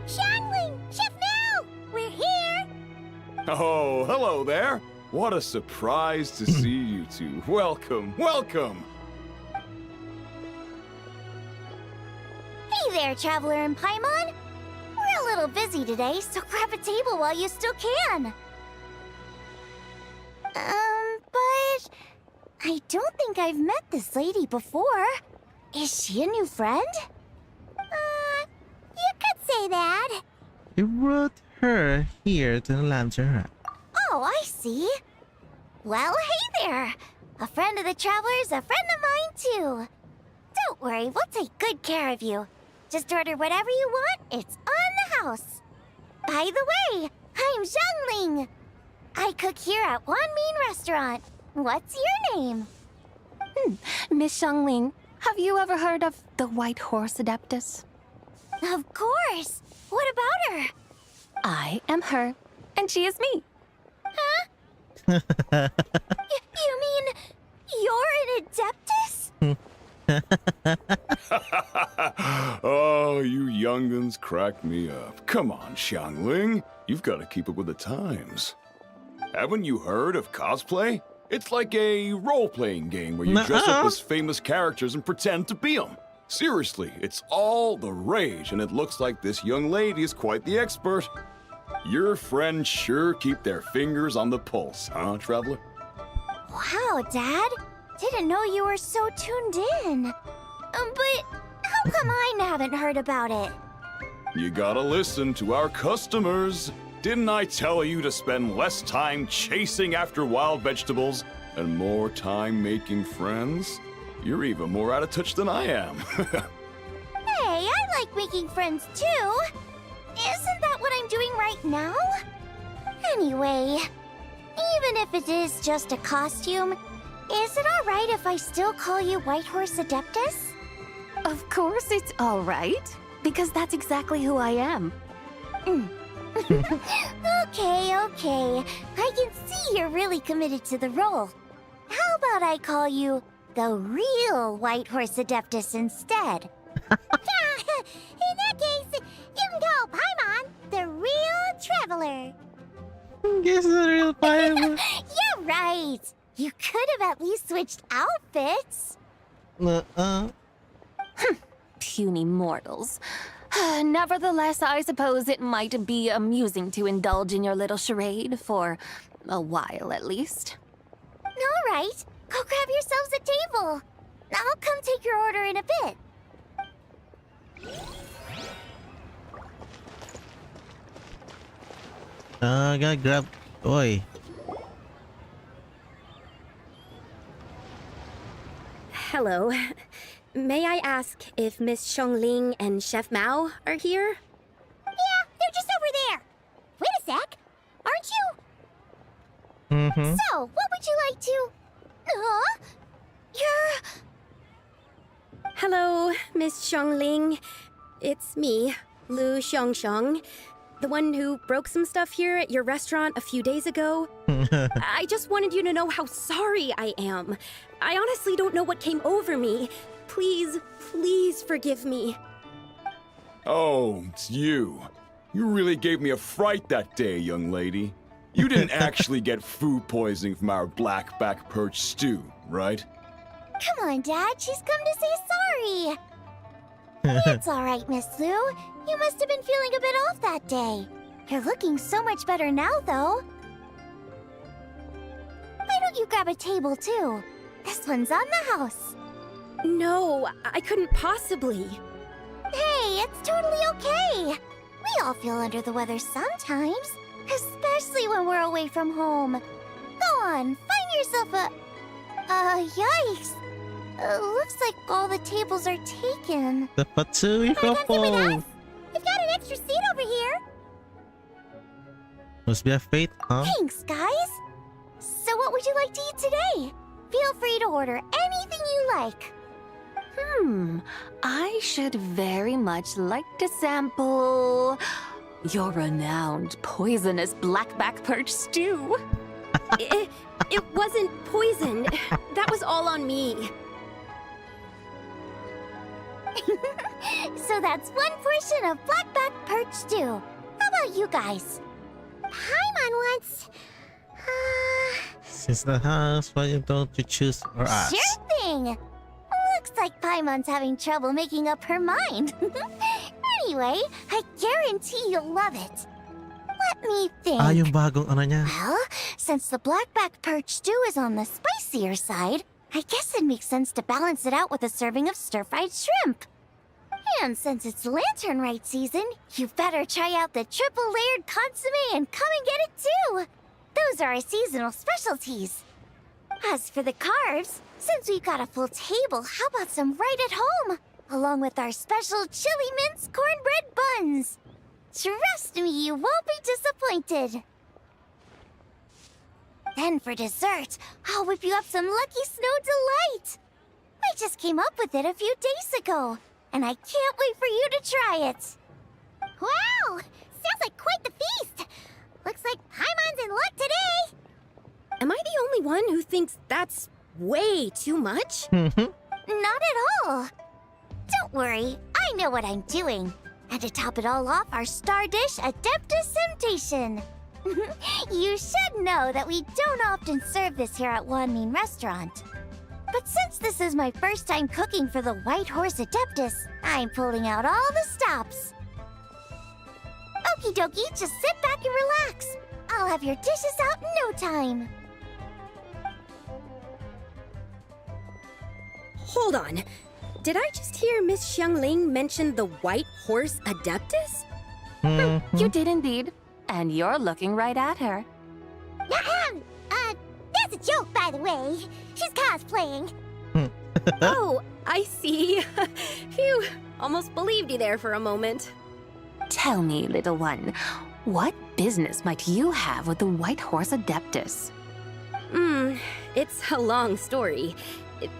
Xiangling, Chef Mel, we're here. Oh, hello there. What a surprise to see you two. Welcome, welcome. Hey there, Traveler and Paimon. We're a little busy today, so grab a table while you still can. But I don't think I've met this lady before. Is she a new friend? You could say that. You brought her here to the lantern rack. Oh, I see. Well, hey there. A friend of the Traveler's a friend of mine, too. Don't worry, we'll take good care of you. Just order whatever you want, it's on the house. By the way, I'm Zhangling. I cook here at One Mean Restaurant. What's your name? Miss Xiangling, have you ever heard of the White Horse Adeptus? Of course. What about her? I am her, and she is me. Huh? You mean you're an Adeptus? Oh, you young'uns crack me up. Come on, Xiangling. You've got to keep up with the times. Haven't you heard of cosplay? It's like a role-playing game where you dress up as famous characters and pretend to be them. Seriously, it's all the rage, and it looks like this young lady is quite the expert. Your friends sure keep their fingers on the pulse, huh, Traveler? Wow, Dad. Didn't know you were so tuned in. But how come I haven't heard about it? You gotta listen to our customers. Didn't I tell you to spend less time chasing after wild vegetables and more time making friends? You're even more out of touch than I am. Hey, I like making friends too. Isn't that what I'm doing right now? Anyway, even if it is just a costume, is it alright if I still call you Whitehorse Adeptus? Of course it's all right, because that's exactly who I am. Okay. I can see you're really committed to the role. How about I call you the real Whitehorse Adeptus instead? In that case, you can call Paimon the real traveler. Guess the real Paimon. You're right. You could have at least switched outfits. Puny mortals. Nevertheless, I suppose it might be amusing to indulge in your little charade, for a while at least. All right, go grab yourselves a table. I'll come take your order in a bit. I gotta grab. Oi. Hello. May I ask if Miss Xiongling and Chef Mao are here? Yeah, they're just over there. Wait a sec. Aren't you? Mm-hmm. So, what would you like to... You're... Hello, Miss Xiongling. It's me, Lu Xiongxiong, the one who broke some stuff here at your restaurant a few days ago. I just wanted you to know how sorry I am. I honestly don't know what came over me. Please forgive me. Oh, it's you. You really gave me a fright that day, young lady. You didn't actually get food poisoning from our blackback perch stew, right? Come on, Dad. She's come to say sorry. It's all right, Miss Lu. You must have been feeling a bit off that day. You're looking so much better now, though. Why don't you grab a table, too? This one's on the house. No, I couldn't possibly. Hey, it's totally okay. We all feel under the weather sometimes, especially when we're away from home. Go on, find yourself a... yikes. Looks like all the tables are taken. The Patsui couple. We've got an extra seat over here. Must be a fate, huh? Thanks, guys. So what would you like to eat today? Feel free to order anything you like. I should very much like to sample your renowned poisonous blackback perch stew. It wasn't poisoned. That was all on me. So that's one portion of blackback perch stew. How about you guys? Paimon wants... Since the house, why don't you choose or ask? Sure thing. Looks like Paimon's having trouble making up her mind. Anyway, I guarantee you'll love it. Let me think. Yung bagong ano niya. Well, since the blackback perch stew is on the spicier side, I guess it makes sense to balance it out with a serving of stir-fried shrimp. And since it's Lantern Rite season, you better try out the triple-layered consommé and come and get it too. Those are our seasonal specialties. As for the carbs, since we've got a full table, how about some right at home? Along with our special chili mince cornbread buns. Trust me, you won't be disappointed. Then for dessert, I'll whip you up some Lucky Snow Delight. I just came up with it a few days ago, and I can't wait for you to try it. Wow! Sounds like quite the feast. Looks like Paimon's in luck today. Am I the only one who thinks that's way too much? Not at all. Don't worry, I know what I'm doing. And to top it all off, our star dish, Adeptus Temptation. You should know that we don't often serve this here at Wanmin Restaurant. But since this is my first time cooking for the White Horse Adeptus, I'm pulling out all the stops. Okie dokie, just sit back and relax. I'll have your dishes out in no time. hold on. Did I just hear Miss Xiangling mention the White Horse Adeptus? You did indeed. And you're looking right at her. That's a joke, by the way. She's cosplaying. Oh, I see. Phew, almost believed you there for a moment. Tell me, little one, what business might you have with the White Horse Adeptus? It's a long story.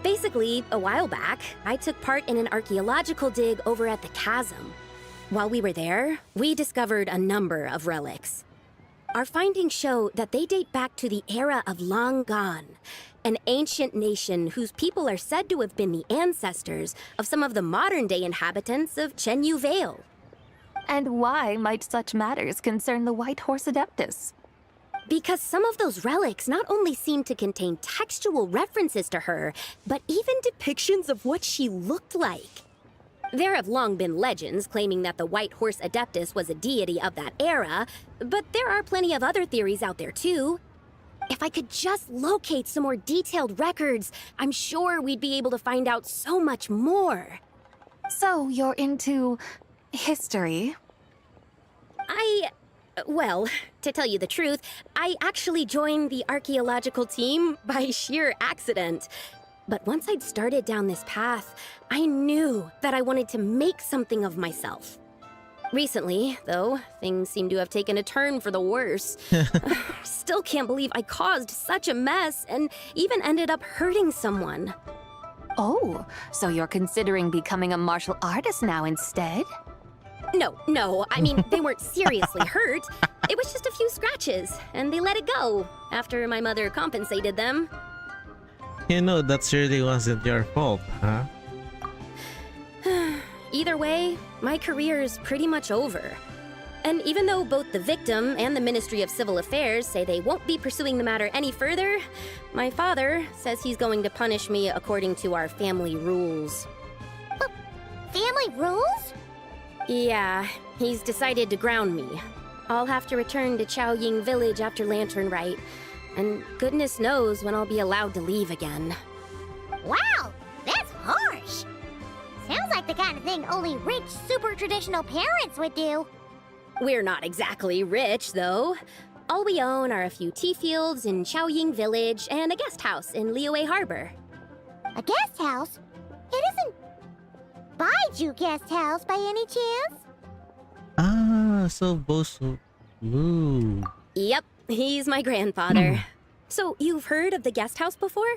Basically, a while back, I took part in an archaeological dig over at the chasm. While we were there, we discovered a number of relics. Our findings show that they date back to the era of Long Gone, an ancient nation whose people are said to have been the ancestors of some of the modern-day inhabitants of Chenyu Vale. And why might such matters concern the White Horse Adeptus? Because some of those relics not only seem to contain textual references to her, but even depictions of what she looked like. There have long been legends claiming that the White Horse Adeptus was a deity of that era, but there are plenty of other theories out there too. If I could just locate some more detailed records, I'm sure we'd be able to find out so much more. So you're into history? Well, to tell you the truth, I actually joined the archaeological team by sheer accident. But once I'd started down this path, I knew that I wanted to make something of myself. Recently, though, things seem to have taken a turn for the worse. Still can't believe I caused such a mess and even ended up hurting someone. Oh, so you're considering becoming a martial artist now instead? No, I mean, they weren't seriously hurt. It was just a few scratches, and they let it go after my mother compensated them. You know, that surely wasn't your fault, huh? Either way, my career is pretty much over. And even though both the victim and the Ministry of Civil Affairs say they won't be pursuing the matter any further, my father says he's going to punish me according to our family rules. Family rules? Yeah, he's decided to ground me. I'll have to return to Chaoying Village after Lantern Rite, and goodness knows when I'll be allowed to leave again. Wow, that's harsh. Sounds like the kind of thing only rich, super traditional parents would do. We're not exactly rich, though. All we own are a few tea fields in Chaoying Village and a guest house in Liyue Harbor. A guest house? It isn't Baiju guest house by any chance? Ah, so Bosu. Ooh. Yep, he's my grandfather. So, you've heard of the guest house before?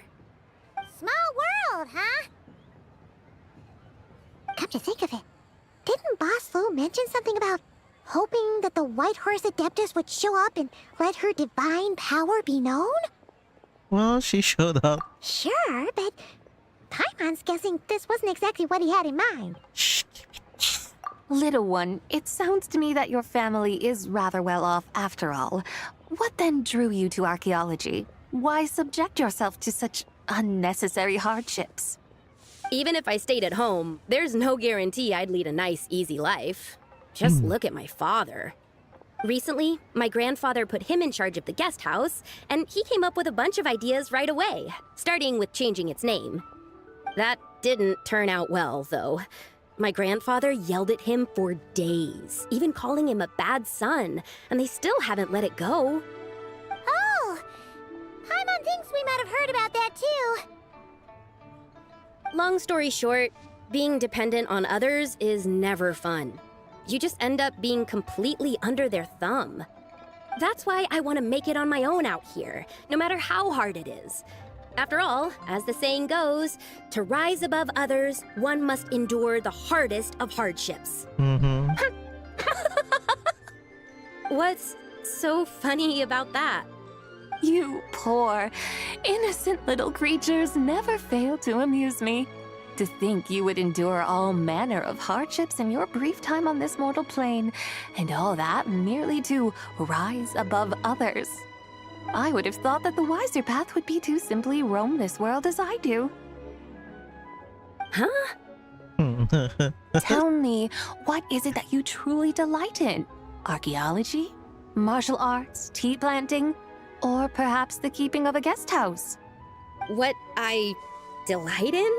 Small world, huh? Come to think of it, didn't Boss Lu mention something about hoping that the White Horse Adeptus would show up and let her divine power be known? Well, she showed up. Sure, but Paimon's guessing this wasn't exactly what he had in mind. Little one, it sounds to me that your family is rather well off after all. What then drew you to archaeology? Why subject yourself to such unnecessary hardships? Even if I stayed at home, there's no guarantee I'd lead a nice, easy life. Just look at my father. Recently, my grandfather put him in charge of the guest house, and he came up with a bunch of ideas right away, starting with changing its name. That didn't turn out well, though. My grandfather yelled at him for days, even calling him a bad son, and they still haven't let it go. Oh! Paimon thinks we might have heard about that too. Long story short, being dependent on others is never fun. You just end up being completely under their thumb. That's why I want to make it on my own out here, no matter how hard it is. After all, as the saying goes, to rise above others, one must endure the hardest of hardships. What's so funny about that? You poor, innocent little creatures never fail to amuse me. To think you would endure all manner of hardships in your brief time on this mortal plane, and all that merely to rise above others. I would have thought that the wiser path would be to simply roam this world as I do. Huh? Tell me, what is it that you truly delight in? Archaeology? Martial arts? Tea planting? Or perhaps the keeping of a guest house? What I delight in?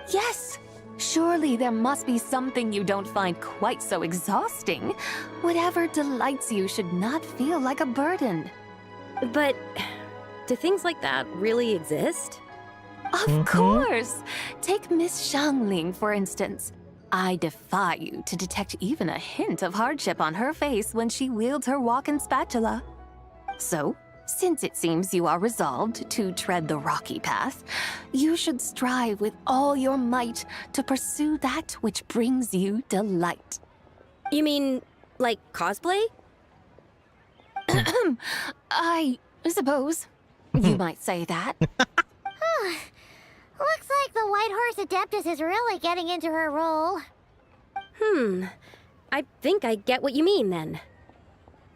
Yes. Surely there must be something you don't find quite so exhausting. Whatever delights you should not feel like a burden. But do things like that really exist? Of course! Take Miss Xiangling, for instance. I defy you to detect even a hint of hardship on her face when she wields her walking spatula. So, since it seems you are resolved to tread the rocky path, you should strive with all your might to pursue that which brings you delight. You mean, like cosplay? I suppose you might say that. Looks like the White Horse Adeptus is really getting into her role. I think I get what you mean then.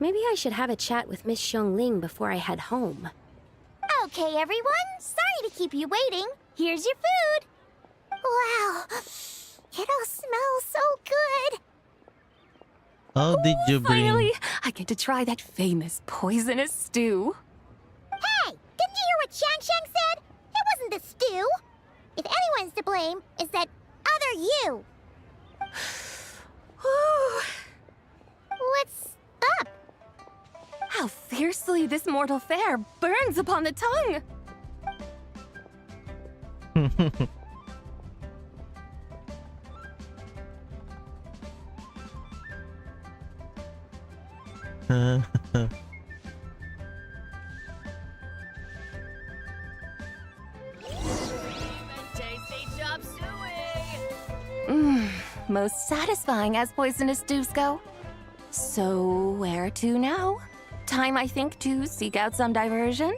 Maybe I should have a chat with Miss Xiangling before I head home. Okay, everyone. Sorry to keep you waiting. Here's your food. Wow. It all smells so good. How did you bring... Finally, I get to try that famous poisonous stew. Hey, didn't you hear what Shang said? It wasn't the stew. If anyone's to blame, it's that other you. What's up? How fiercely this mortal fare burns upon the tongue! Most satisfying as poisonous stews go. So, where to now? Time, I think, to seek out some diversion?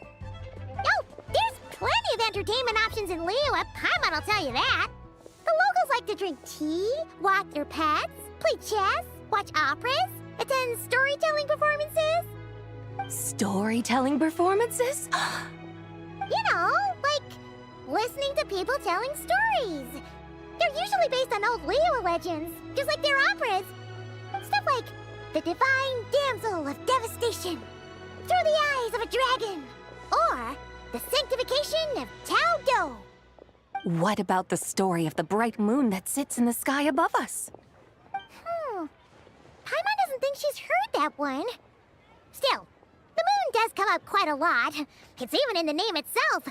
Oh, there's plenty of entertainment options in Liyue. Paimon will tell you that. The locals like to drink tea, walk their pets, play chess, watch operas, attend storytelling performances. Storytelling performances? You know, like listening to people telling stories. They're usually based on old Liyue legends, just like their operas. Stuff like the Divine Damsel of Devastation, Through the Eyes of a Dragon, or the Sanctification of Tao Do. What about the story of the bright moon that sits in the sky above us? Paimon doesn't think she's heard that one. Still, the moon does come up quite a lot. It's even in the name itself.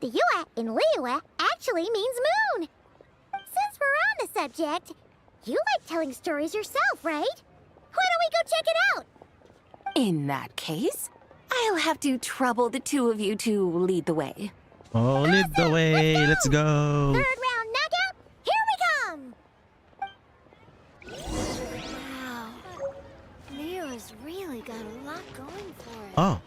The Yue in Liyue actually means moon. Since we're on the subject, you like telling stories yourself, right? Why don't we go check it out? In that case, I'll have to trouble the two of you to lead the way. Oh, lead the way. Let's go. Third round knockout, here we come. Wow. Liyue's really got a lot going for it. Oh.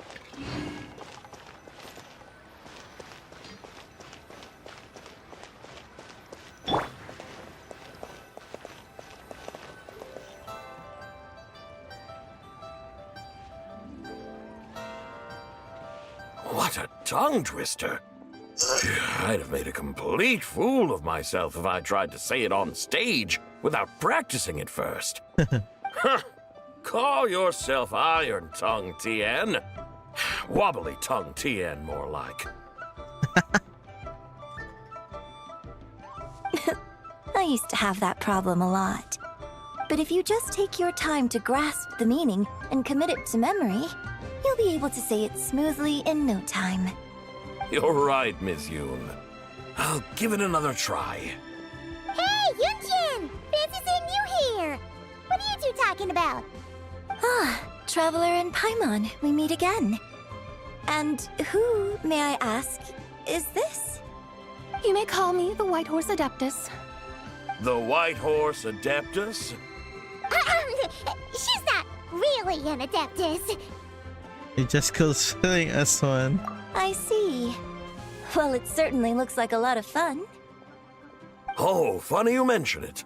What a tongue twister. I'd have made a complete fool of myself if I tried to say it on stage without practicing it first. Call yourself Iron Tongue, Tien. Wobbly Tongue, Tien, more like. I used to have that problem a lot. But if you just take your time to grasp the meaning and commit it to memory, you'll be able to say it smoothly in no time. You're right, Miss Yoon. I'll give it another try. Hey, Yunjin! Fancy seeing you here! What are you two talking about? Ah, Traveler and Paimon, we meet again. And who, may I ask, is this? You may call me the White Horse Adeptus. The White Horse Adeptus? She's not really an Adeptus. It just considering us one. I see. Well, it certainly looks like a lot of fun. Oh, funny you mention it.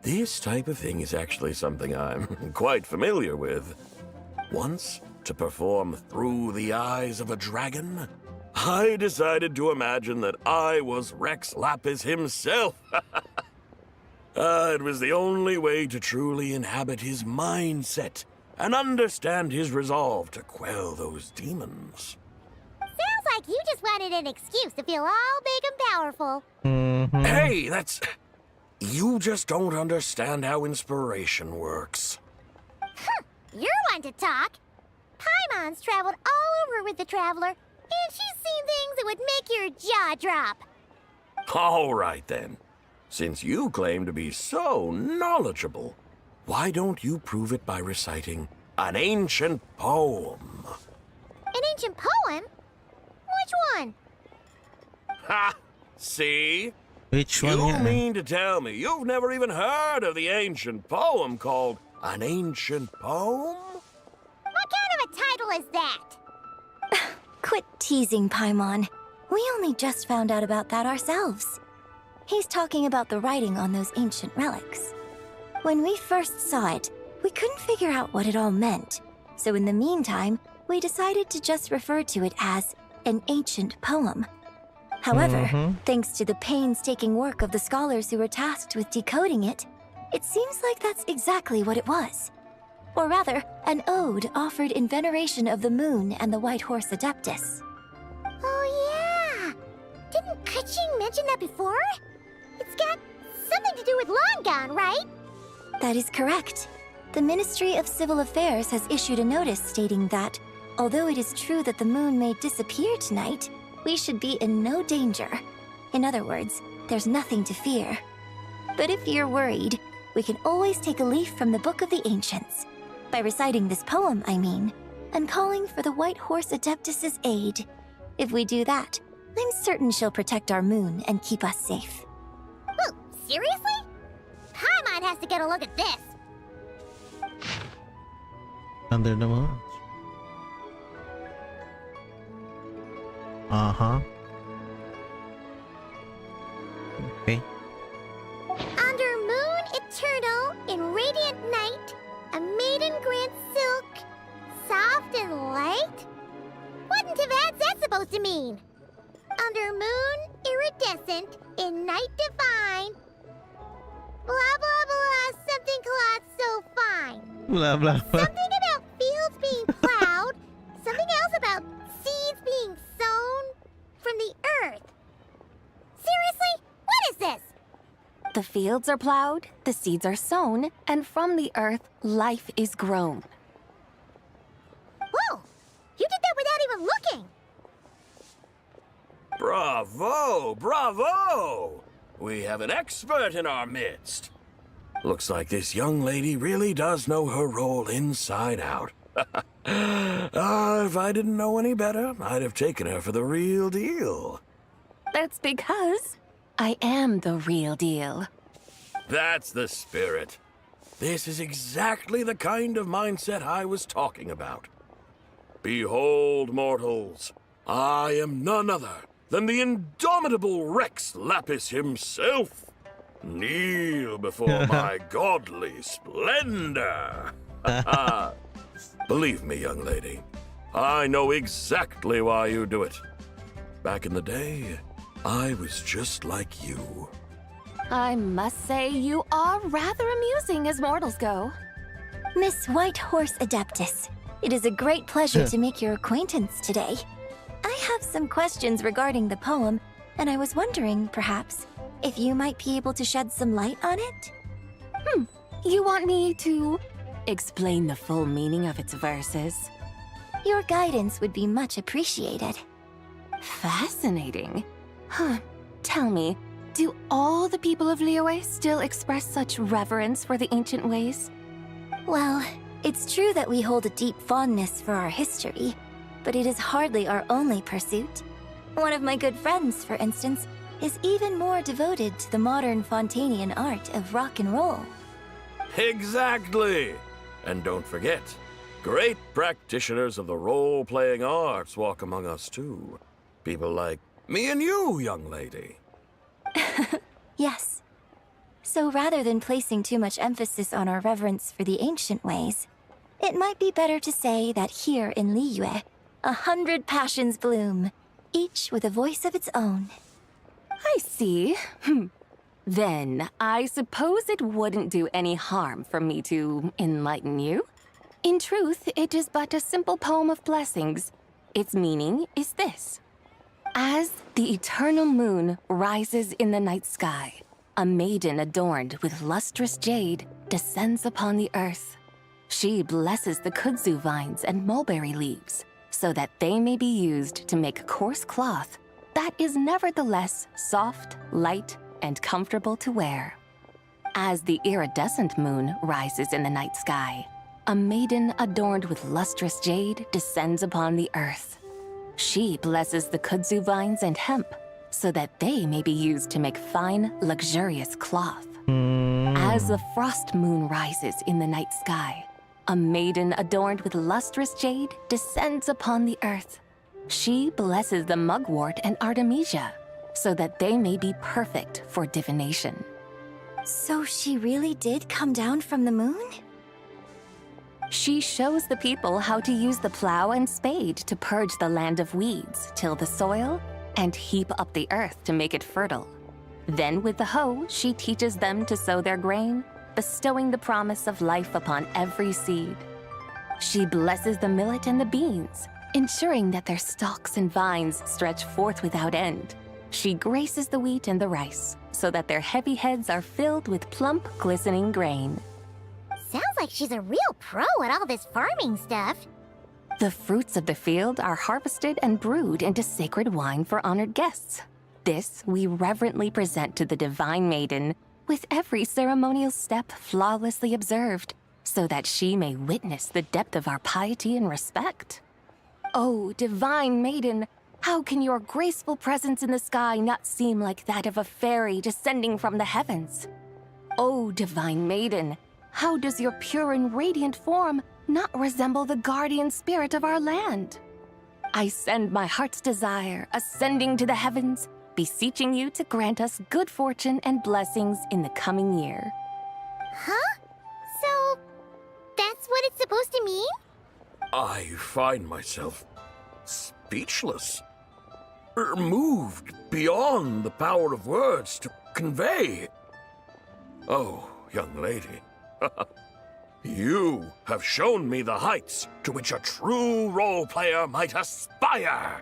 This type of thing is actually something I'm quite familiar with. Once, to perform Through the Eyes of a Dragon, I decided to imagine that I was Rex Lapis himself. It was the only way to truly inhabit his mindset and understand his resolve to quell those demons. Sounds like you just wanted an excuse to feel all big and powerful. Hey, that's... You just don't understand how inspiration works. You're one to talk. Paimon's traveled all over with the Traveler, and she's seen things that would make your jaw drop. All right, then. Since you claim to be so knowledgeable, why don't you prove it by reciting an ancient poem? An ancient poem? Which one? Ha! See? Which one? You mean to tell me you've never even heard of the ancient poem called An Ancient Poem? What kind of a title is that? Quit teasing, Paimon. We only just found out about that ourselves. He's talking about the writing on those ancient relics. When we first saw it, we couldn't figure out what it all meant. So in the meantime, we decided to just refer to it as an ancient poem. However, thanks to the painstaking work of the scholars who were tasked with decoding it, it seems like that's exactly what it was. Or rather, an ode offered in veneration of the moon and the White Horse Adeptus. Oh yeah! Didn't Keqing mention that before? It's got something to do with Longon, right? That is correct. The Ministry of Civil Affairs has issued a notice stating that, although it is true that the moon may disappear tonight, we should be in no danger. In other words, there's nothing to fear. But if you're worried, we can always take a leaf from the Book of the Ancients. By reciting this poem, I mean, and calling for the White Horse Adeptus's aid. If we do that, I'm certain she'll protect our moon and keep us safe. Oh, seriously? Paimon has to get a look at this. Under the moon. Okay. Under moon eternal in radiant night, a maiden grants silk, soft and light? What in Tibet's that supposed to mean? Under moon iridescent in night divine, blah blah blah, something cloth so fine. Blah blah blah. Something about fields being plowed, something else about seeds being sown from the earth. Seriously? What is this? The fields are plowed, the seeds are sown, and from the earth, life is grown. Whoa! You did that without even looking! Bravo! Bravo! We have an expert in our midst. Looks like this young lady really does know her role inside out. If I didn't know any better, I'd have taken her for the real deal. That's because I am the real deal. That's the spirit. This is exactly the kind of mindset I was talking about. Behold, mortals, I am none other than the indomitable Rex Lapis himself. Kneel before my godly splendor. Believe me, young lady, I know exactly why you do it. Back in the day, I was just like you. I must say you are rather amusing as mortals go. Miss White Horse Adeptus, it is a great pleasure to make your acquaintance today. I have some questions regarding the poem, and I was wondering, perhaps, if you might be able to shed some light on it? You want me to explain the full meaning of its verses? Your guidance would be much appreciated. Fascinating. Tell me, do all the people of Liyue still express such reverence for the ancient ways? Well, it's true that we hold a deep fondness for our history, but it is hardly our only pursuit. One of my good friends, for instance, is even more devoted to the modern Fontanian art of rock and roll. Exactly! And don't forget, great practitioners of the role-playing arts walk among us too. People like me and you, young lady. Yes. So rather than placing too much emphasis on our reverence for the ancient ways, it might be better to say that here in Liyue, 100 passions bloom, each with a voice of its own. I see. Then, I suppose it wouldn't do any harm for me to enlighten you. In truth, it is but a simple poem of blessings. Its meaning is this. As the eternal moon rises in the night sky, a maiden adorned with lustrous jade descends upon the earth. She blesses the kudzu vines and mulberry leaves so that they may be used to make coarse cloth that is nevertheless soft, light, and comfortable to wear. As the iridescent moon rises in the night sky, a maiden adorned with lustrous jade descends upon the earth. She blesses the kudzu vines and hemp so that they may be used to make fine, luxurious cloth. As the frost moon rises in the night sky, a maiden adorned with lustrous jade descends upon the earth. She blesses the mugwort and artemisia so that they may be perfect for divination. So she really did come down from the moon? She shows the people how to use the plow and spade to purge the land of weeds, till the soil, and heap up the earth to make it fertile. Then with the hoe, she teaches them to sow their grain, bestowing the promise of life upon every seed. She blesses the millet and the beans, ensuring that their stalks and vines stretch forth without end. She graces the wheat and the rice, so that their heavy heads are filled with plump, glistening grain. Sounds like she's a real pro at all this farming stuff. The fruits of the field are harvested and brewed into sacred wine for honored guests. This we reverently present to the divine maiden, with every ceremonial step flawlessly observed, so that she may witness the depth of our piety and respect. Oh, divine maiden, how can your graceful presence in the sky not seem like that of a fairy descending from the heavens? Oh, divine maiden, how does your pure and radiant form not resemble the guardian spirit of our land? I send my heart's desire, ascending to the heavens, beseeching you to grant us good fortune and blessings in the coming year. Huh? So, that's what it's supposed to mean? I find myself speechless. Moved beyond the power of words to convey. Oh, young lady. You have shown me the heights to which a true role player might aspire.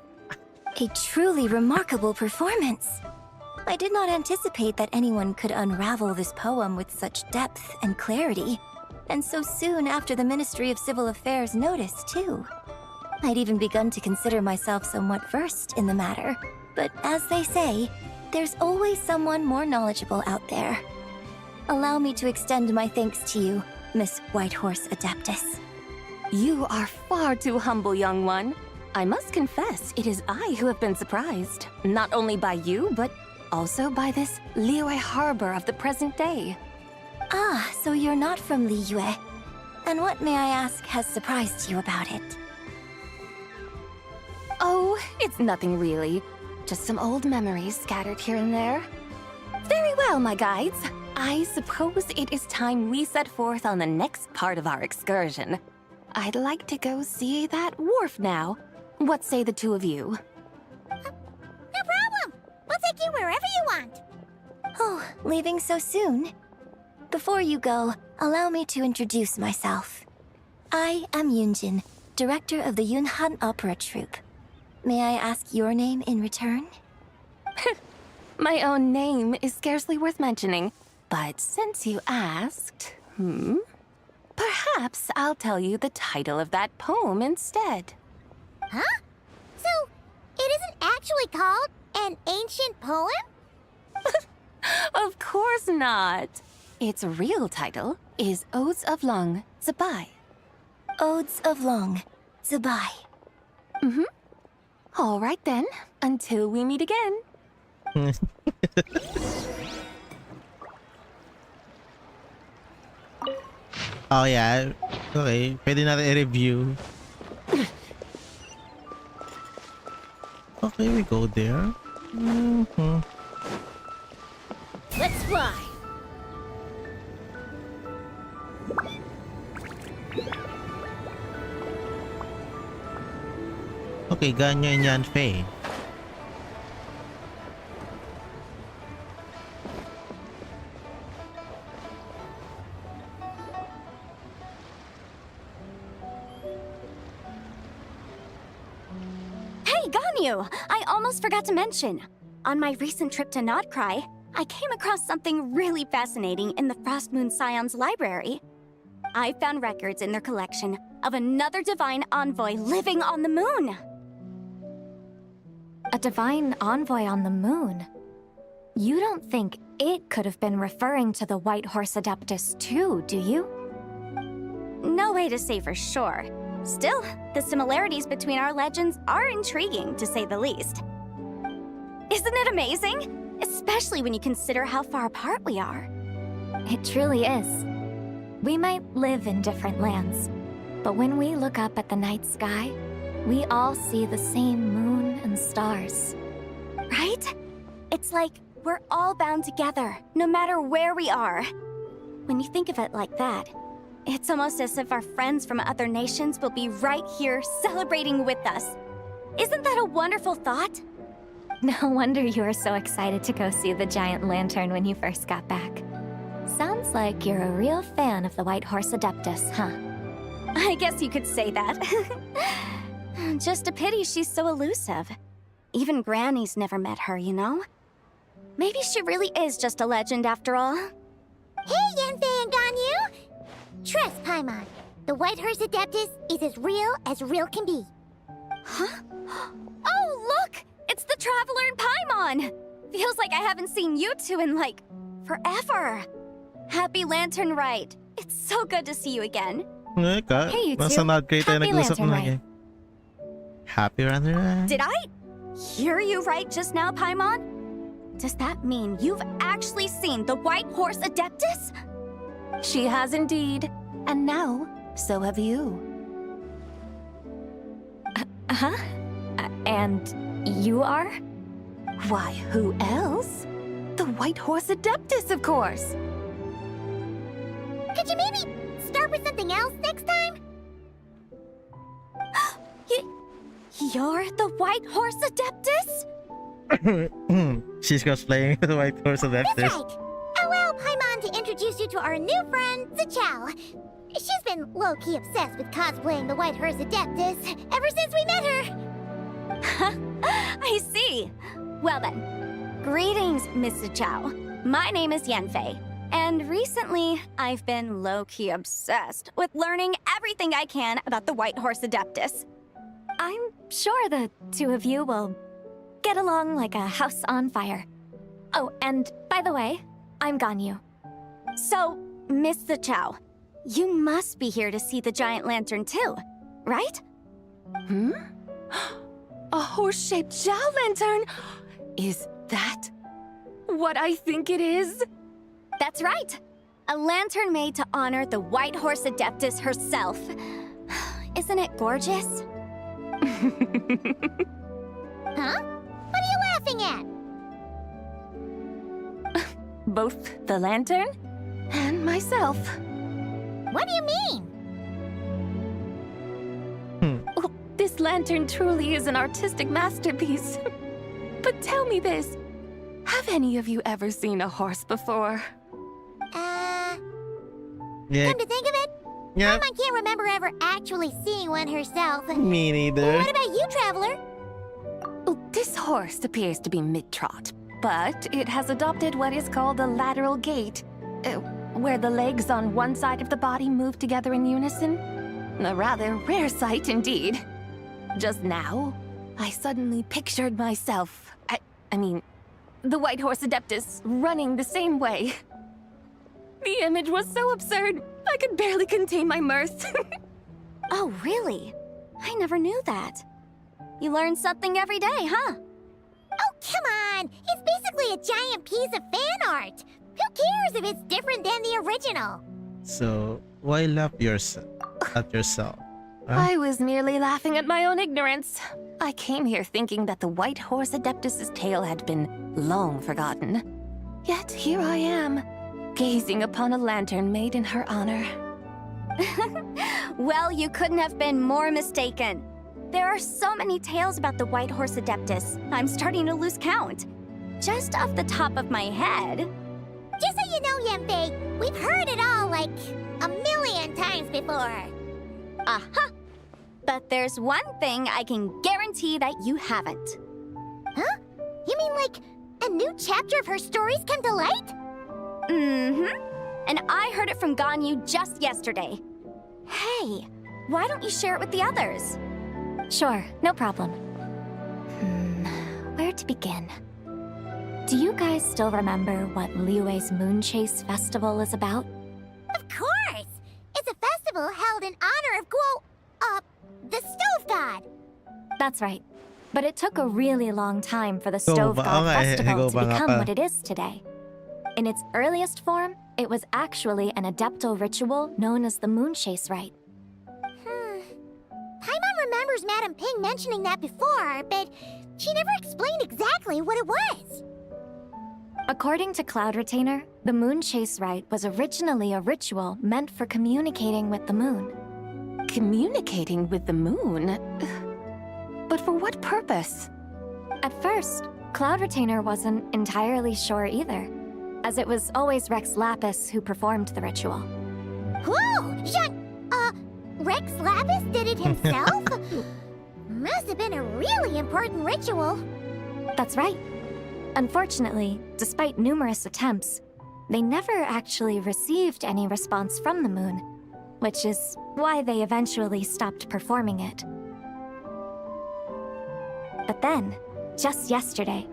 A truly remarkable performance. I did not anticipate that anyone could unravel this poem with such depth and clarity, and so soon after the Ministry of Civil Affairs noticed, too. I'd even begun to consider myself somewhat versed in the matter, but as they say, there's always someone more knowledgeable out there. Allow me to extend my thanks to you, Miss Whitehorse Adeptus. You are far too humble, young one. I must confess, it is I who have been surprised, not only by you, but also by this Liyue Harbor of the present day. Ah, so you're not from Liyue. And what, may I ask, has surprised you about it? Oh, it's nothing really. Just some old memories scattered here and there. Very well, my guides. I suppose it is time we set forth on the next part of our excursion. I'd like to go see that wharf now. What say the two of you? No problem! We'll take you wherever you want. Oh, leaving so soon? Before you go, allow me to introduce myself. I am Yunjin, director of the Yunhan Opera Troupe. May I ask your name in return? My own name is scarcely worth mentioning, but since you asked, perhaps I'll tell you the title of that poem instead. Huh? So, it isn't actually called an ancient poem? Of course not. Its real title is Odes of Long Zabai. Odes of Long Zabai. All right then, until we meet again. Oh yeah, okay, pwede natin i-review. Okay, we go there. Let's fly. Okay, ganyan yan, Faye. Hey, Gani! you! I almost forgot to mention. On my recent trip to Notcry, I came across something really fascinating in the Frost Moon Scion's library. I found records in their collection of another divine envoy living on the moon. A divine envoy on the moon? You don't think it could have been referring to the White Horse Adeptus too, do you? No way to say for sure. Still, the similarities between our legends are intriguing, to say the least. Isn't it amazing? Especially when you consider how far apart we are. It truly is. We might live in different lands, but when we look up at the night sky, we all see the same moon and stars. Right? It's like we're all bound together, no matter where we are. When you think of it like that, it's almost as if our friends from other nations will be right here celebrating with us. Isn't that a wonderful thought? No wonder you were so excited to go see the giant lantern when you first got back. Sounds like you're a real fan of the White Horse Adeptus, huh? I guess you could say that. Just a pity she's so elusive. Even Granny's never met her, you know? Maybe she really is just a legend after all. Hey, Yanfei and Ganyu! Trust, Paimon. The White Horse Adeptus is as real can be. Huh? Oh, look! It's the Traveler and Paimon! Feels like I haven't seen you two in, like, forever. Happy Lantern Rite. It's so good to see you again. Hey, you two. Nasa not-great tayo Happy nag-usap Lantern na Rite. Happy Lantern Rite? Did I hear you right just now, Paimon? Does that mean you've actually seen the White Horse Adeptus? She has indeed. And now, so have you. Huh? And you are? Why, who else? The White Horse Adeptus, of course. Could you maybe start with something else next time? You're the White Horse Adeptus? She's cosplaying the White Horse Adeptus. That's right. Allow Paimon to introduce you to our new friend, Zichao. She's been low-key obsessed with cosplaying the White Horse Adeptus ever since we met her. I see. Well then, greetings, Miss Zichao. My name is Yanfei, and recently I've been low-key obsessed with learning everything I can about the White Horse Adeptus. I'm sure the two of you will get along like a house on fire. Oh, and by the way, I'm Ganyu. So, Miss Zichao, you must be here to see the giant lantern too, right? Hmm? A horse-shaped Zhao lantern? Is that what I think it is? That's right. A lantern made to honor the White Horse Adeptus herself. Isn't it gorgeous? Huh? What are you laughing at? Both the lantern and myself. What do you mean? Oh, this lantern truly is an artistic masterpiece. But tell me this, have any of you ever seen a horse before? Yeah. Come to think of it, Yeah. Paimon can't remember ever actually seeing one herself. Me neither. What about you, Traveler? Oh, this horse appears to be mid-trot, but it has adopted what is called a lateral gait, where the legs on one side of the body move together in unison. A rather rare sight indeed. Just now, I suddenly pictured myself, I mean, the White Horse Adeptus running the same way. The image was so absurd, I could barely contain my mirth. Oh, really? I never knew that. You learn something every day, huh? Oh, come on! It's basically a giant piece of fan art! Who cares if it's different than the original? So, why laugh at yourself? Huh? I was merely laughing at my own ignorance. I came here thinking that the White Horse Adeptus's tale had been long forgotten. Yet here I am, gazing upon a lantern made in her honor. Well, you couldn't have been more mistaken. There are so many tales about the White Horse Adeptus, I'm starting to lose count. Just off the top of my head... Just so you know, Yanfei, we've heard it all like a million times before. Aha! But there's one thing I can guarantee that you haven't. Huh? You mean like a new chapter of her stories come to light? Mm-hmm. And I heard it from Ganyu just yesterday. Hey, why don't you share it with the others? Sure, no problem. Where to begin? Do you guys still remember what Liyue's Moon Chase Festival is about? Of course! It's a festival held in honor of the Stove God. That's right. But it took a really long time for the Stove God Festival to become what it is today. In its earliest form, it was actually an adeptal ritual known as the Moon Chase Rite. Paimon remembers Madame Ping mentioning that before, but she never explained exactly what it was. According to Cloud Retainer, the Moon Chase Rite was originally a ritual meant for communicating with the moon. Communicating with the moon? But for what purpose? At first, Cloud Retainer wasn't entirely sure either, as it was always Rex Lapis who performed the ritual. Whoa! Rex Lapis did it himself? Must have been a really important ritual. That's right. Unfortunately, despite numerous attempts, they never actually received any response from the moon, which is why they eventually stopped performing it. But then, just yesterday,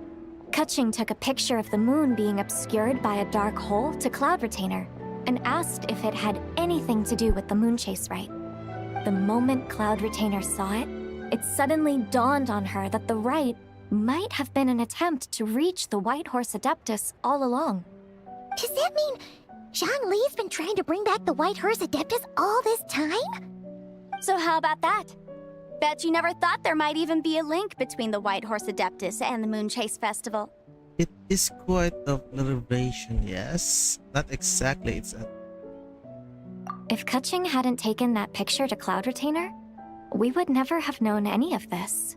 Keqing took a picture of the moon being obscured by a dark hole to Cloud Retainer and asked if it had anything to do with the Moon Chase Rite. The moment Cloud Retainer saw it, it suddenly dawned on her that the rite might have been an attempt to reach the White Horse Adeptus all along. Does that mean Zhang Li's been trying to bring back the White Horse Adeptus all this time? So how about that? Bet you never thought there might even be a link between the White Horse Adeptus and the Moon Chase Festival. It is quite a revelation, yes. Not exactly, it's a... If Keqing hadn't taken that picture to Cloud Retainer, we would never have known any of this.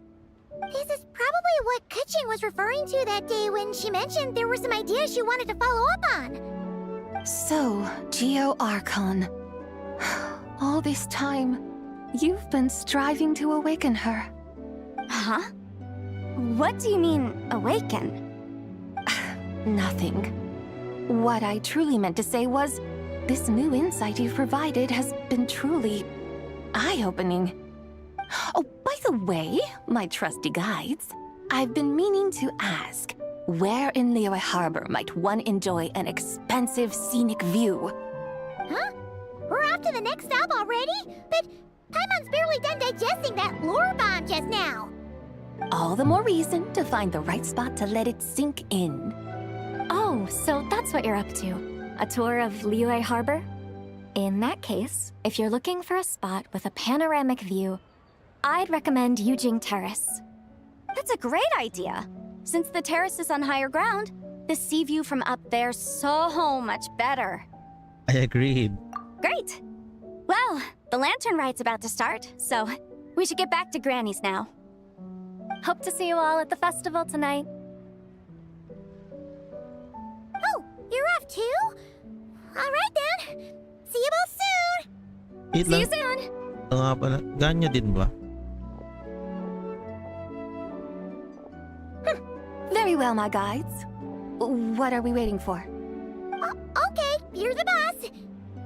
This is probably what Keqing was referring to that day when she mentioned there were some ideas she wanted to follow up on. So, Geo Archon. All this time, you've been striving to awaken her. Huh? What do you mean, awaken? Nothing. What I truly meant to say was, this new insight you've provided has been truly eye-opening. Oh, by the way, my trusty guides, I've been meaning to ask, where in Liyue Harbor might one enjoy an expansive scenic view? Huh? We're off to the next stop already? But Paimon's barely done digesting that lore bomb just now. All the more reason to find the right spot to let it sink in. Oh, so that's what you're up to. A tour of Liyue Harbor? In that case, if you're looking for a spot with a panoramic view, I'd recommend Yujing Terrace. That's a great idea. Since the terrace is on higher ground, the sea view from up there's so much better. I agreed. Great. Well, the lantern rite's about to start, so we should get back to Granny's now. Hope to see you all at the festival tonight. Oh, you're off too? All right then. See you both soon. See you soon. Nga pala. Ganyo din ba? Very well, my guides. What are we waiting for? Okay, you're the boss.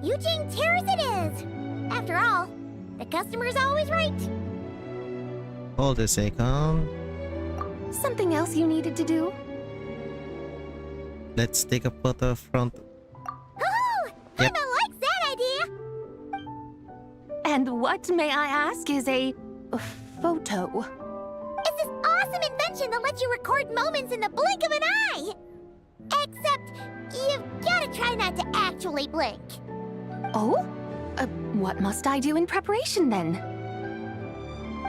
Yujing Terrace it is. After all, the customer's always right. Hold a second. Something else you needed to do? Let's take a photo front. Oh, Yep. Paimon likes that idea. And what, may I ask, is a photo? It's this awesome invention that lets you record moments in the blink of an eye. Except, you've gotta try not to actually blink. Oh? What must I do in preparation then?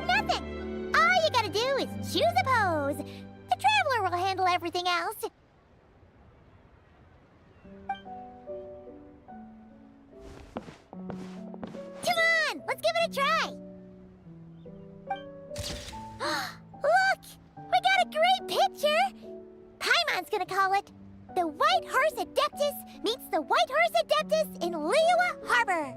Nothing. All you gotta do is choose a pose. The Traveler will handle everything else. Come on, let's give it a try. Look, we got a great picture. Paimon's gonna call it The White Horse Adeptus Meets the White Horse Adeptus in Liyue Harbor.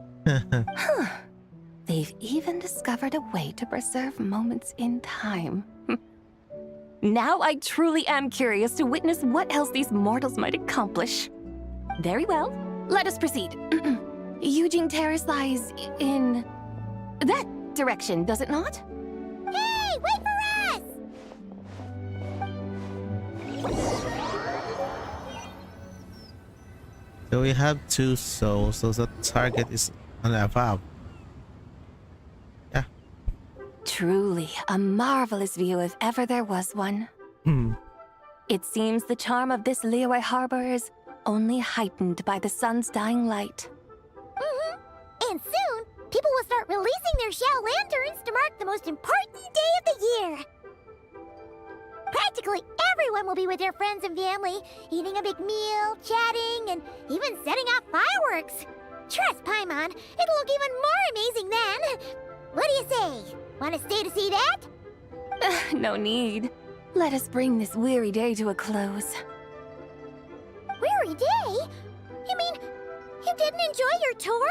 They've even discovered a way to preserve moments in time. Now I truly am curious to witness what else these mortals might accomplish. Very well, let us proceed. Eugene Terrace lies in that direction, does it not? Hey, wait for us! So we have 2 souls, so the target is on the above. Yeah. Truly a marvelous view if ever there was one. It seems the charm of this Liyue Harbor is only heightened by the sun's dying light. And soon, people will start releasing their Xiao lanterns to mark the most important day of the year. Practically everyone will be with their friends and family, eating a big meal, chatting, and even setting off fireworks. Trust Paimon, it'll look even more amazing then. What do you say? Want to stay to see that? No need. Let us bring this weary day to a close. Weary day? You mean you didn't enjoy your tour?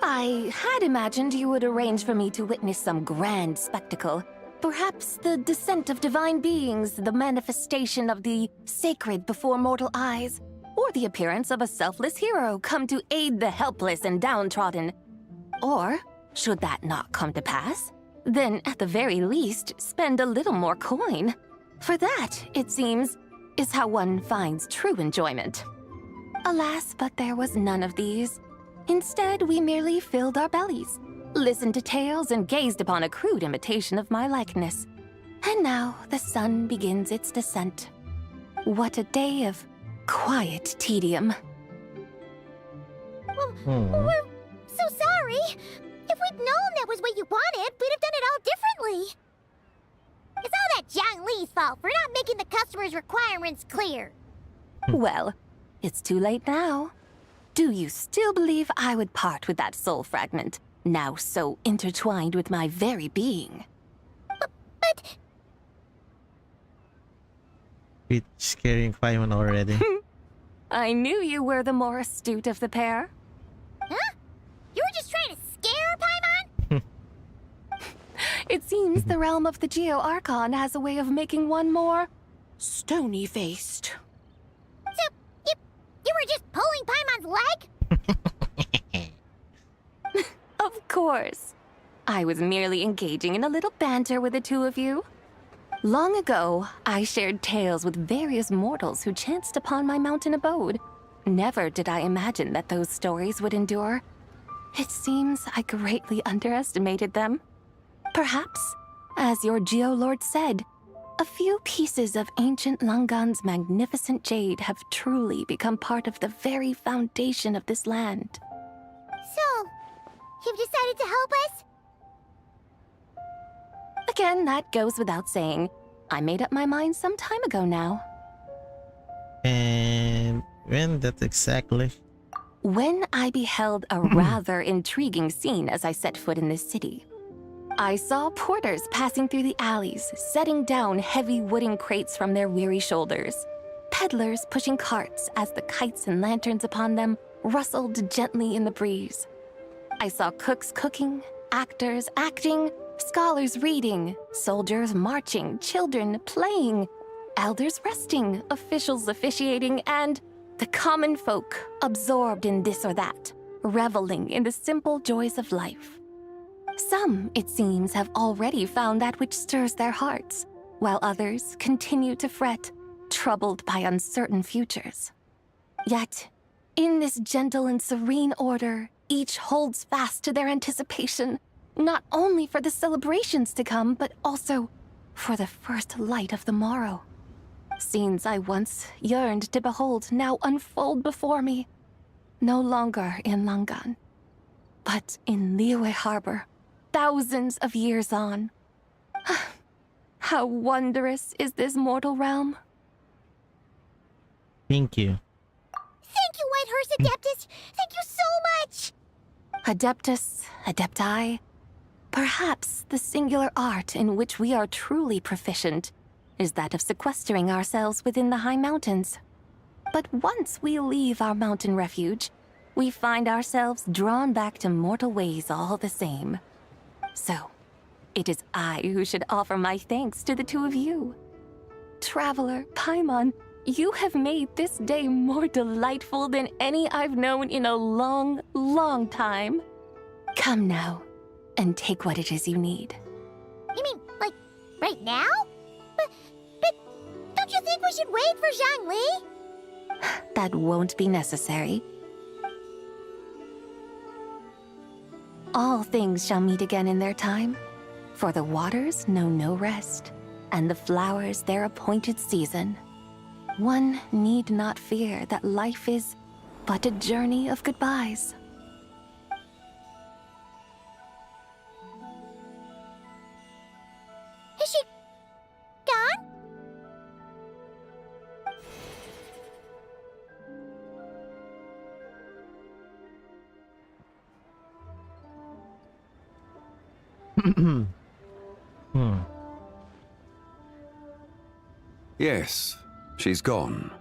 I had imagined you would arrange for me to witness some grand spectacle. Perhaps the descent of divine beings, the manifestation of the sacred before mortal eyes, or the appearance of a selfless hero come to aid the helpless and downtrodden. Or, should that not come to pass, then at the very least spend a little more coin. For that, it seems, is how one finds true enjoyment. Alas, but there was none of these. Instead, we merely filled our bellies, listened to tales, and gazed upon a crude imitation of my likeness. And now the sun begins its descent. What a day of quiet tedium. We're so sorry. If we'd known that was what you wanted, we'd have done it all differently. It's all that Jiang Li's fault for not making the customer's requirements clear. Well, it's too late now. Do you still believe I would part with that soul fragment, now so intertwined with my very being? But... It's scaring Paimon already. I knew you were the more astute of the pair. Huh? You were just trying to scare Paimon? It seems the realm of the Geo-Archon has a way of making one more stony-faced. So, you were just pulling Paimon's leg? Of course. I was merely engaging in a little banter with the two of you. Long ago, I shared tales with various mortals who chanced upon my mountain abode. Never did I imagine that those stories would endure. It seems I greatly underestimated them. Perhaps, as your Geo-Lord said, a few pieces of ancient Langan's magnificent jade have truly become part of the very foundation of this land. So, you've decided to help us? Again, that goes without saying. I made up my mind some time ago now. And when that exactly? When I beheld a rather intriguing scene as I set foot in this city. I saw porters passing through the alleys, setting down heavy wooden crates from their weary shoulders. Peddlers pushing carts as the kites and lanterns upon them rustled gently in the breeze. I saw cooks cooking, actors acting, scholars reading, soldiers marching, children playing, elders resting, officials officiating, and the common folk absorbed in this or that, reveling in the simple joys of life. Some, it seems, have already found that which stirs their hearts, while others continue to fret, troubled by uncertain futures. Yet, in this gentle and serene order, each holds fast to their anticipation, not only for the celebrations to come, but also for the first light of the morrow. Scenes I once yearned to behold now unfold before me, no longer in Langan, but in Liyue Harbor, thousands of years on. How wondrous is this mortal realm? Thank you. Thank you, Whitehorse Adeptus! Thank you so much! Adeptus, Adepti, perhaps the singular art in which we are truly proficient is that of sequestering ourselves within the high mountains. But once we leave our mountain refuge, we find ourselves drawn back to mortal ways all the same. So, it is I who should offer my thanks to the two of you. Traveler, Paimon, you have made this day more delightful than any I've known in a long, long time. Come now, and take what it is you need. You mean, like, right now? But don't you think we should wait for Zhangli? That won't be necessary. All things shall meet again in their time, for the waters know no rest, and the flowers their appointed season. One need not fear that life is but a journey of goodbyes. Is she gone? Yes, she's gone.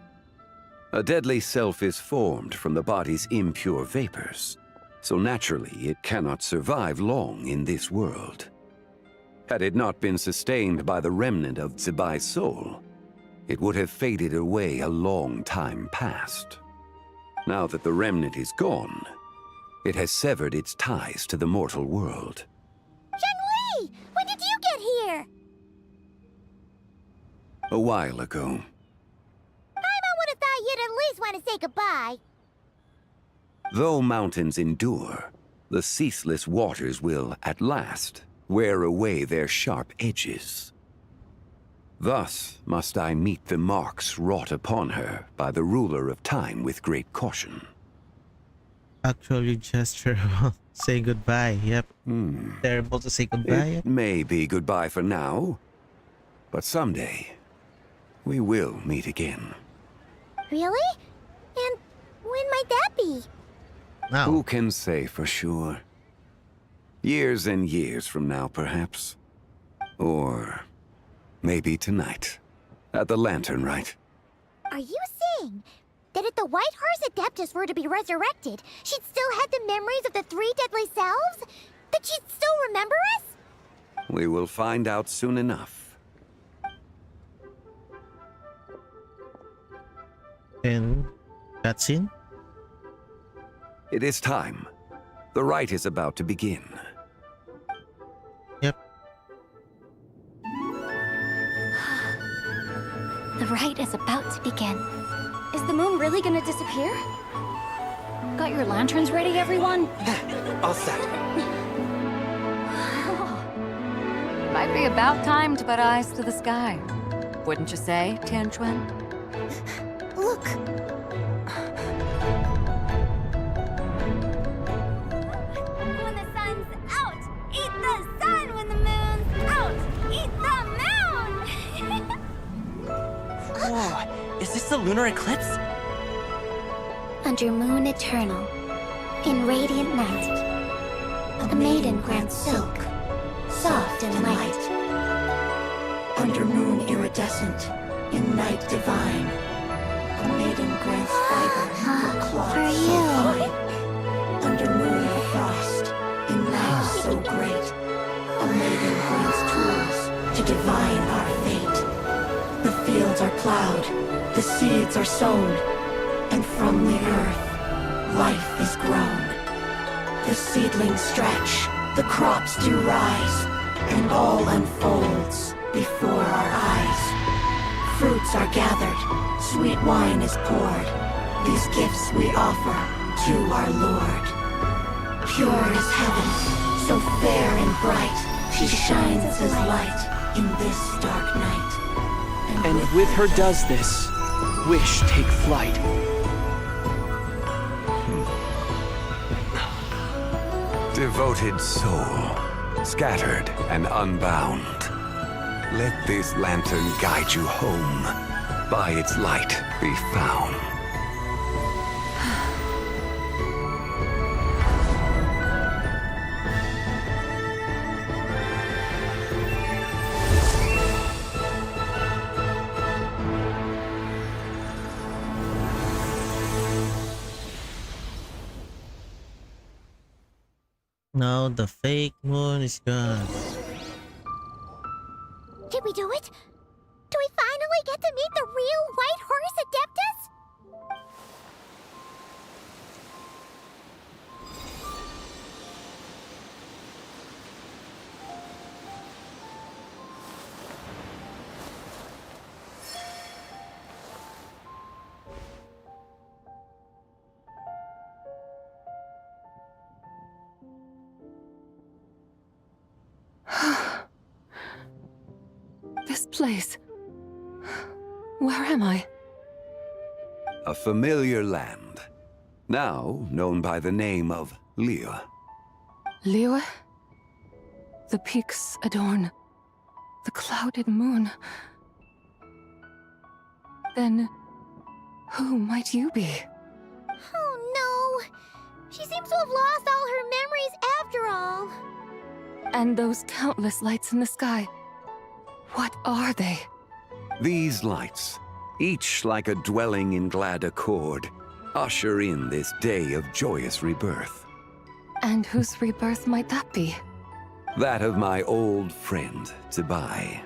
A deadly self is formed from the body's impure vapors, so naturally it cannot survive long in this world. Had it not been sustained by the remnant of Zibai's soul, it would have faded away a long time past. Now that the remnant is gone, it has severed its ties to the mortal world. Zhangli! When did you get here? A while ago. I would have thought you'd at least want to say goodbye. Though mountains endure, the ceaseless waters will, at last, wear away their sharp edges. Thus must I meet the marks wrought upon her by the ruler of time with great caution. Actually gesture about say goodbye. Yep. Terrible to say goodbye. It may be goodbye for now, but someday we will meet again. Really? And when might that be? Wow. Who can say for sure? Years and years from now, perhaps. Or maybe tonight, at the Lantern Rite. Are you saying that if the White Horse Adeptus were to be resurrected, she'd still have the memories of the three deadly selves? That she'd still remember us? We will find out soon enough. In that scene? It is time. The rite is about to begin. Yep. The rite is about to begin. Is the moon really gonna disappear? Got your lanterns ready, everyone? All set. Might be about time to put eyes to the sky. Wouldn't you say, Tianchuan? Look! When the sun's out, eat the sun. When the moon's out, eat the moon! Whoa, is this the lunar eclipse? Under moon eternal, in radiant night, a maiden grants silk, soft and light. Under moon iridescent, in night divine, a maiden grants fiber for cloth so fine. Under moon of frost, in night so great, a maiden grants tools to divine our fate. The fields are plowed, the seeds are sown, and from the earth, life is grown. The seedlings stretch, the crops do rise, and all unfolds before our eyes. Fruits are gathered, sweet wine is poured. These gifts we offer to our Lord. Pure as heaven, so fair and bright, she shines as light in this dark night. And with her does this, wish take flight. Devoted soul, scattered and unbound. Let this lantern guide you home. By its light be found. Now the fake moon is gone. Did we do it? Do we finally get to meet the real White Horse Adeptus? This place. Where am I? A familiar land, now known by the name of Liyue. Liyue? The peaks adorn the clouded moon. Then, who might you be? Oh no! She seems to have lost all her memories after all. And those countless lights in the sky. What are they? These lights, each like a dwelling in glad accord, usher in this day of joyous rebirth. And whose rebirth might that be? That of my old friend, Zibai.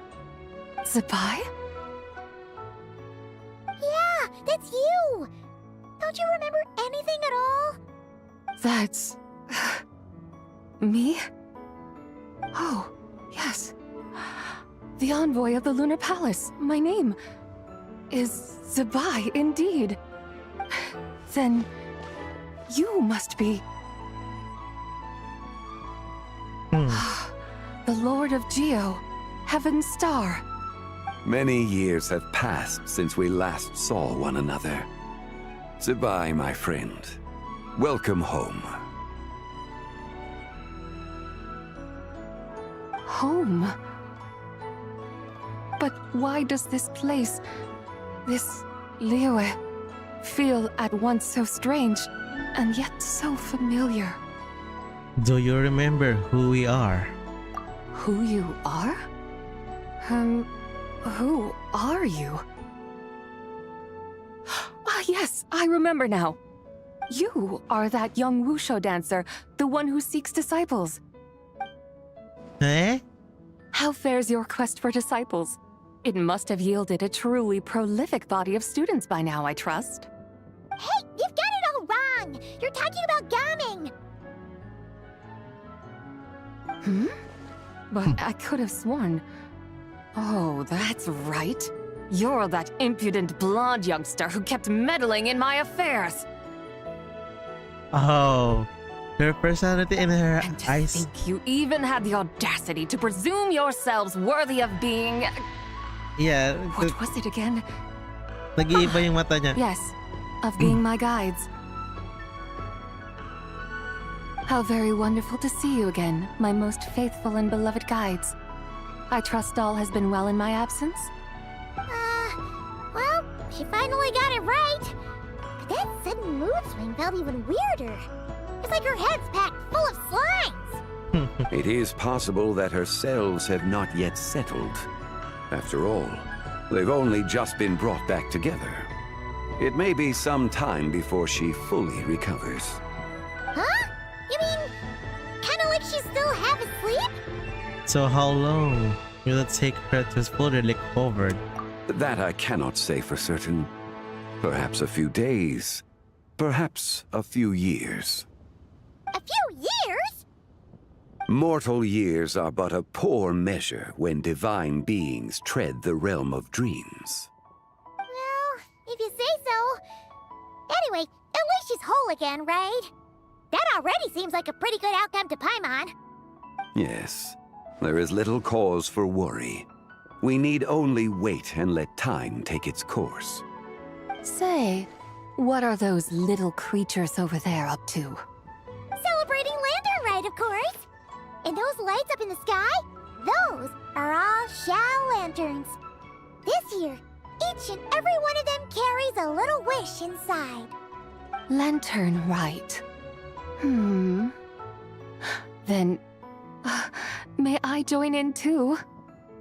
Zibai? Yeah, that's you! Don't you remember anything at all? That's... me? Oh, yes. The envoy of the Lunar Palace. My name is Zibai, indeed. Then you must be... the Lord of Geo, Heaven's Star. Many years have passed since we last saw one another. Zibai, my friend. Welcome home. Home? But why does this place, this Liyue, feel at once so strange and yet so familiar? Do you remember who we are? Who you are? Who are you? Ah, yes, I remember now. You are that young Wushu dancer, the one who seeks disciples. Eh? How fares your quest for disciples? It must have yielded a truly prolific body of students by now, I trust. Hey, you've got it all wrong! You're talking about Gaming! But I could have sworn... Oh, that's right. You're that impudent blonde youngster who kept meddling in my affairs. Oh, her personality and her eyes. I think you even had the audacity to presume yourselves worthy of being... Yeah. What was it again? Nag-iiba yung mata niya. Yes, of being my guides. How very wonderful to see you again, my most faithful and beloved guides. I trust all has been well in my absence? Well, she finally got it right. But that sudden mood swing felt even weirder. It's like her head's packed full of slimes. It is possible that her cells have not yet settled. After all, they've only just been brought back together. It may be some time before she fully recovers. Huh? You mean, kinda like she's still half asleep? So how long will it take her to fully recover? That I cannot say for certain. Perhaps a few days. Perhaps a few years. A few years? Mortal years are but a poor measure when divine beings tread the realm of dreams. Well, if you say so. Anyway, at least she's whole again, right? That already seems like a pretty good outcome to Paimon. Yes, there is little cause for worry. We need only wait and let time take its course. Say, what are those little creatures over there up to? Celebrating Lantern Rite, of course. And those lights up in the sky? Those are all Shao lanterns. This year, each and every one of them carries a little wish inside. Lantern Rite. Then, may I join in too?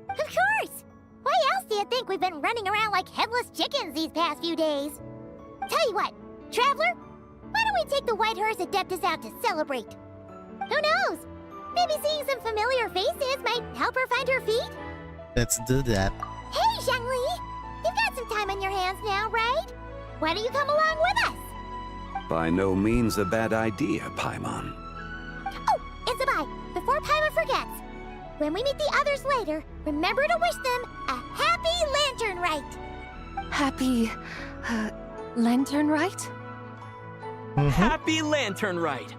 Of course! Why else do you think we've been running around like headless chickens these past few days? Tell you what, Traveler, why don't we take the White Horse Adeptus out to celebrate? Who knows? Maybe seeing some familiar faces might help her find her feet? Let's do that. Hey, Zhangli! You've got some time on your hands now, right? Why don't you come along with us? By no means a bad idea, Paimon. Oh, and Sabai, before Paimon forgets, when we meet the others later, remember to wish them a happy lantern rite. Happy... lantern rite? Happy Lantern Rite!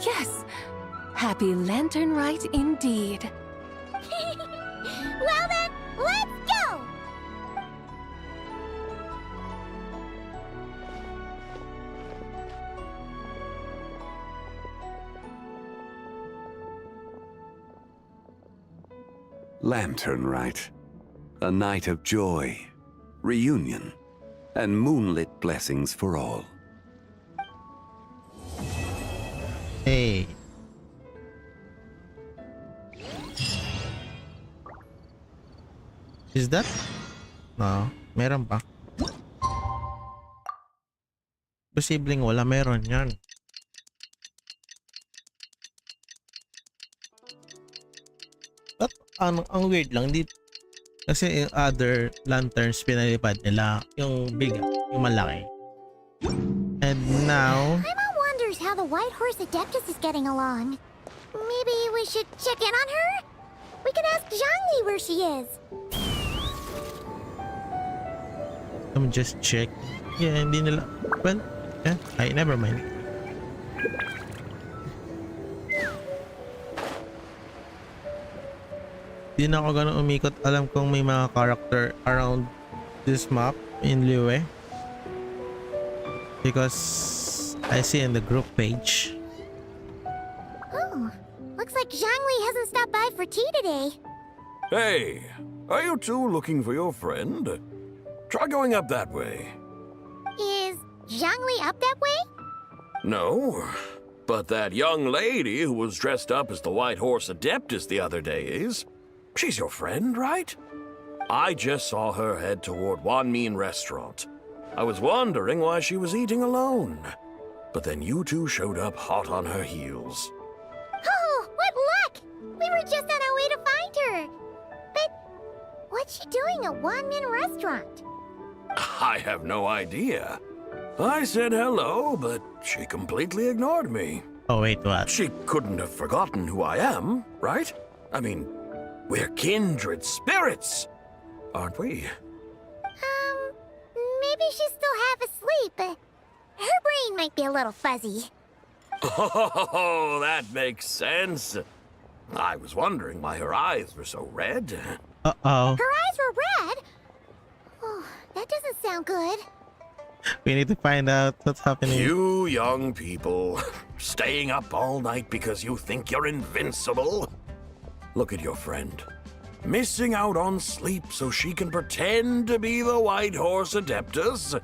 Yes! Happy lantern rite indeed. Well then, let's go! Lantern Rite. A night of joy, reunion, and moonlit blessings for all. Hey. Is that? No, meron pa. Posibleng wala, meron yan. But ang weird lang, di kasi yung other lanterns pinalipad nila yung big, yung malaki. And now Paimon wonders how the White Horse Adeptus is getting along. Maybe we should check in on her? We can ask Zhangli where she is. let me just check. Yeah, hindi nila. Well, yeah, never mind. Di na ako ganun umikot. Alam kong may mga character around this map in Liyue. Because I see in the group page. Oh, looks like Zhangli hasn't stopped by for tea today. Hey, are you two looking for your friend? Try going up that way. Is Zhangli up that way? No, but that young lady who was dressed up as the White Horse Adeptus the other day is. She's your friend, right? I just saw her head toward Wanmin Restaurant. I was wondering why she was eating alone. But then you two showed up hot on her heels. Oh, what luck! We were just on our way to find her. But what's she doing at Wanmin Restaurant? I have no idea. I said hello, but she completely ignored me. Oh, wait, what? She couldn't have forgotten who I am, right? I mean, we're kindred spirits, aren't we? Maybe she's still half asleep, but her brain might be a little fuzzy. Oh, that makes sense. I was wondering why her eyes were so red. Uh-oh. Her eyes were red? Oh, that doesn't sound good. We need to find out what's happening. You young people, staying up all night because you think you're invincible? Look at your friend. Missing out on sleep so she can pretend to be the White Horse Adeptus.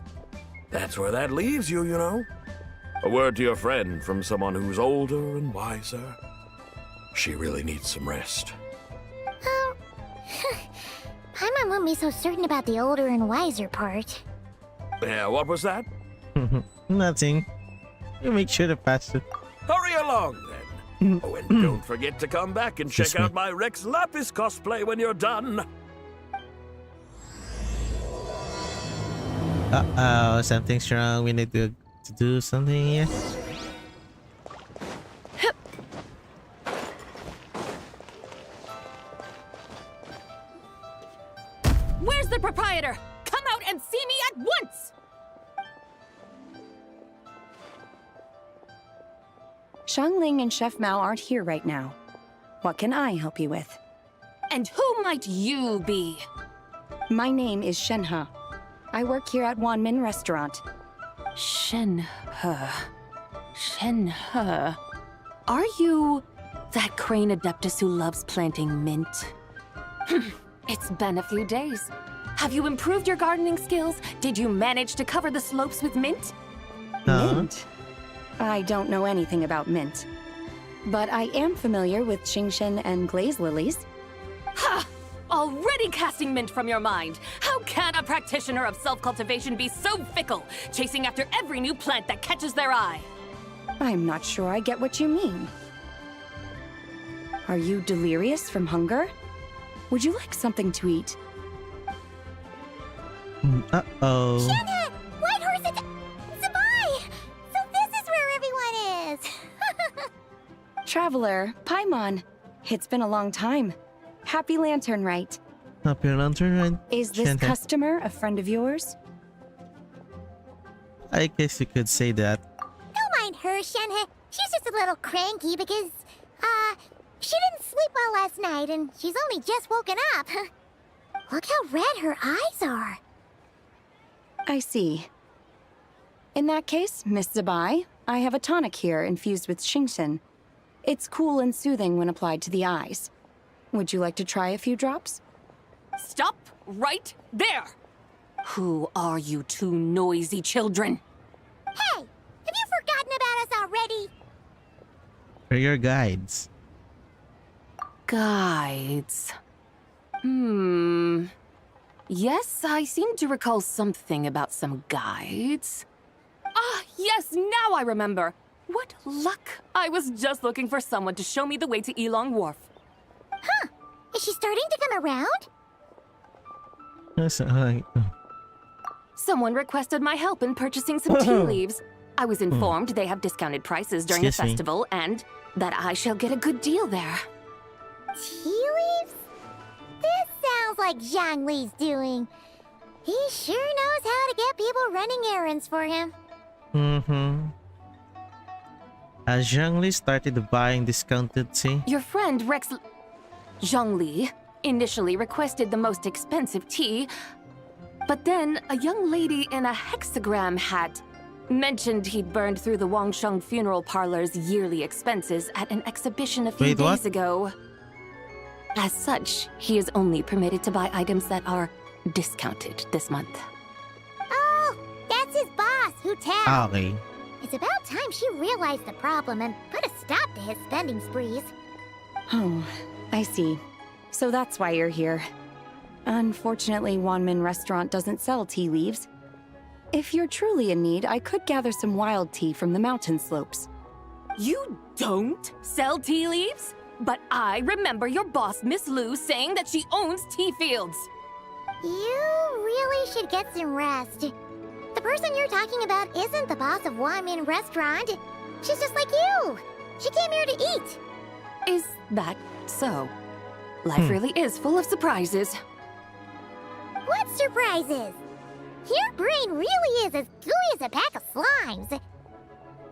That's where that leaves you, you know. A word to your friend from someone who's older and wiser. She really needs some rest. Paimon won't be so certain about the older and wiser part. Yeah, what was that? Nothing. You make sure to pass it. Hurry along, then. Oh, and don't forget to come back and check out my Rex Lapis cosplay when you're done. Uh-oh, something's wrong. We need to do something here. Where's the proprietor? Come out and see me at once! Xiangling and Chef Mao aren't here right now. What can I help you with? And who might you be? My name is Shenhe. I work here at Wanmin Restaurant. Shenhe. Shenhe. Are you that crane adeptus who loves planting mint? It's been a few days. Have you improved your gardening skills? Did you manage to cover the slopes with mint? Mint? I don't know anything about mint. But I am familiar with Qingshen and glaze lilies. Ha! Already casting mint from your mind. How can a practitioner of self-cultivation be so fickle, chasing after every new plant that catches their eye? I'm not sure I get what you mean. Are you delirious from hunger? Would you like something to eat? Uh-oh. Shenhe! White Horse Zabai! So this is where everyone is! Traveler, Paimon. It's been a long time. Happy Lantern Rite. Happy Lantern Rite. Is this customer a friend of yours? I guess you could say that. Don't mind her, Shenhe. She's just a little cranky because, she didn't sleep well last night and she's only just woken up. Look how red her eyes are. I see. In that case, Miss Zabai, I have a tonic here infused with Genshin. It's cool and soothing when applied to the eyes. Would you like to try a few drops? Stop right there! Who are you two noisy children? Hey! Have you forgotten about us already? We're your guides. Guides. Yes, I seem to recall something about some guides. Ah, yes, now I remember. What luck! I was just looking for someone to show me the way to Elong Wharf. Huh. Is she starting to come around? Yes, Someone requested my help in purchasing some tea leaves. I was informed they have discounted prices during the festival and that I shall get a good deal there. Tea leaves? This sounds like Zhongli's doing. He sure knows how to get people running errands for him. As Zhongli started buying discounted tea. Your friend Rex Zhongli initially requested the most expensive tea, but then a young lady in a hexagram hat mentioned he'd burned through the Wangsheng funeral parlor's yearly expenses at an exhibition a few days ago. As such, he is only permitted to buy items that are discounted this month. Oh, that's his boss, Hutel. Okay. It's about time she realized the problem and put a stop to his spending sprees. Oh, I see. So that's why you're here. Unfortunately, Wanmin Restaurant doesn't sell tea leaves. If you're truly in need, I could gather some wild tea from the mountain slopes. You don't sell tea leaves? But I remember your boss, Miss Lu, saying that she owns tea fields. You really should get some rest. The person you're talking about isn't the boss of Wanmin Restaurant. She's just like you. She came here to eat. Is that so? Life really is full of surprises. What surprises? Your brain really is as gooey as a pack of slimes.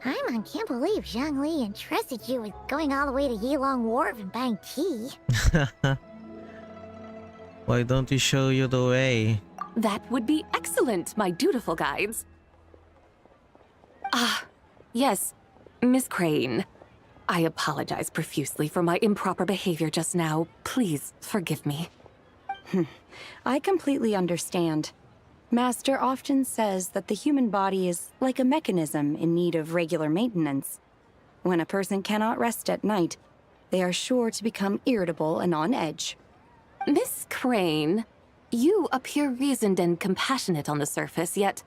Paimon can't believe Zhongli entrusted you with going all the way to Yilong Wharf and buying tea. Why don't we show you the way? That would be excellent, my dutiful guides. Ah, yes, Miss Crane. I apologize profusely for my improper behavior just now. Please forgive me. I completely understand. Master often says that the human body is like a mechanism in need of regular maintenance. When a person cannot rest at night, they are sure to become irritable and on edge. Miss Crane, you appear reasoned and compassionate on the surface, yet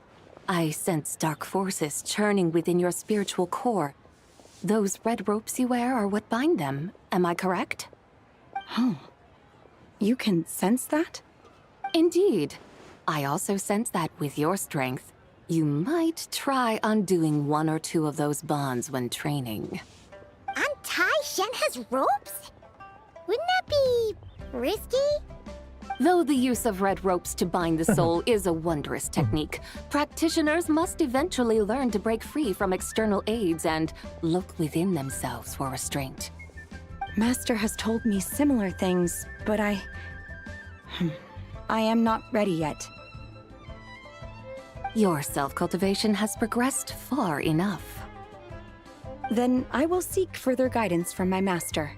I sense dark forces churning within your spiritual core. Those red ropes you wear are what bind them, am I correct? Oh, you can sense that? Indeed. I also sense that with your strength, you might try undoing one or two of those bonds when training. Untie Shenhe's ropes? Wouldn't that be risky? Though the use of red ropes to bind the soul is a wondrous technique, practitioners must eventually learn to break free from external aids and look within themselves for restraint. Master has told me similar things, but I am not ready yet. Your self-cultivation has progressed far enough. Then I will seek further guidance from my master.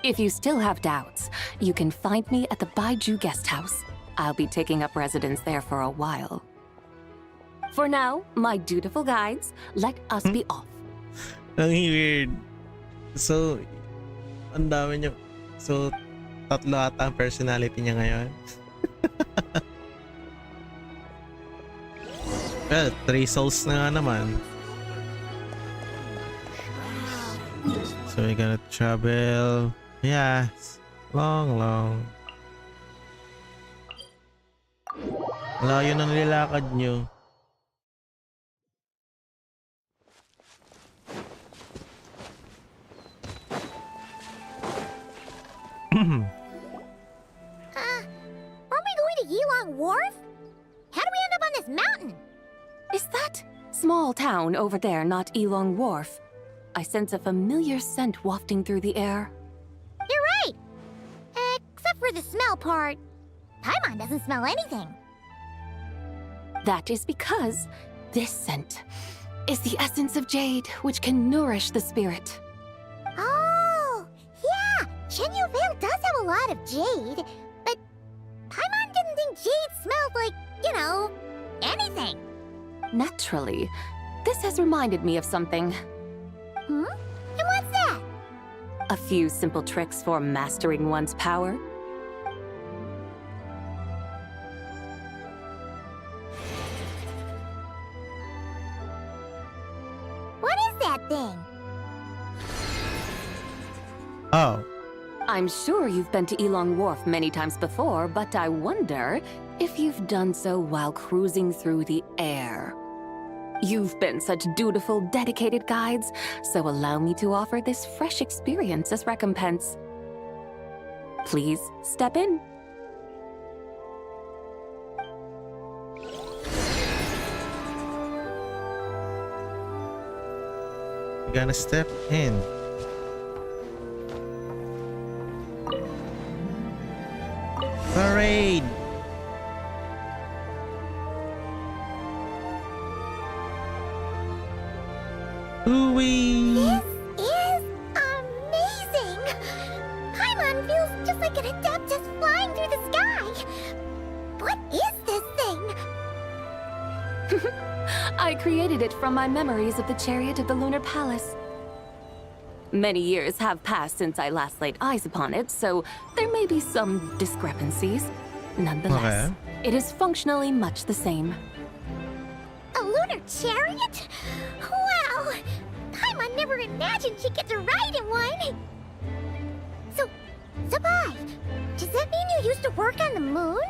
If you still have doubts, you can find me at the Baiju Guest House. I'll be taking up residence there for a while. For now, my dutiful guides, let us be off. Ang weird. So, ang dami niya. So, tatlo ata ang personality niya ngayon. Well, 3 souls na nga naman. So, we're gonna travel Yes. Long. Layo ng nilakad nyo. Aren't we going to Yilong Wharf? How do we end up on this mountain? Is that small town over there not Elong Wharf? I sense a familiar scent wafting through the air. You're right! Except for the smell part. Paimon doesn't smell anything. That is because this scent is the essence of jade, which can nourish the spirit. Oh, yeah! Shenyu Vale does have a lot of jade, but Paimon didn't think jade smelled like, you know, anything. Naturally, this has reminded me of something. Hmm? And what's that? A few simple tricks for mastering one's power. What is that thing? Oh. I'm sure you've been to Elong Wharf many times before, but I wonder if you've done so while cruising through the air. You've been such dutiful, dedicated guides, so allow me to offer this fresh experience as recompense. Please step in. You're gonna step in. Parade! Ooh-wee! This is amazing! Paimon feels just like an Adeptus flying through the sky. What is this thing? I created it from my memories of the chariot of the Lunar Palace. Many years have passed since I last laid eyes upon it, so there may be some discrepancies. Nonetheless, it is functionally much the same. A lunar chariot? Wow! Paimon never imagined she'd get to ride in one! So, Sabai, does that mean you used to work on the moon?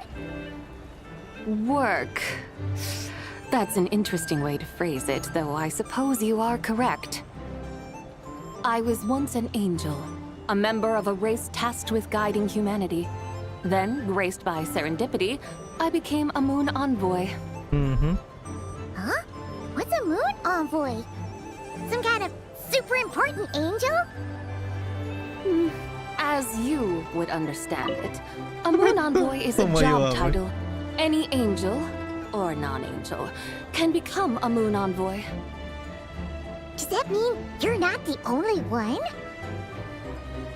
Work. That's an interesting way to phrase it, though I suppose you are correct. I was once an angel, a member of a race tasked with guiding humanity. Then, graced by serendipity, I became a moon envoy. Mm-hmm. Huh? What's a moon envoy? Some kind of super important angel? As you would understand it, a moon envoy is a job title. Any angel, or non-angel, can become a moon envoy. Does that mean you're not the only one?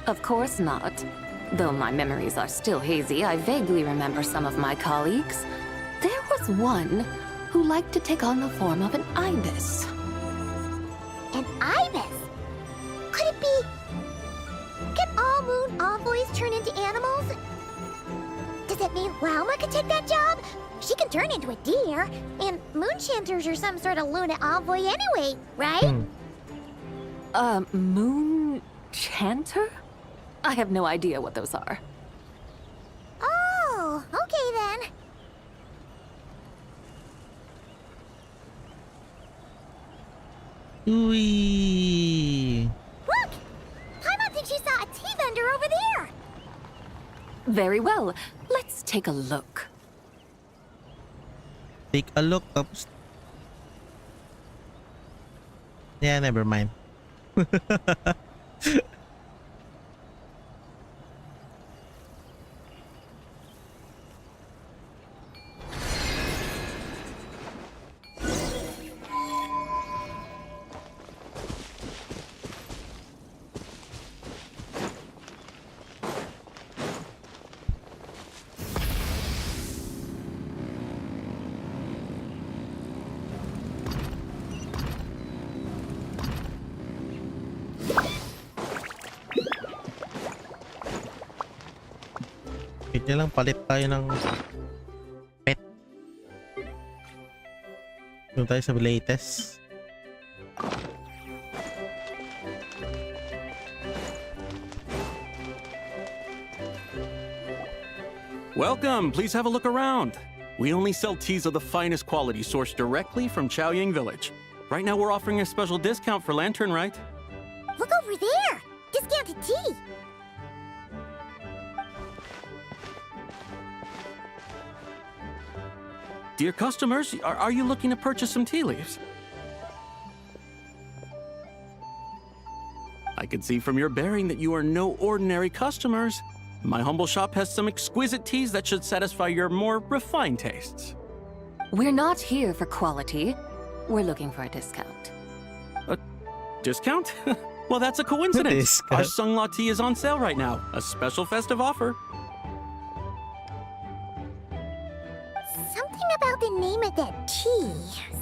Of course not. Though my memories are still hazy, I vaguely remember some of my colleagues. There was one who liked to take on the form of an ibis. An ibis? Could it be... Can all moon envoys turn into animals? Does that mean Lauma could take that job? She can turn into a deer, and moon chanters are some sort of Luna envoy anyway, right? Moon chanter? I have no idea what those are. Oh, okay then. Ooh-wee! Look! Paimon thinks she saw a tea vendor over there! Very well. Let's take a look. Take a look, tapos... Yeah, never mind. Wait lang, palit tayo ng pet. Doon tayo sa latest. Welcome, please have a look around. We only sell teas of the finest quality sourced directly from Chaoying Village. Right now we're offering a special discount for Lantern Rite. Look over there! Discounted tea! Dear customers, are you looking to purchase some tea leaves? I can see from your bearing that you are no ordinary customers. My humble shop has some exquisite teas that should satisfy your more refined tastes. We're not here for quality. We're looking for a discount. A discount? Well, that's a coincidence. Our Sunglaw tea is on sale right now. A special festive offer. Something about the name of that tea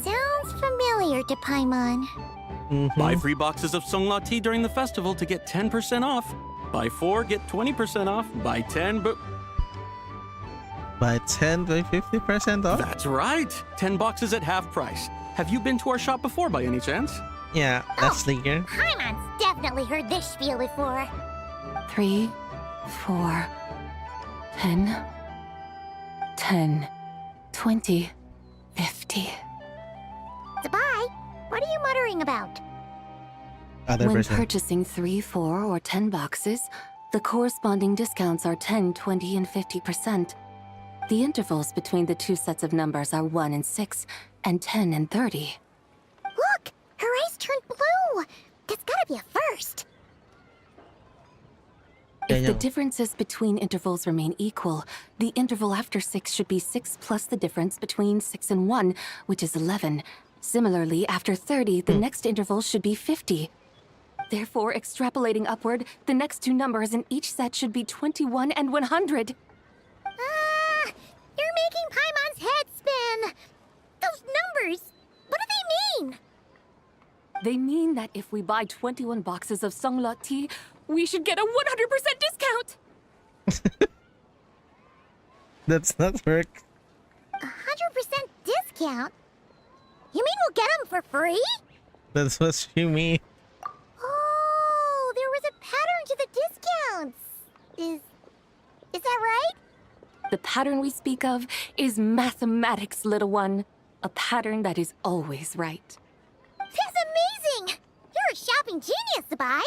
sounds familiar to Paimon. Buy 3 boxes of Sunglaw tea during the festival to get 10% off. Buy 4, get 20% off. Buy 10, but... Buy 10, buy 50% off? That's right. 10 boxes at half price. Have you been to our shop before by any chance? Yeah, that's legal. Paimon's definitely heard this spiel before. 3, 4, 10, 10, 20, 50. Zabai, what are you muttering about? When purchasing 3, 4, or 10 boxes, the corresponding discounts are 10, 20, and 50%. The intervals between the two sets of numbers are 1 and 6, and 10 and 30. Look! Her eyes turned blue! That's gotta be a first! If the differences between intervals remain equal, the interval after 6 should be 6 plus the difference between 6 and 1, which is 11. Similarly, after 30, the next interval should be 50. Therefore, extrapolating upward, the next two numbers in each set should be 21 and 100. You're making Paimon's head spin! Those numbers, what do they mean? They mean that if we buy 21 boxes of Sunglaw tea, we should get a 100% discount! That's not work. 100% discount? You mean we'll get them for free? That's what you mean. Oh, there was a pattern to the discounts. Is that right? The pattern we speak of is mathematics, little one. A pattern that is always right. That's amazing! You're a shopping genius, Zabai.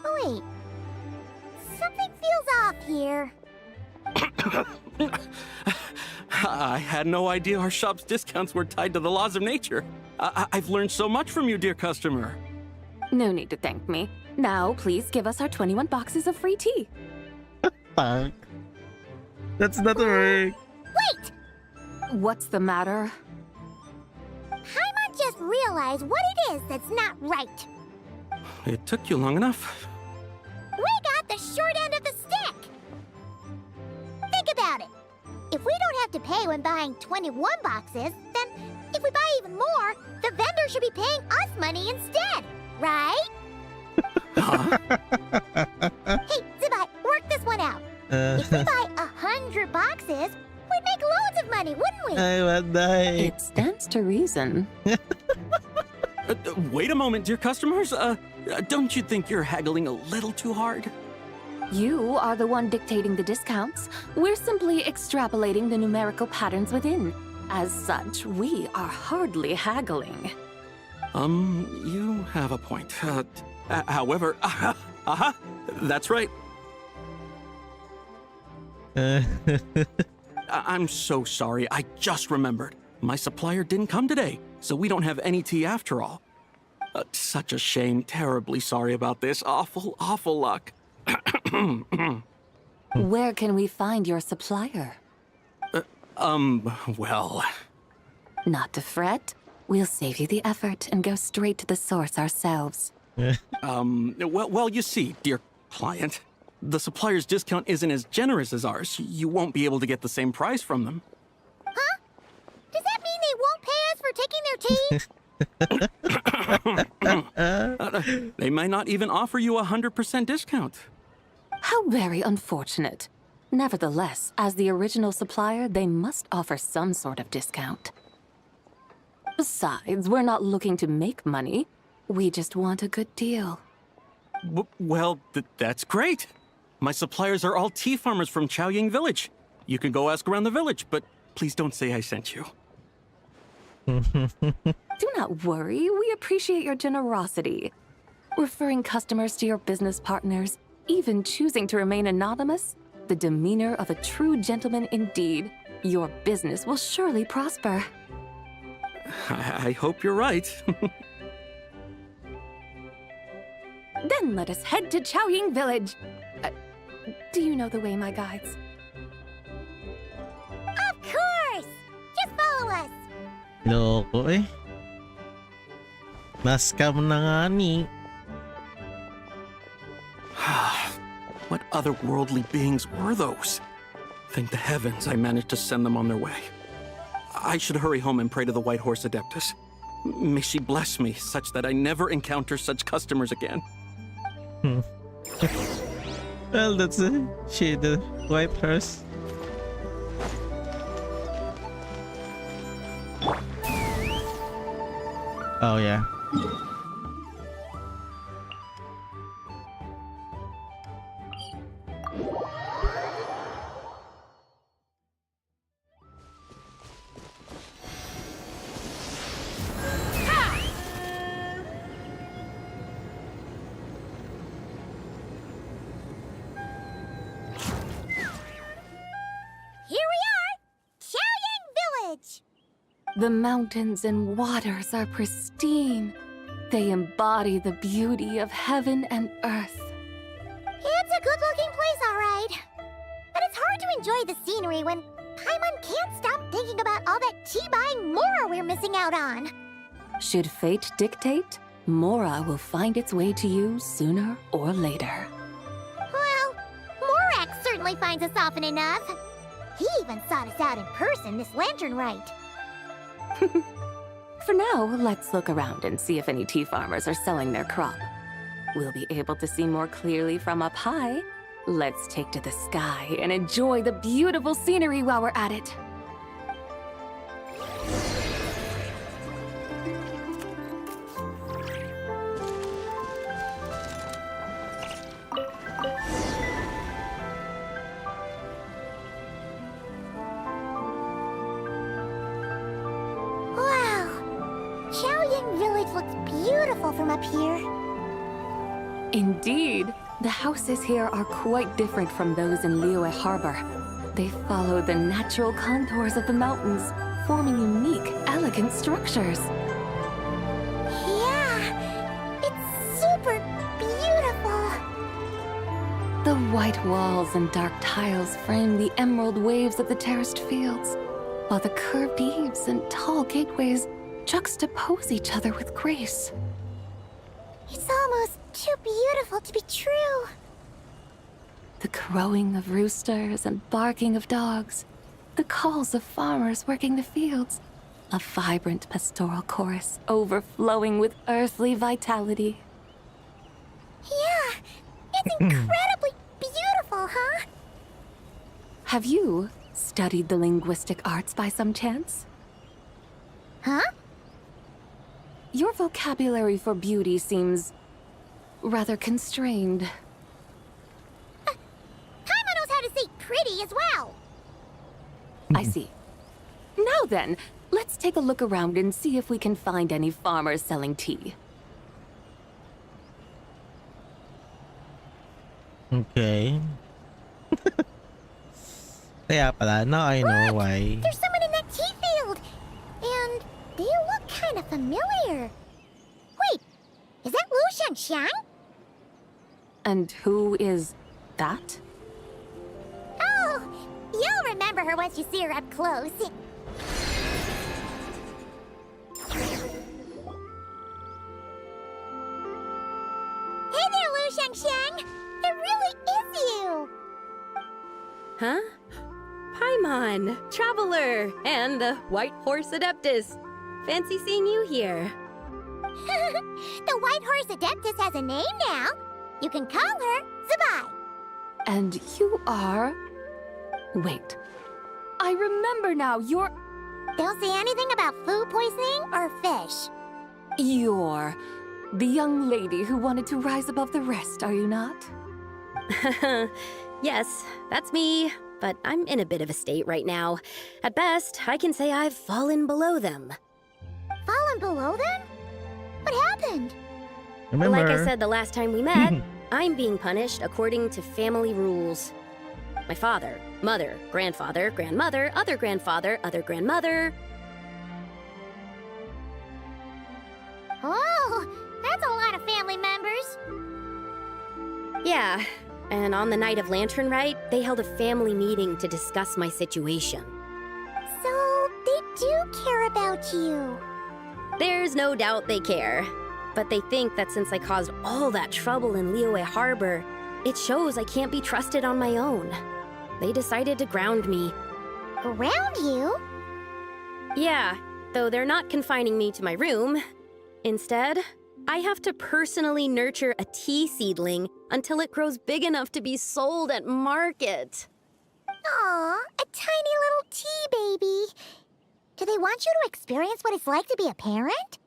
Oh, wait. Something feels off here. I had no idea our shop's discounts were tied to the laws of nature. I've learned so much from you, dear customer. No need to thank me. Now, please give us our 21 boxes of free tea. Fuck. That's not work. Wait! What's the matter? Paimon just realized what it is that's not right. It took you long enough. We got the short end of the stick. Think about it. If we don't have to pay when buying 21 boxes, then if we buy even more, the vendor should be paying us money instead, right? Hey, Zabai, work this one out. If we buy 100 boxes, we'd make loads of money, wouldn't we? I will die. It stands to reason. Wait a moment, dear customers. Don't you think you're haggling a little too hard? You are the one dictating the discounts. We're simply extrapolating the numerical patterns within. As such, we are hardly haggling. You have a point. However, that's right. I'm so sorry. I just remembered. My supplier didn't come today, so we don't have any tea after all. Such a shame. Terribly sorry about this. Awful, awful luck. Where can we find your supplier? Well... Not to fret. We'll save you the effort and go straight to the source ourselves. Well, you see, dear client, the supplier's discount isn't as generous as ours. You won't be able to get the same price from them. Huh? Does that mean they won't pay us for taking their tea? They might not even offer you 100% discount. How very unfortunate. Nevertheless, as the original supplier, they must offer some sort of discount. Besides, we're not looking to make money. We just want a good deal. Well, that's great. My suppliers are all tea farmers from Chaoying Village. You can go ask around the village, but please don't say I sent you. Do not worry, we appreciate your generosity. Referring customers to your business partners, even choosing to remain anonymous, the demeanor of a true gentleman indeed. Your business will surely prosper. I hope you're right. Then let us head to Chaoying Village. Do you know the way, my guides? Of course! Just follow us! Loko eh. Nascam na nga ni. What otherworldly beings were those? Thank the heavens I managed to send them on their way. I should hurry home and pray to the White Horse Adeptus. May she bless me such that I never encounter such customers again. Well, that's it. She, the White Horse. Oh yeah. Here we are! Chaoying Village! The mountains and waters are pristine. They embody the beauty of heaven and earth. It's a good-looking place, all right. But it's hard to enjoy the scenery when Paimon can't stop thinking about all that tea-buying Mora we're missing out on. Should fate dictate, Mora will find its way to you sooner or later. Well, Morak certainly finds us often enough. He even sought us out in person this lantern rite. For now, let's look around and see if any tea farmers are selling their crop. We'll be able to see more clearly from up high. Let's take to the sky and enjoy the beautiful scenery while we're at it. Wow! Chaoying Village looks beautiful from up here. Indeed, the houses here are quite different from those in Liyue Harbor. They follow the natural contours of the mountains, forming unique, elegant structures. Yeah! It's super beautiful! The white walls and dark tiles frame the emerald waves of the terraced fields, while the curved eaves and tall gateways juxtapose each other with grace. It's almost too beautiful to be true. The crowing of roosters and barking of dogs, the calls of farmers working the fields, a vibrant pastoral chorus overflowing with earthly vitality. Yeah, it's incredibly beautiful, huh? Have you studied the linguistic arts by some chance? Huh? Your vocabulary for beauty seems rather constrained. Paimon knows how to say pretty as well. I see. Now then, let's take a look around and see if we can find any farmers selling tea. Okay. Kaya pala, now I know Look, why. There's someone in that tea field. And they look kind of familiar. Wait, is that Lu Xiangxiang? And who is that? Oh, you'll remember her once you see her up close. Hey there, Lu Xiangxiang! It really is you! Huh? Paimon, Traveler, and the White Horse Adeptus. Fancy seeing you here. The White Horse Adeptus has a name now. You can call her Zabai. And you are... Wait. I remember now, you're... Don't say anything about food poisoning or fish. You're the young lady who wanted to rise above the rest, are you not? Yes, that's me. but I'm in a bit of a state right now. At best, I can say I've fallen below them. Fallen below them? What happened? Remember. Like I said the last time we met, I'm being punished according to family rules. My father, mother, grandfather, grandmother, other grandfather, other grandmother. Oh, that's a lot of family members. Yeah, and on the night of Lantern Rite, they held a family meeting to discuss my situation. So, they do care about you. There's no doubt they care. But they think that since I caused all that trouble in Liyue Harbor, it shows I can't be trusted on my own. They decided to ground me. Ground you? Yeah, though they're not confining me to my room. Instead, I have to personally nurture a tea seedling until it grows big enough to be sold at market. Aw, a tiny little tea baby. Do they want you to experience what it's like to be a parent?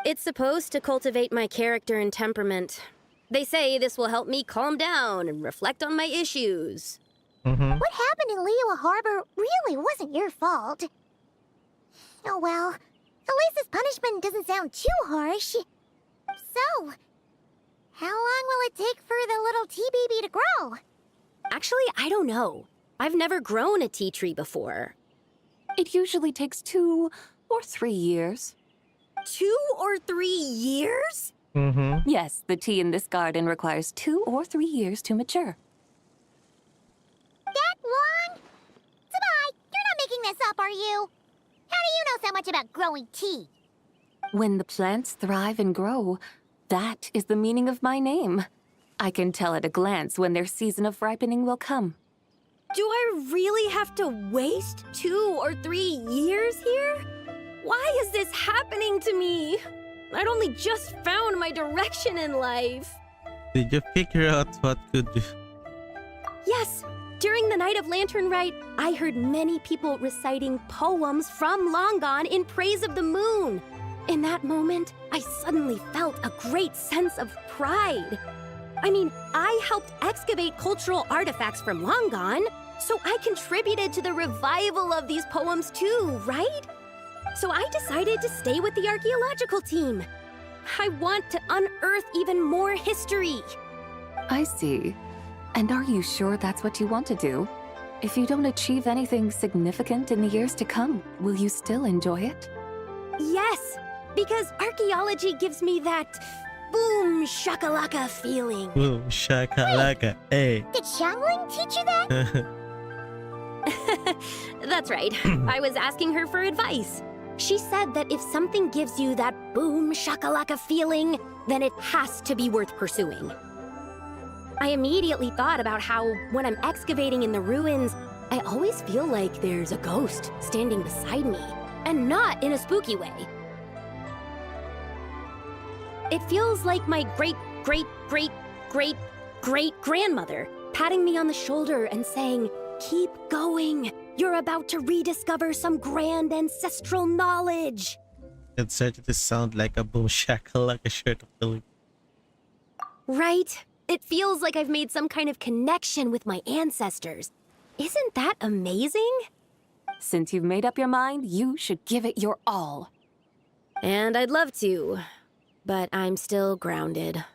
It's supposed to cultivate my character and temperament. They say this will help me calm down and reflect on my issues. What happened in Liyue Harbor really wasn't your fault. Oh well, at least this punishment doesn't sound too harsh. So, how long will it take for the little tea baby to grow? Actually, I don't know. I've never grown a tea tree before. It usually takes 2 or 3 years. 2 or 3 years? Yes, the tea in this garden requires 2 or 3 years to mature. That long? Sabai, you're not making this up, are you? How do you know so much about growing tea? When the plants thrive and grow, that is the meaning of my name. I can tell at a glance when their season of ripening will come. Do I really have to waste 2 or 3 years here? Why is this happening to me? I'd only just found my direction in life. Did you figure out what could you... Yes, during the night of Lantern Rite, I heard many people reciting poems from Long Gone in praise of the moon. In that moment, I suddenly felt a great sense of pride. I mean, I helped excavate cultural artifacts from Long Gone, so I contributed to the revival of these poems too, right? So I decided to stay with the archaeological team. I want to unearth even more history. I see. And are you sure that's what you want to do? If you don't achieve anything significant in the years to come, will you still enjoy it? Yes, because archaeology gives me that boom shakalaka feeling. Boom shakalaka, hey. Did Xiangling teach you that? That's right. I was asking her for advice. She said that if something gives you that boom shakalaka feeling, then it has to be worth pursuing. I immediately thought about how, when I'm excavating in the ruins, I always feel like there's a ghost standing beside me, and not in a spooky way. It feels like my great-great-great-great-great-grandmother patting me on the shoulder and saying, "Keep going. You're about to rediscover some grand ancestral knowledge." It started to sound like a boom shakalaka shirt of the week. Right? It feels like I've made some kind of connection with my ancestors. Isn't that amazing? Since you've made up your mind, you should give it your all. And I'd love to, but I'm still grounded.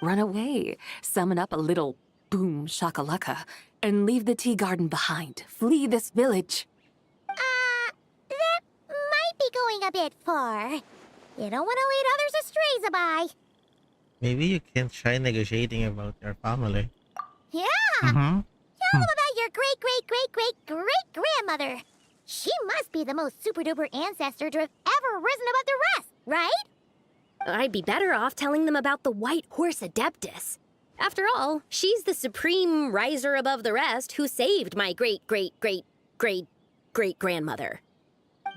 Run away, summon up a little boom shakalaka, and leave the tea garden behind. Flee this village. That might be going a bit far. You don't want to lead others astray, Sabai. Maybe you can try negotiating about your family. Yeah! Tell them about your great-great-great-great-great-grandmother. She must be the most super-duper ancestor to have ever risen above the rest, right? I'd be better off telling them about the White Horse Adeptus. After all, she's the supreme riser above the rest who saved my great-great-great-great-great-grandmother.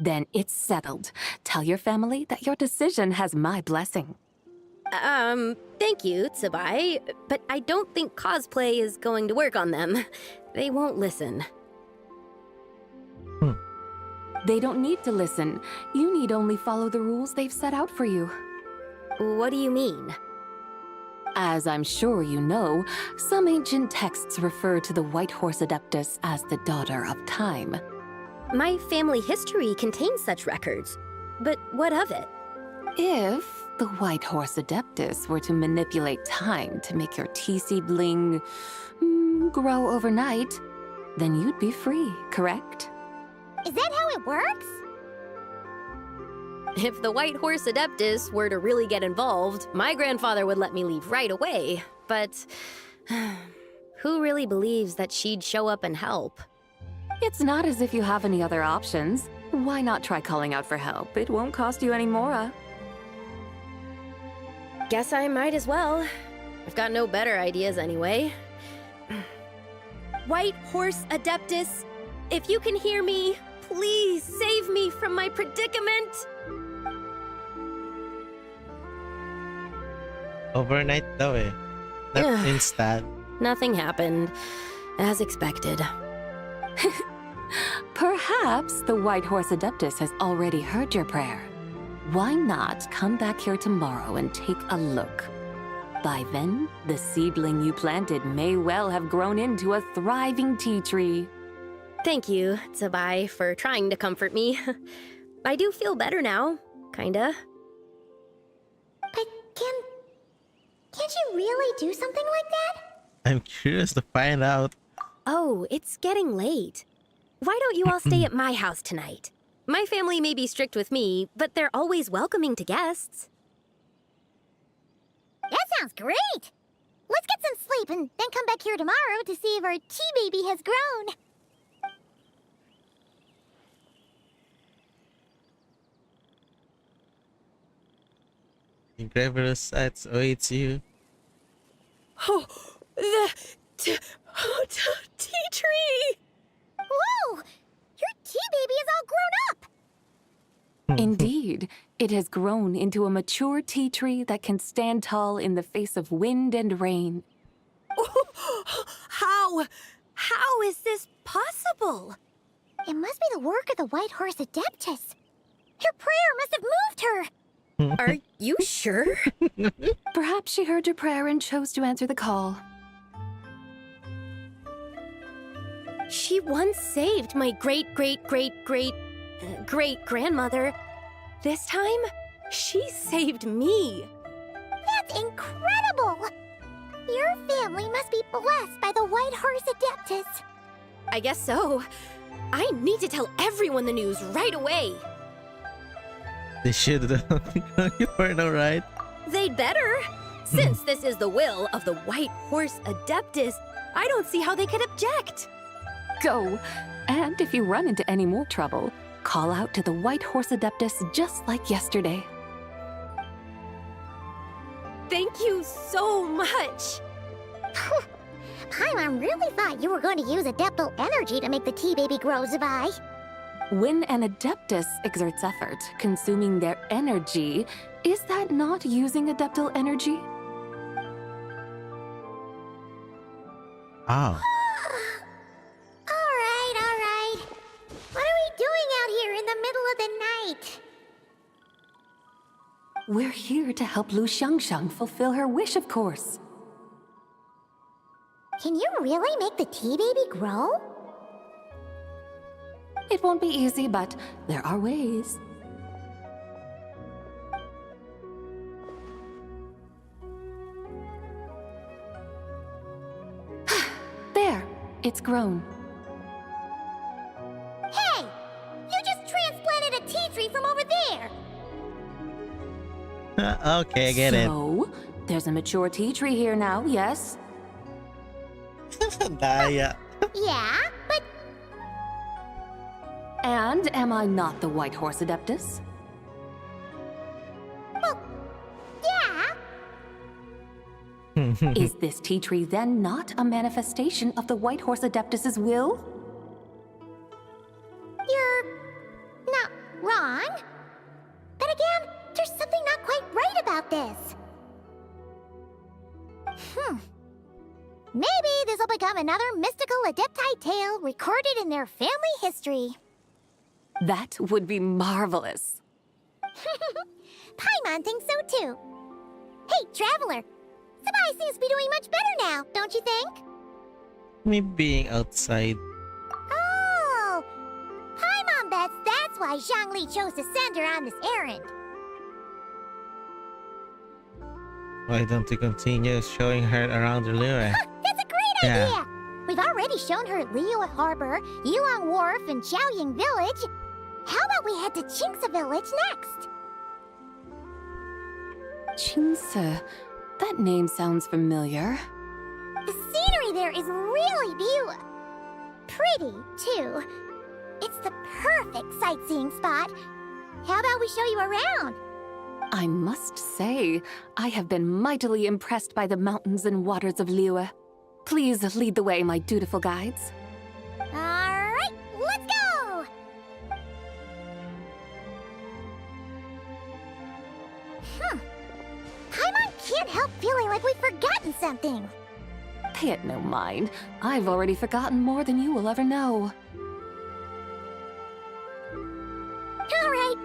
Then it's settled. Tell your family that your decision has my blessing. Thank you, Tsubai, but I don't think cosplay is going to work on them. They won't listen. They don't need to listen. You need only follow the rules they've set out for you. What do you mean? As I'm sure you know, some ancient texts refer to the White Horse Adeptus as the Daughter of Time. My family history contains such records. But what of it? If the White Horse Adeptus were to manipulate time to make your tea seedling grow overnight, then you'd be free, correct? Is that how it works? If the White Horse Adeptus were to really get involved, my grandfather would let me leave right away. But who really believes that she'd show up and help? It's not as if you have any other options. Why not try calling out for help? It won't cost you any more. Guess I might as well. I've got no better ideas anyway. White Horse Adeptus, if you can hear me, please save me from my predicament. Overnight daw eh. Not instant. Nothing happened, as expected. Perhaps the White Horse Adeptus has already heard your prayer. Why not come back here tomorrow and take a look? By then, the seedling you planted may well have grown into a thriving tea tree. Thank you, Tsabai, for trying to comfort me. I do feel better now, kinda. But can't you really do something like that? I'm curious to find out. Oh, it's getting late. Why don't you all stay at my house tonight? My family may be strict with me, but they're always welcoming to guests. That sounds great! Let's get some sleep and then come back here tomorrow to see if our tea baby has grown. Incredible sights awaits you. Oh, the tea tree! Whoa! Your tea baby is all grown up! Indeed, it has grown into a mature tea tree that can stand tall in the face of wind and rain. How is this possible? It must be the work of the White Horse Adeptus. Her prayer must have moved her. Are you sure? Perhaps she heard your prayer and chose to answer the call. She once saved my great-great-great-great-great-grandmother. This time, she saved me. That's incredible! Your family must be blessed by the White Horse Adeptus. I guess so. I need to tell everyone the news right away. They should you are no right. They'd better. Since this is the will of the White Horse Adeptus, I don't see how they could object. Go! And if you run into any more trouble, call out to the White Horse Adeptus just like yesterday. Thank you so much! Paimon really thought you were going to use Adeptal energy to make the tea baby grow, Zabai. When an Adeptus exerts effort, consuming their energy, is that not using Adeptal energy? Oh. Alright. What are we doing out here in the middle of the night? We're here to help Lu Xiangxiang fulfill her wish, of course. Can you really make the tea baby grow? It won't be easy, but there are ways. There, it's grown. Hey! You just transplanted a tea tree from over there! Okay, I get it. So, there's a mature tea tree here now, yes? Daya. Yeah, but... And am I not the White Horse Adeptus? Well, yeah. Is this tea tree then not a manifestation of the White Horse Adeptus's will? You're not wrong. But again, there's something not quite right about this. Maybe this will become another mystical Adepti tale recorded in their family history. That would be marvelous. Paimon thinks so too. Hey, Traveler! Sabai seems to be doing much better now, don't you think? Me being outside. Oh! Paimon bets that's why Zhangli chose to send her on this errand. Why don't you continue showing her around the lure? That's a great Yeah. idea! We've already shown her Liyue Harbor, Yulong Wharf, and Xiaoying Village. How about we head to Qingce Village next? Qingce. That name sounds familiar. The scenery there is really beautiful. Pretty, too. It's the perfect sightseeing spot. How about we show you around? I must say, I have been mightily impressed by the mountains and waters of Liyue. Please lead the way, my dutiful guides. Alright, let's go! Paimon can't help feeling like we've forgotten something. Pay it no mind. I've already forgotten more than you will ever know. Alright.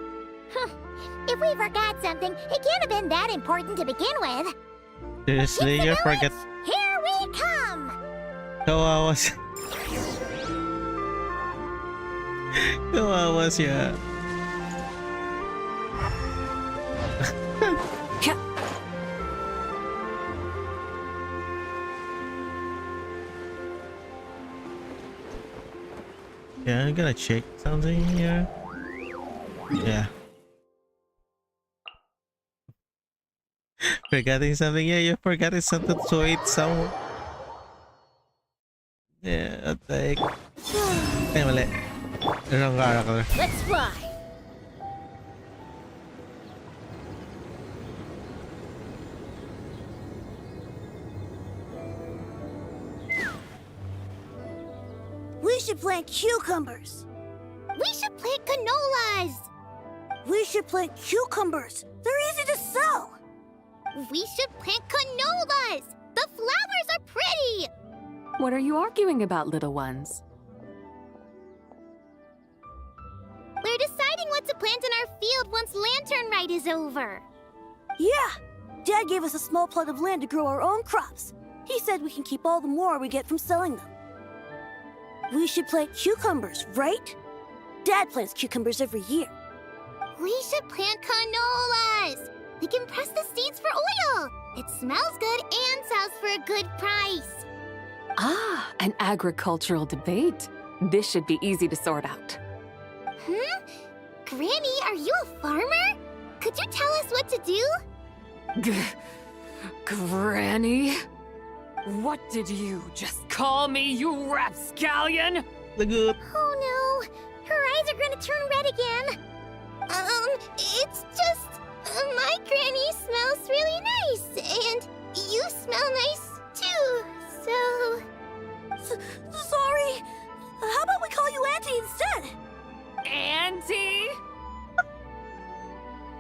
If we forgot something, it can't have been that important to begin with. Seriously, you forget. Here we come! Kawawa siya. Kawawa siya. Yeah, I'm gonna check something here. Yeah. Forgetting something? Yeah, you're forgetting something to eat some. Yeah, like. Ay, mali. Wrong character. Let's fly. We should plant cucumbers. We should plant canolas. We should plant cucumbers. They're easy to sow. We should plant canolas. The flowers are pretty. What are you arguing about, little ones? We're deciding what to plant in our field once Lantern Rite is over. Yeah. Dad gave us a small plot of land to grow our own crops. He said we can keep all the more we get from selling them. We should plant cucumbers, right? Dad plants cucumbers every year. We should plant canolas. We can press the seeds for oil. It smells good and sells for a good price. Ah, an agricultural debate. This should be easy to sort out. Granny, are you a farmer? Could you tell us what to do? Granny? What did you just call me, you rapscallion? Lagoon. Oh no, her eyes are gonna turn red again. It's just my granny smells really nice, and you smell nice too. So, sorry. How about we call you Auntie instead? Auntie?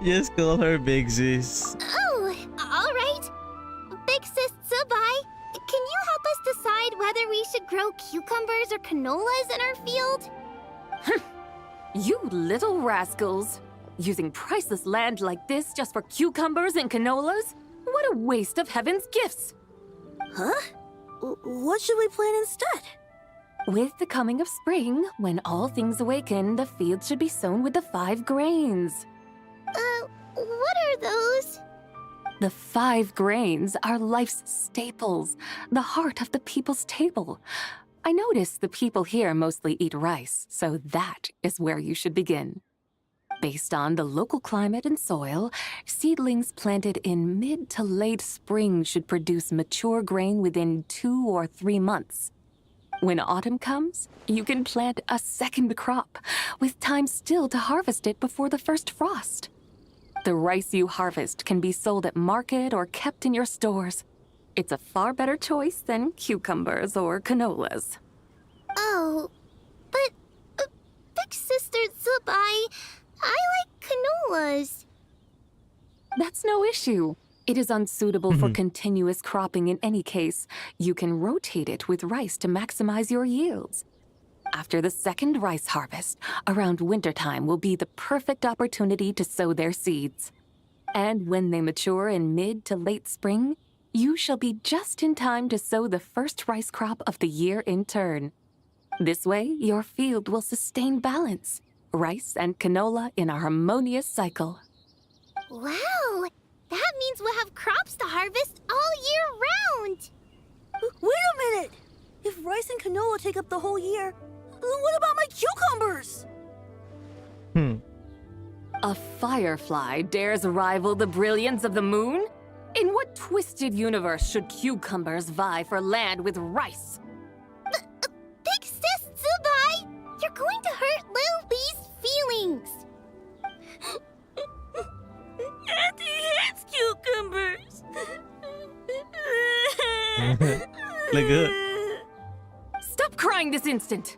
Just call her Big Sis. Oh, all right. Big Sis Sabai, can you help us decide whether we should grow cucumbers or canolas in our field? You little rascals! Using priceless land like this just for cucumbers and canolas? What a waste of heaven's gifts! Huh? What should we plant instead? With the coming of spring, when all things awaken, the field should be sown with the 5 grains. What are those? The 5 grains are life's staples, the heart of the people's table. I notice the people here mostly eat rice, so that is where you should begin. Based on the local climate and soil, seedlings planted in mid to late spring should produce mature grain within 2 or 3 months. When autumn comes, you can plant a second crop, with time still to harvest it before the first frost. The rice you harvest can be sold at market or kept in your stores. It's a far better choice than cucumbers or canolas. Oh, but Big Sister Sabai, I like canolas. That's no issue. It is unsuitable for continuous cropping in any case. You can rotate it with rice to maximize your yields. After the second rice harvest, around wintertime will be the perfect opportunity to sow their seeds. And when they mature in mid to late spring, you shall be just in time to sow the first rice crop of the year in turn. This way, your field will sustain balance, rice and canola in a harmonious cycle. Wow! That means we'll have crops to harvest all year round! Wait a minute! If rice and canola take up the whole year, what about my cucumbers? A firefly dares rival the brilliance of the moon? In what twisted universe should cucumbers vie for land with rice? Big Sis Zubai! You're going to hurt Lil Bee's feelings! Auntie hates cucumbers! Look good. Stop crying this instant!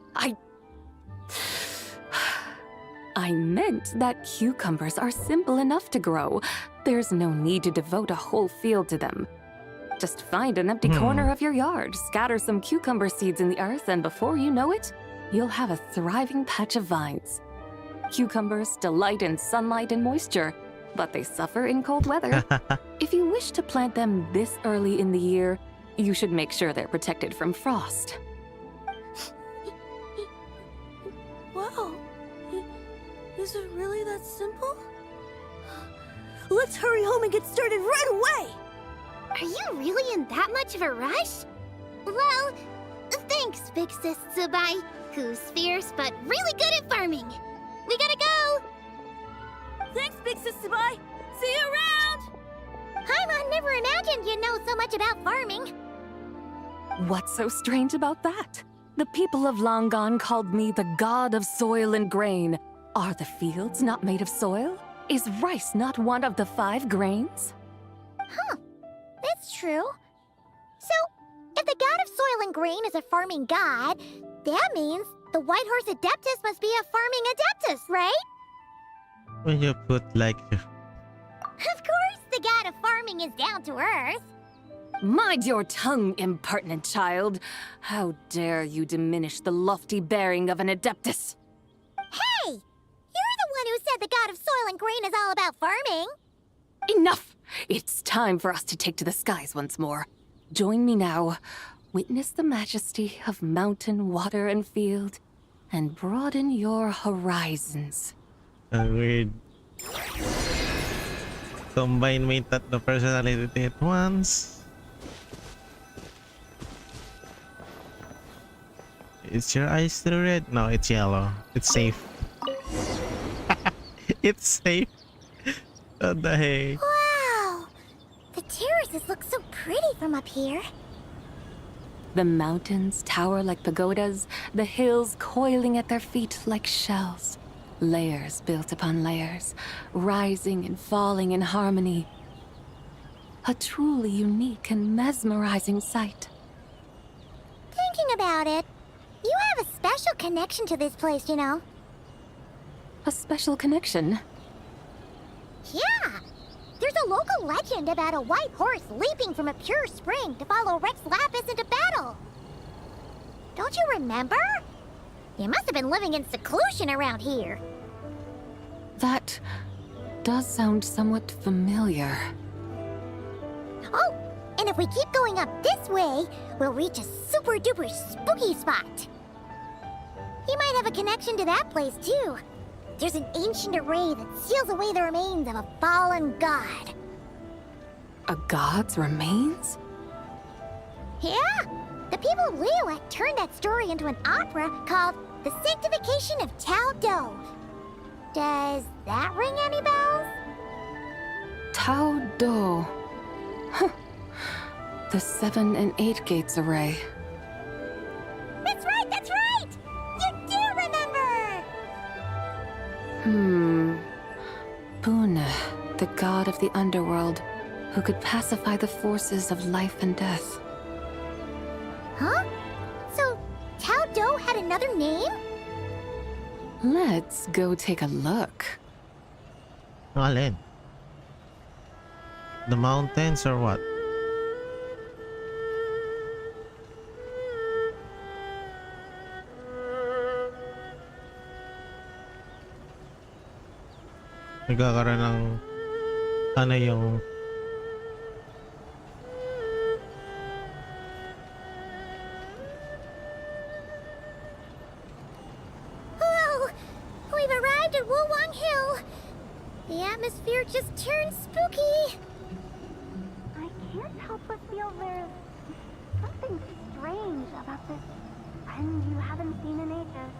I meant that cucumbers are simple enough to grow. There's no need to devote a whole field to them. Just find an empty corner of your yard, scatter some cucumber seeds in the earth, and before you know it, you'll have a thriving patch of vines. Cucumbers delight in sunlight and moisture, but they suffer in cold weather. If you wish to plant them this early in the year, you should make sure they're protected from frost. Wow. Is it really that simple? Let's hurry home and get started right away! Are you really in that much of a rush? Well, thanks, Big Sis Zubai, who's fierce but really good at farming. We gotta go! Thanks, Big Sis Zubai! See you around! Paimon never imagined you'd know so much about farming. What's so strange about that? The people of Longon called me the god of soil and grain. Are the fields not made of soil? Is rice not one of the 5 grains? Huh, that's true. So, if the god of soil and grain is a farming god, that means the White Horse Adeptus must be a farming adeptus, right? When you put like... Of course, the god of farming is down to earth. Mind your tongue, impertinent child. How dare you diminish the lofty bearing of an adeptus? Hey! You're the one who said the god of soil and grain is all about farming. Enough! It's time for us to take to the skies once more. Join me now. Witness the majesty of mountain, water, and field, and broaden your horizons. Weird. Combine mo yung tatlo personality at once. Is your eyes still red? No, it's yellow. It's safe. It's safe. What the heck? Wow! The terraces look so pretty from up here. The mountains tower like pagodas, the hills coiling at their feet like shells. Layers built upon layers, rising and falling in harmony. A truly unique and mesmerizing sight. Thinking about it, you have a special connection to this place, you know. A special connection? Yeah! There's a local legend about a white horse leaping from a pure spring to follow Rex Lapis into battle. Don't you remember? You must have been living in seclusion around here. That does sound somewhat familiar. Oh, and if we keep going up this way, we'll reach a super duper spooky spot. You might have a connection to that place too. There's an ancient array that seals away the remains of a fallen god. A god's remains? Yeah, the people of Liyue turned that story into an opera called The Sanctification of Tao Do. Does that ring any bells? Tao Do. Huh. The 7 and 8 gates array. That's right, that's right! You do remember! Buna, the god of the underworld, who could pacify the forces of life and death. Huh? So, Tao Do had another name? Let's go take a look. Alin? The mountains or what? Nagkakaroon ng ano yung The atmosphere just turned spooky. I can't help but feel there's something strange about this friend you haven't seen in ages.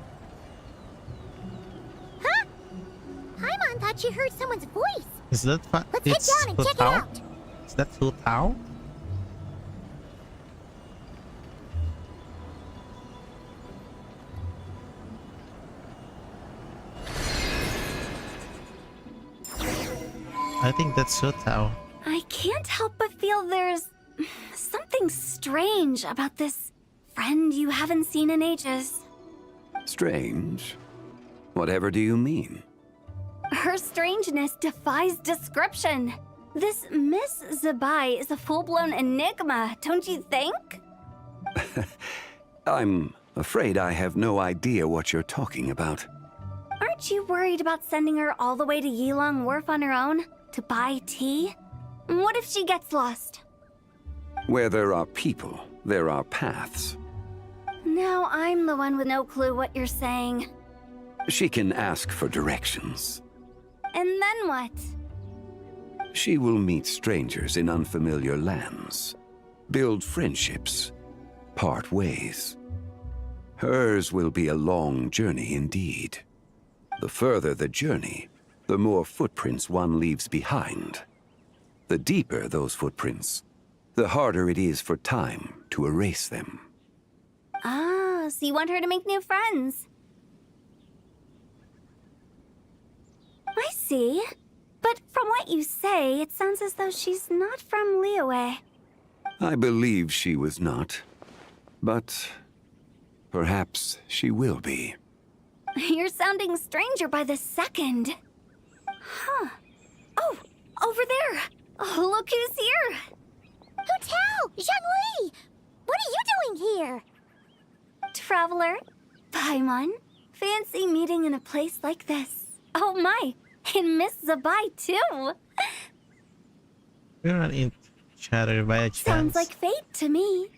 Huh? Paimon thought she heard someone's voice. Is that Let's head down and check it out. Is that Hu Tao? I think that's Hu Tao. I can't help but feel there's something strange about this friend you haven't seen in ages. Strange? Whatever do you mean? Her strangeness defies description. This Miss Zabai is a full-blown enigma, don't you think? I'm afraid I have no idea what you're talking about. Aren't you worried about sending her all the way to Yilong Wharf on her own to buy tea? What if she gets lost? Where there are people, there are paths. Now I'm the one with no clue what you're saying. She can ask for directions. And then what? She will meet strangers in unfamiliar lands, build friendships, part ways. Hers will be a long journey indeed. The further the journey, the more footprints one leaves behind. The deeper those footprints, the harder it is for time to erase them. Ah, so you want her to make new friends. I see. But from what you say, it sounds as though she's not from Liyue. I believe she was not, but perhaps she will be. You're sounding stranger by the second. Huh. Oh, over there. Oh, look who's here. Hu Tao! Zhongli! What are you doing here? Traveler, Paimon, fancy meeting in a place like this. Oh my, and Miss Zabai too. We run into each other by a chance. Sounds like fate to me.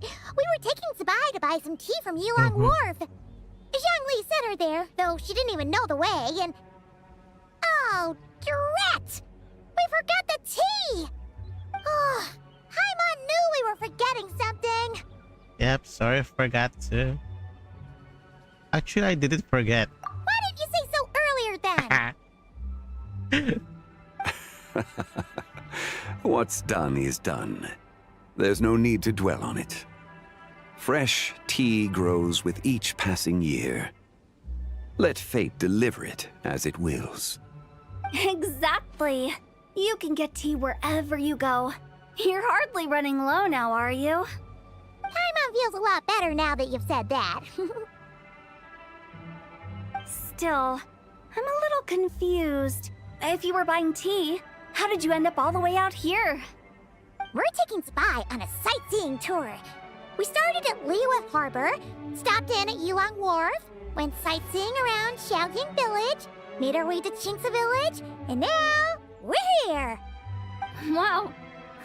We were taking Zabai to buy some tea from Yilong Wharf. Zhongli sent her there, though she didn't even know the way, and... Oh, drat! We forgot the tea! Oh, Paimon knew we were forgetting something. Yep, sorry, I forgot to. Actually, I didn't forget. Why didn't you say so earlier then? What's done is done. There's no need to dwell on it. Fresh tea grows with each passing year. Let fate deliver it as it wills. Exactly. You can get tea wherever you go. You're hardly running low now, are you? Paimon feels a lot better now that you've said that. Still, I'm a little confused. If you were buying tea, how did you end up all the way out here? We're taking Zabai on a sightseeing tour. We started at Liyue Harbor, stopped in at Yilong Wharf, went sightseeing around Xiaoying Village, made our way to Qingce Village, and now we're here. Wow,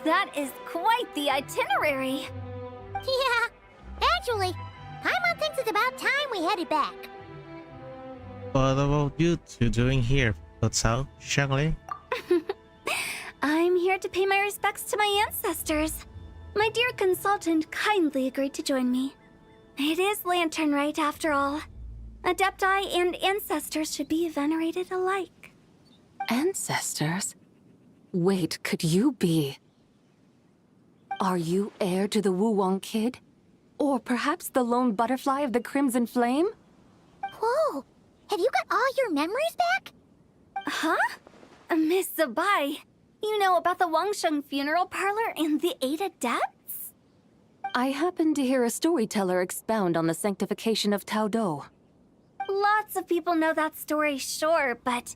that is quite the itinerary. Yeah, actually, Paimon thinks it's about time we headed back. What about you two doing here? What's up, Zhongli? I'm here to pay my respects to my ancestors. My dear consultant kindly agreed to join me. It is Lantern Rite, after all. Adepti and ancestors should be venerated alike. Ancestors? Wait, could you be? Are you heir to the Wu-Wong kid? Or perhaps the lone butterfly of the Crimson Flame? Whoa, have you got all your memories back? Huh? Miss Zabai, you know about the Wangsheng funeral parlor and the 8 adepts? I happened to hear a storyteller expound on the sanctification of Tao Do. Lots of people know that story, sure, but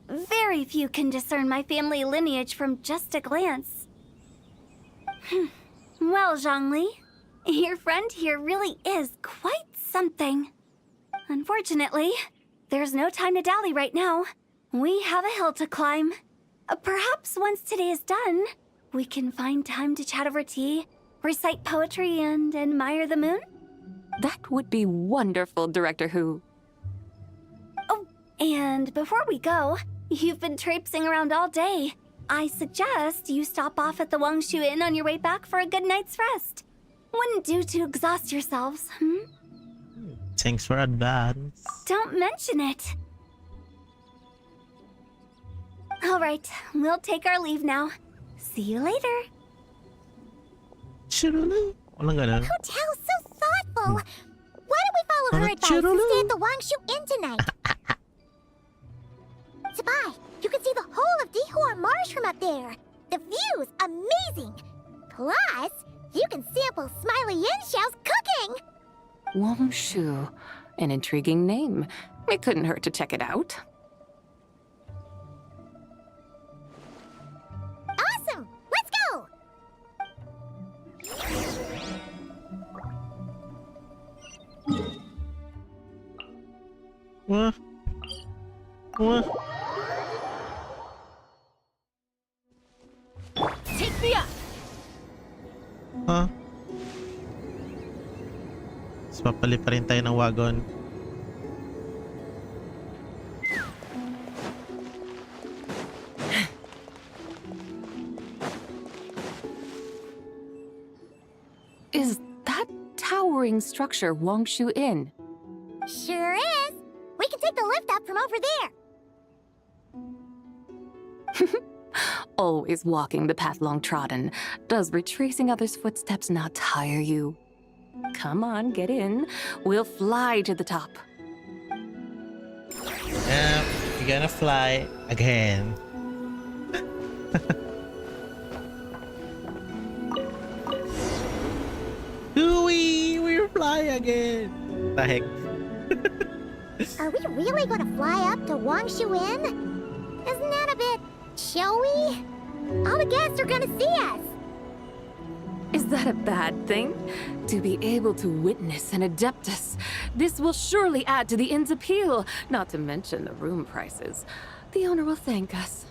very few can discern my family lineage from just a glance. Well, Zhongli, your friend here really is quite something. Unfortunately, there's no time to dally right now. We have a hill to climb. Perhaps once today is done, we can find time to chat over tea, recite poetry, and admire the moon? That would be wonderful, Director Hu. Oh, and before we go, You've been traipsing around all day. I suggest you stop off at the Wangshu Inn on your way back for a good night's rest. Wouldn't do to exhaust yourselves, Thanks for advance. Don't mention it. All right, we'll take our leave now. See you later. Chirulu. Walang ganun. Hotel's so thoughtful. Why don't we follow her advice and stay at the Wangshu Inn tonight? Sabai, you can see the whole of Dihua Marsh from up there. The view's amazing. Plus, you can sample Smiley Yin-Xiao's cooking. Wangshu, an intriguing name. It couldn't hurt to check it out. Awesome! Let's go! What? What? Take me up! Huh? So, papali pa rin tayo ng wagon. Is that towering structure Wangshu Inn? Sure is. We can take the lift up from over there. Always walking the path long trodden. Does retracing others' footsteps not tire you? Come on, get in. We'll fly to the top. Yeah, we're gonna fly again. We fly again. The heck? Are we really gonna fly up to Wangshu Inn? Isn't that a bit showy? All the guests are gonna see us. Is that a bad thing? To be able to witness an Adeptus. This will surely add to the inn's appeal, not to mention the room prices. The owner will thank us.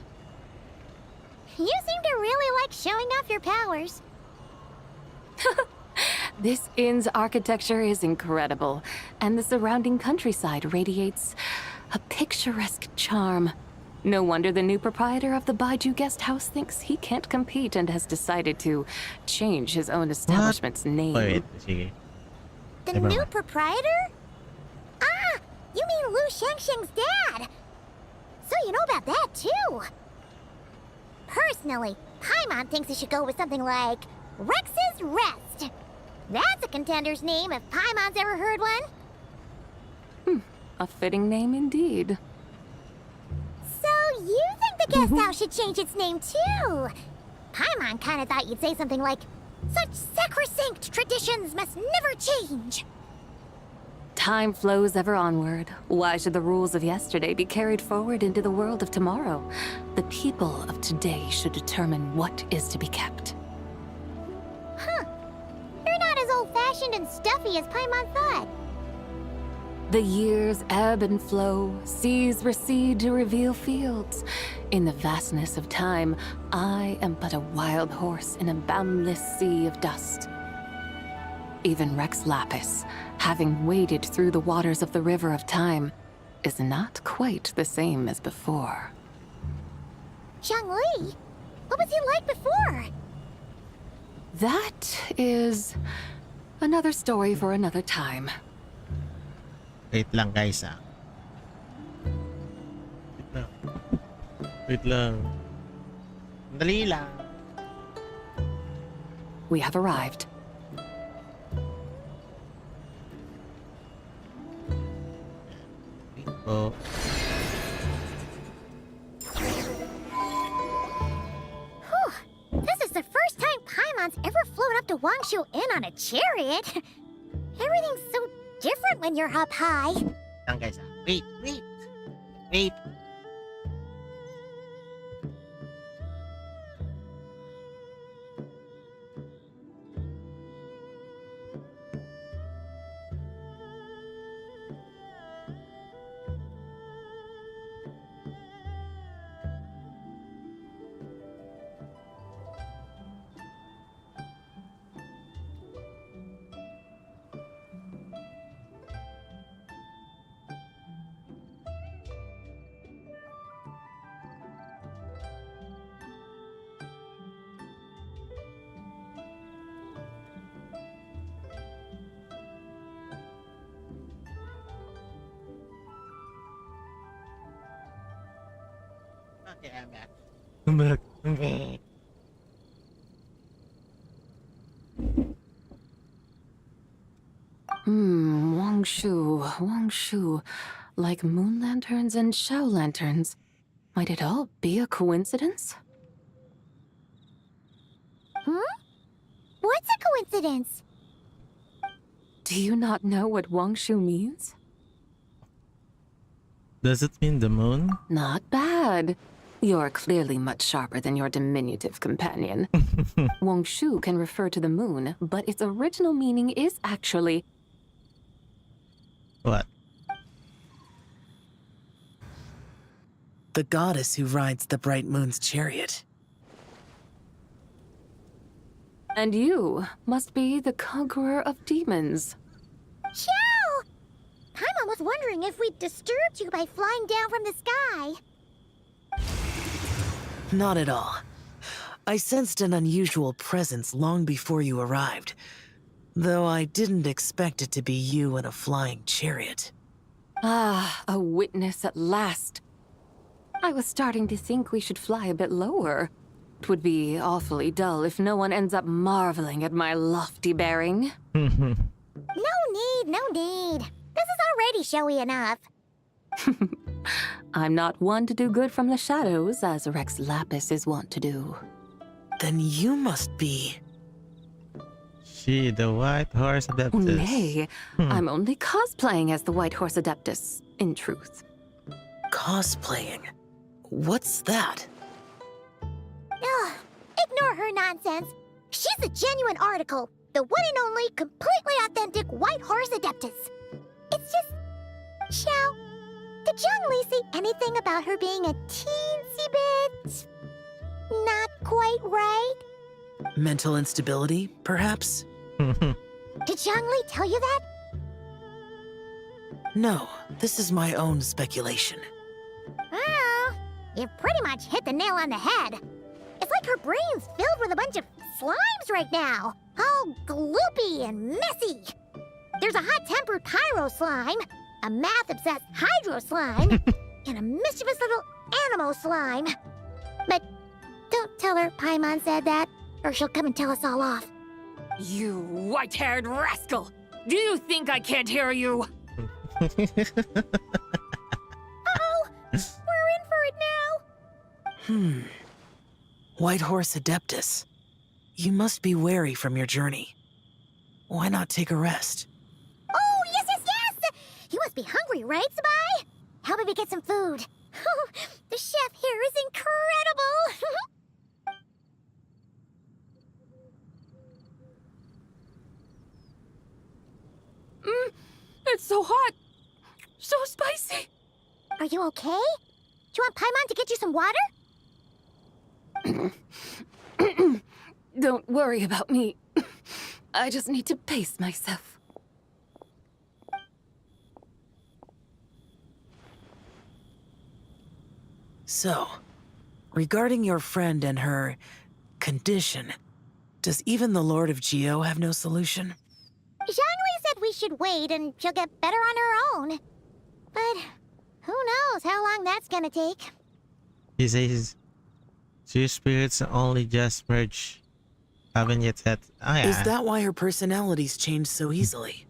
You seem to really like showing off your powers. This inn's architecture is incredible, and the surrounding countryside radiates a picturesque charm. No wonder the new proprietor of the Baiju guest house thinks he can't compete and has decided to change his own establishment's name. Wait, sige. The new proprietor? Ah, you mean Lu Shengsheng's dad. So you know about that too. Personally, Paimon thinks it should go with something like Rex's Rest. That's a contender's name if Paimon's ever heard one. A fitting name indeed. So you think the guest house should change its name too? Paimon kinda thought you'd say something like, such sacrosanct traditions must never change. Time flows ever onward. Why should the rules of yesterday be carried forward into the world of tomorrow? The people of today should determine what is to be kept. Huh. You're not as old-fashioned and stuffy as Paimon thought. The years ebb and flow, seas recede to reveal fields. In the vastness of time, I am but a wild horse in a boundless sea of dust. Even Rex Lapis, having waded through the waters of the river of time, is not quite the same as before. Zhongli? What was he like before? That is another story for another time. Wait lang guys ah. Wait lang. Dali lang. We have arrived. Oh. Whew. This is the first time Paimon's ever flown up to Wangshu Inn on a chariot. Everything's so different when you're up high. Lang guys ah. Wait. Yeah, I'm back. I'm back. I'm back. Wangshu. Like moon lanterns and Shao lanterns. Might it all be a coincidence? What's a coincidence? Do you not know what Wangshu means? Does it mean the moon? Not bad. You're clearly much sharper than your diminutive companion. Wangshu can refer to the moon, but its original meaning is actually... What? The goddess who rides the bright moon's chariot. And you must be the conqueror of demons. Chow! Paimon was wondering if we'd disturbed you by flying down from the sky. Not at all. I sensed an unusual presence long before you arrived, though I didn't expect it to be you in a flying chariot. Ah, a witness at last. I was starting to think we should fly a bit lower. It would be awfully dull if no one ends up marveling at my lofty bearing. No need. This is already showy enough. I'm not one to do good from the shadows, as Rex Lapis is wont to do. Then you must be... She, the White Horse Adeptus. Nay, I'm only cosplaying as the White Horse Adeptus, in truth. Cosplaying? What's that? Ugh, ignore her nonsense. She's a genuine article. The one and only, completely authentic White Horse Adeptus. It's just... Chow, did young Lee say anything about her being a teensy bit... not quite right? Mental instability, perhaps? Did Young Lee tell you that? No, this is my own speculation. Well, you pretty much hit the nail on the head. It's like her brain's filled with a bunch of slimes right now. All gloopy and messy. There's a hot-tempered pyro slime, a math-obsessed hydro slime, and a mischievous little animal slime. But don't tell her Paimon said that, or she'll come and tell us all off. You white-haired rascal! Do you think I can't hear you? Uh-oh! We're in for it now! White Horse Adeptus. You must be weary from your journey. Why not take a rest? Oh, yes! You must be hungry, right, Sabai? How about we get some food? The chef here is incredible! It's so hot! So spicy! Are you okay? Do you want Paimon to get you some water? Don't worry about me. I just need to pace myself. So, regarding your friend and her condition, does even the Lord of Geo have no solution? Zhongli said we should wait and she'll get better on her own. But who knows how long that's gonna take. He says two spirits only just merged. Haven't yet had... Is that why her personalities change so easily?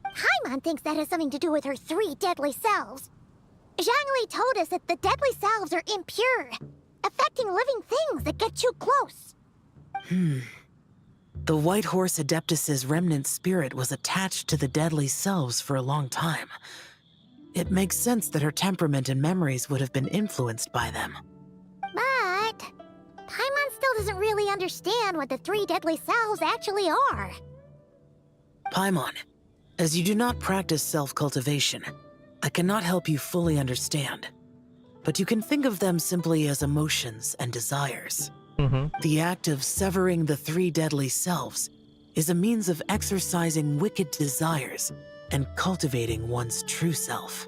Paimon thinks that has something to do with her 3 deadly selves. Zhongli told us that the deadly selves are impure, affecting living things that get too close. The White Horse Adeptus's remnant spirit was attached to the deadly selves for a long time. It makes sense that her temperament and memories would have been influenced by them. But Paimon still doesn't really understand what the 3 deadly selves actually are. Paimon, as you do not practice self-cultivation, I cannot help you fully understand. But you can think of them simply as emotions and desires. The act of severing the 3 deadly selves is a means of exercising wicked desires and cultivating one's true self.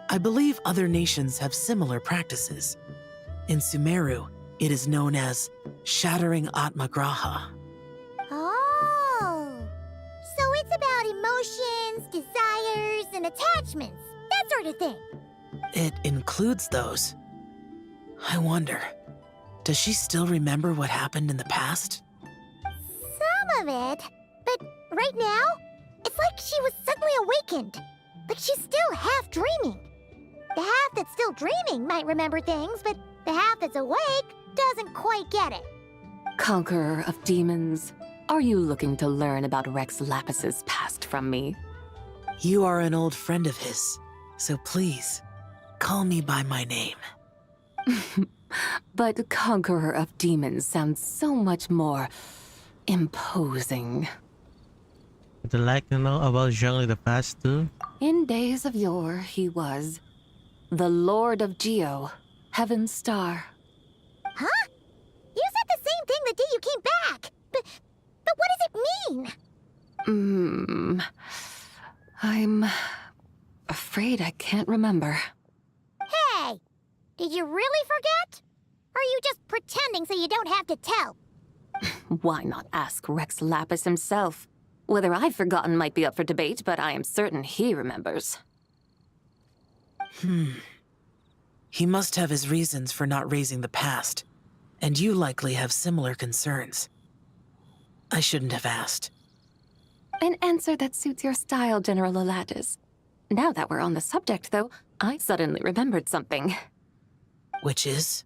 I believe other nations have similar practices. In Sumeru, it is known as shattering Atmagraha. Oh, so it's about emotions, desires, and attachments, that sort of thing. It includes those. I wonder, does she still remember what happened in the past? Some of it. But right now, it's like she was suddenly awakened. Like she's still half dreaming. The half that's still dreaming might remember things, but the half that's awake doesn't quite get it. Conqueror of demons, are you looking to learn about Rex Lapis's past from me? You are an old friend of his, so please, call me by my name. But Conqueror of Demons sounds so much more imposing. Would you like to know about Zhongli the past too? In days of yore, he was the Lord of Geo, Heaven's Star. Huh? You said the same thing the day you came back. But what does it mean? I'm afraid I can't remember. Hey! Did you really forget? Or are you just pretending so you don't have to tell? Why not ask Rex Lapis himself? Whether I've forgotten might be up for debate, but I am certain he remembers. He must have his reasons for not raising the past, and you likely have similar concerns. I shouldn't have asked. An answer that suits your style, General Elatis. Now that we're on the subject, though, I suddenly remembered something. Which is?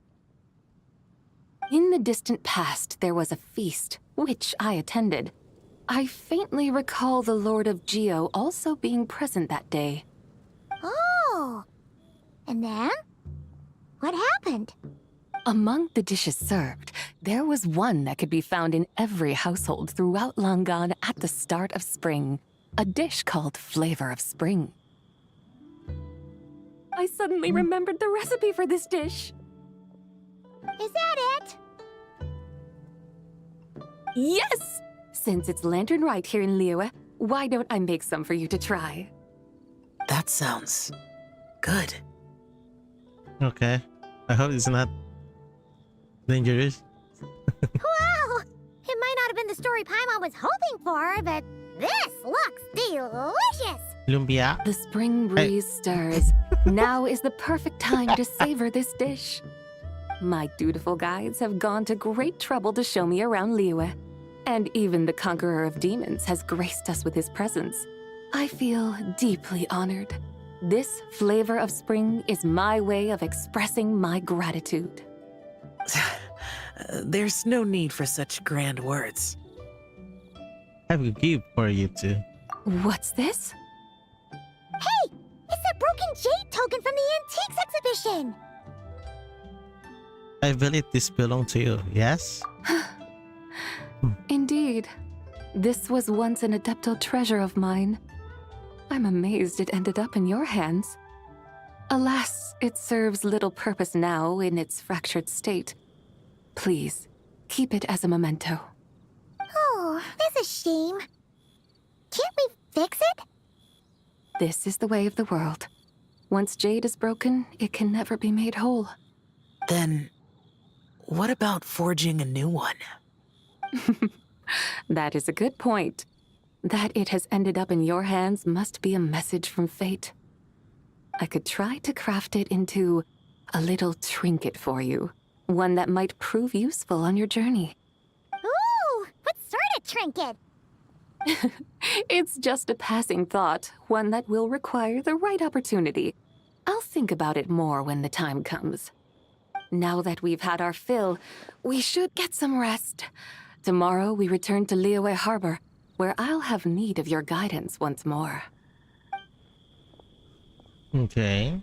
In the distant past, there was a feast, which I attended. I faintly recall the Lord of Geo also being present that day. Oh! And then? What happened? Among the dishes served, there was one that could be found in every household throughout Langan at the start of spring. A dish called Flavor of Spring. I suddenly remembered the recipe for this dish. Is that it? Yes! Since it's Lantern Rite here in Liyue, why don't I make some for you to try? That sounds good. Okay. I hope it's not dangerous. Wow! It might not have been the story Paimon was hoping for, but this looks delicious! Lumpia. The spring breeze stirs. Now is the perfect time to savor this dish. My dutiful guides have gone to great trouble to show me around Liyue. And even the Conqueror of Demons has graced us with his presence. I feel deeply honored. This Flavor of Spring is my way of expressing my gratitude. There's no need for such grand words. I have a gift for you too. What's this? Hey! It's that broken jade token from the Antiques exhibition! I believe this belongs to you, yes? Indeed. This was once an Adeptal treasure of mine. I'm amazed it ended up in your hands. Alas, it serves little purpose now in its fractured state. Please, keep it as a memento. Oh, that's a shame. Can't we fix it? This is the way of the world. Once jade is broken, it can never be made whole. Then, what about forging a new one? That is a good point. That it has ended up in your hands must be a message from fate. I could try to craft it into a little trinket for you. One that might prove useful on your journey. Ooh, what sort of trinket? It's just a passing thought, one that will require the right opportunity. I'll think about it more when the time comes. Now that we've had our fill, we should get some rest. Tomorrow we return to Liyue Harbor, where I'll have need of your guidance once more. Okay.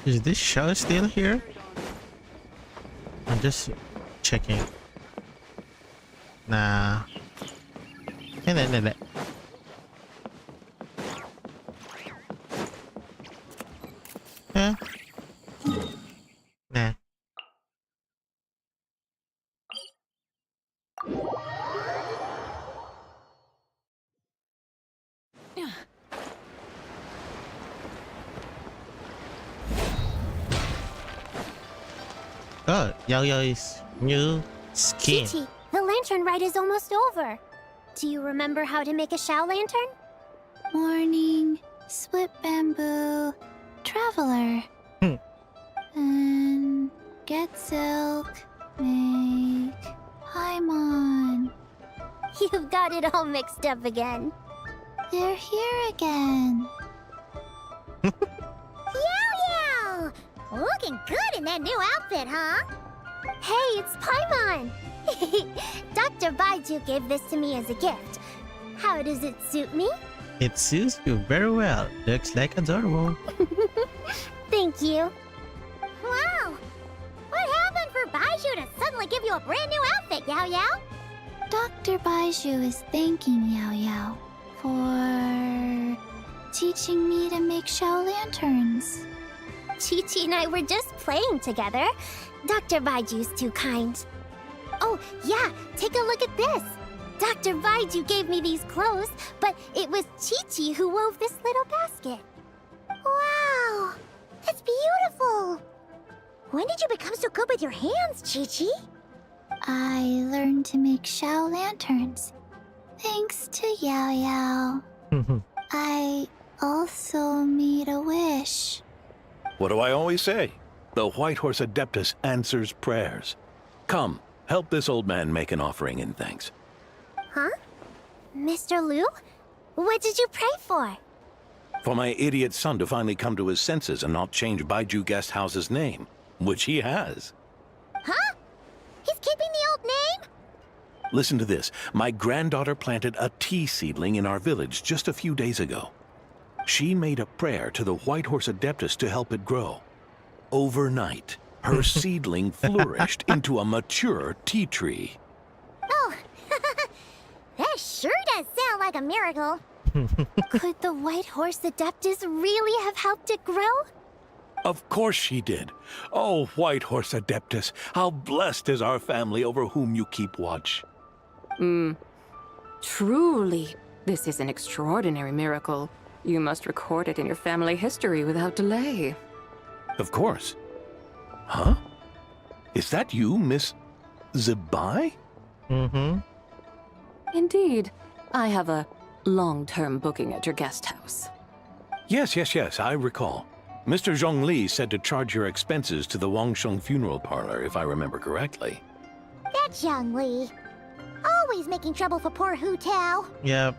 Is this show still here? I'm just checking. Nah. Hindi. Yeah. Oh, Yao Yao's new skin. Chi-Chi, the lantern rite is almost over. Do you remember how to make a Xiao lantern? Morning, split bamboo, traveler. And get silk, make Paimon. You've got it all mixed up again. They're here again. Yow! Looking good in that new outfit, huh? Hey, it's Paimon! Dr. Baiju gave this to me as a gift. How does it suit me? It suits you very well. Looks like adorable. Thank you. Wow! What happened for Baiju to suddenly give you a brand new outfit, Yao Yao? Dr. Baiju is thanking Yao Yao for teaching me to make Xiao lanterns. Chi-Chi and I were just playing together. Dr. Baiju's too kind. Oh, yeah, take a look at this. Dr. Baiju gave me these clothes, but it was Chi-Chi who wove this little basket. Wow, that's beautiful. When did you become so good with your hands, Chi-Chi? I learned to make Xiao lanterns, thanks to Yao Yao. I also made a wish. What do I always say? The White Horse Adeptus answers prayers. Come, help this old man make an offering in thanks. Huh? Mr. Liu? What did you pray for? For my idiot son to finally come to his senses and not change Baiju Guest House's name, which he has. Huh? He's keeping the old name? Listen to this. My granddaughter planted a tea seedling in our village just a few days ago. She made a prayer to the White Horse Adeptus to help it grow. Overnight, her seedling flourished into a mature tea tree. Oh, that sure does sound like a miracle. Could the White Horse Adeptus really have helped it grow? Of course she did. Oh, White Horse Adeptus, how blessed is our family over whom you keep watch. Truly, this is an extraordinary miracle. You must record it in your family history without delay. Of course. Huh? Is that you, Miss Zibai? Indeed. I have a long-term booking at your guest house. Yes, I recall. Mr. Zhongli said to charge your expenses to the Wangsheng funeral parlor, if I remember correctly. That's Young Li. Always making trouble for poor Hu Tao. Yep.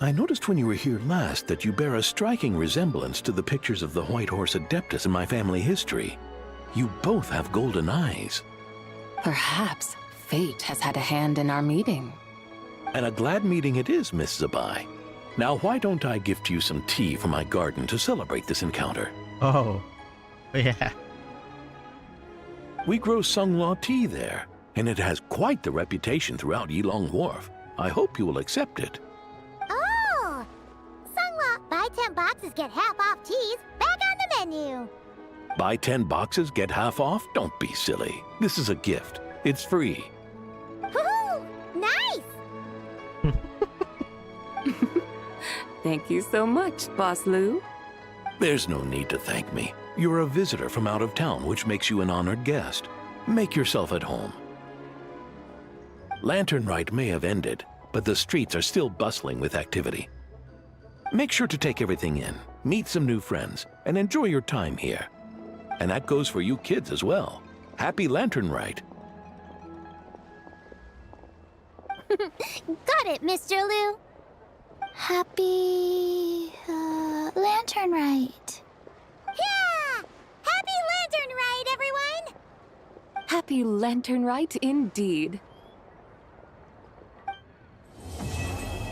I noticed when you were here last that you bear a striking resemblance to the pictures of the White Horse Adeptus in my family history. You both have golden eyes. Perhaps fate has had a hand in our meeting. And a glad meeting it is, Miss Zabai. Now, why don't I gift you some tea from my garden to celebrate this encounter? Oh, yeah. We grow Sunglaw tea there, and it has quite the reputation throughout Yilong Wharf. I hope you will accept it. Oh! Sungla, buy 10 boxes, get half off teas. Back on the menu. Buy 10 boxes, get half off? Don't be silly. This is a gift. It's free. Woohoo! Nice! Thank you so much, Boss Lu. There's no need to thank me. You're a visitor from out of town, which makes you an honored guest. Make yourself at home. Lantern Rite may have ended, but the streets are still bustling with activity. Make sure to take everything in, meet some new friends, and enjoy your time here. And that goes for you kids as well. Happy Lantern Rite. Got it, Mr. Liu. Happy Lantern Rite. Yeah! Happy Lantern Rite, everyone! Happy Lantern Rite indeed.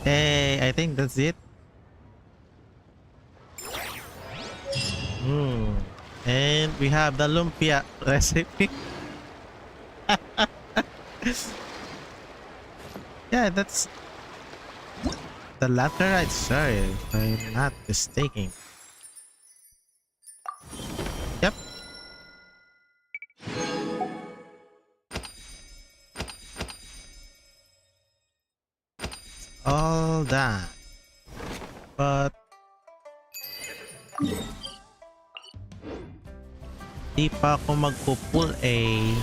Hey, I think that's it. And we have the lumpia recipe. Yeah, that's the Lantern Rite, sorry, if I'm not mistaken. Yep. All that. But Di pa ako magpo-pull eh.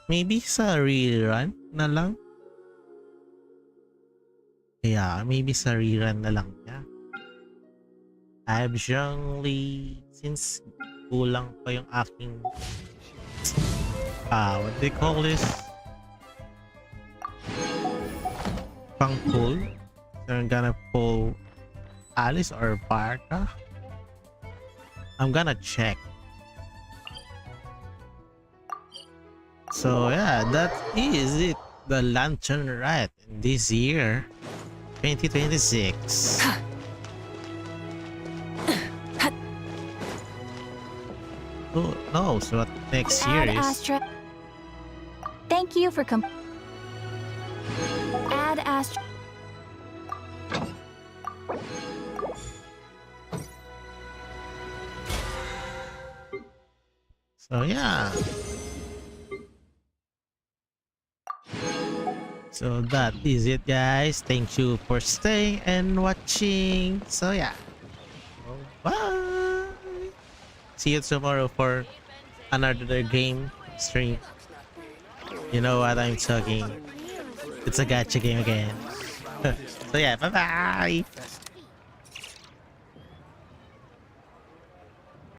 Maybe sa rerun na lang? Yeah, maybe sa rerun na lang niya. Abjungly, since kulang pa yung aking what do they call this? Pang pull? So I'm gonna pull Alice or Barca? I'm gonna check. So yeah, that is it. The Lantern Rite this year, 2026. Who knows what next year is? Astra. Thank you for Add Astra. So yeah. So that is it, guys. Thank you for staying and watching. So yeah. Bye. See you tomorrow for another game stream. You know what I'm talking. It's a gacha game again. So yeah, bye bye.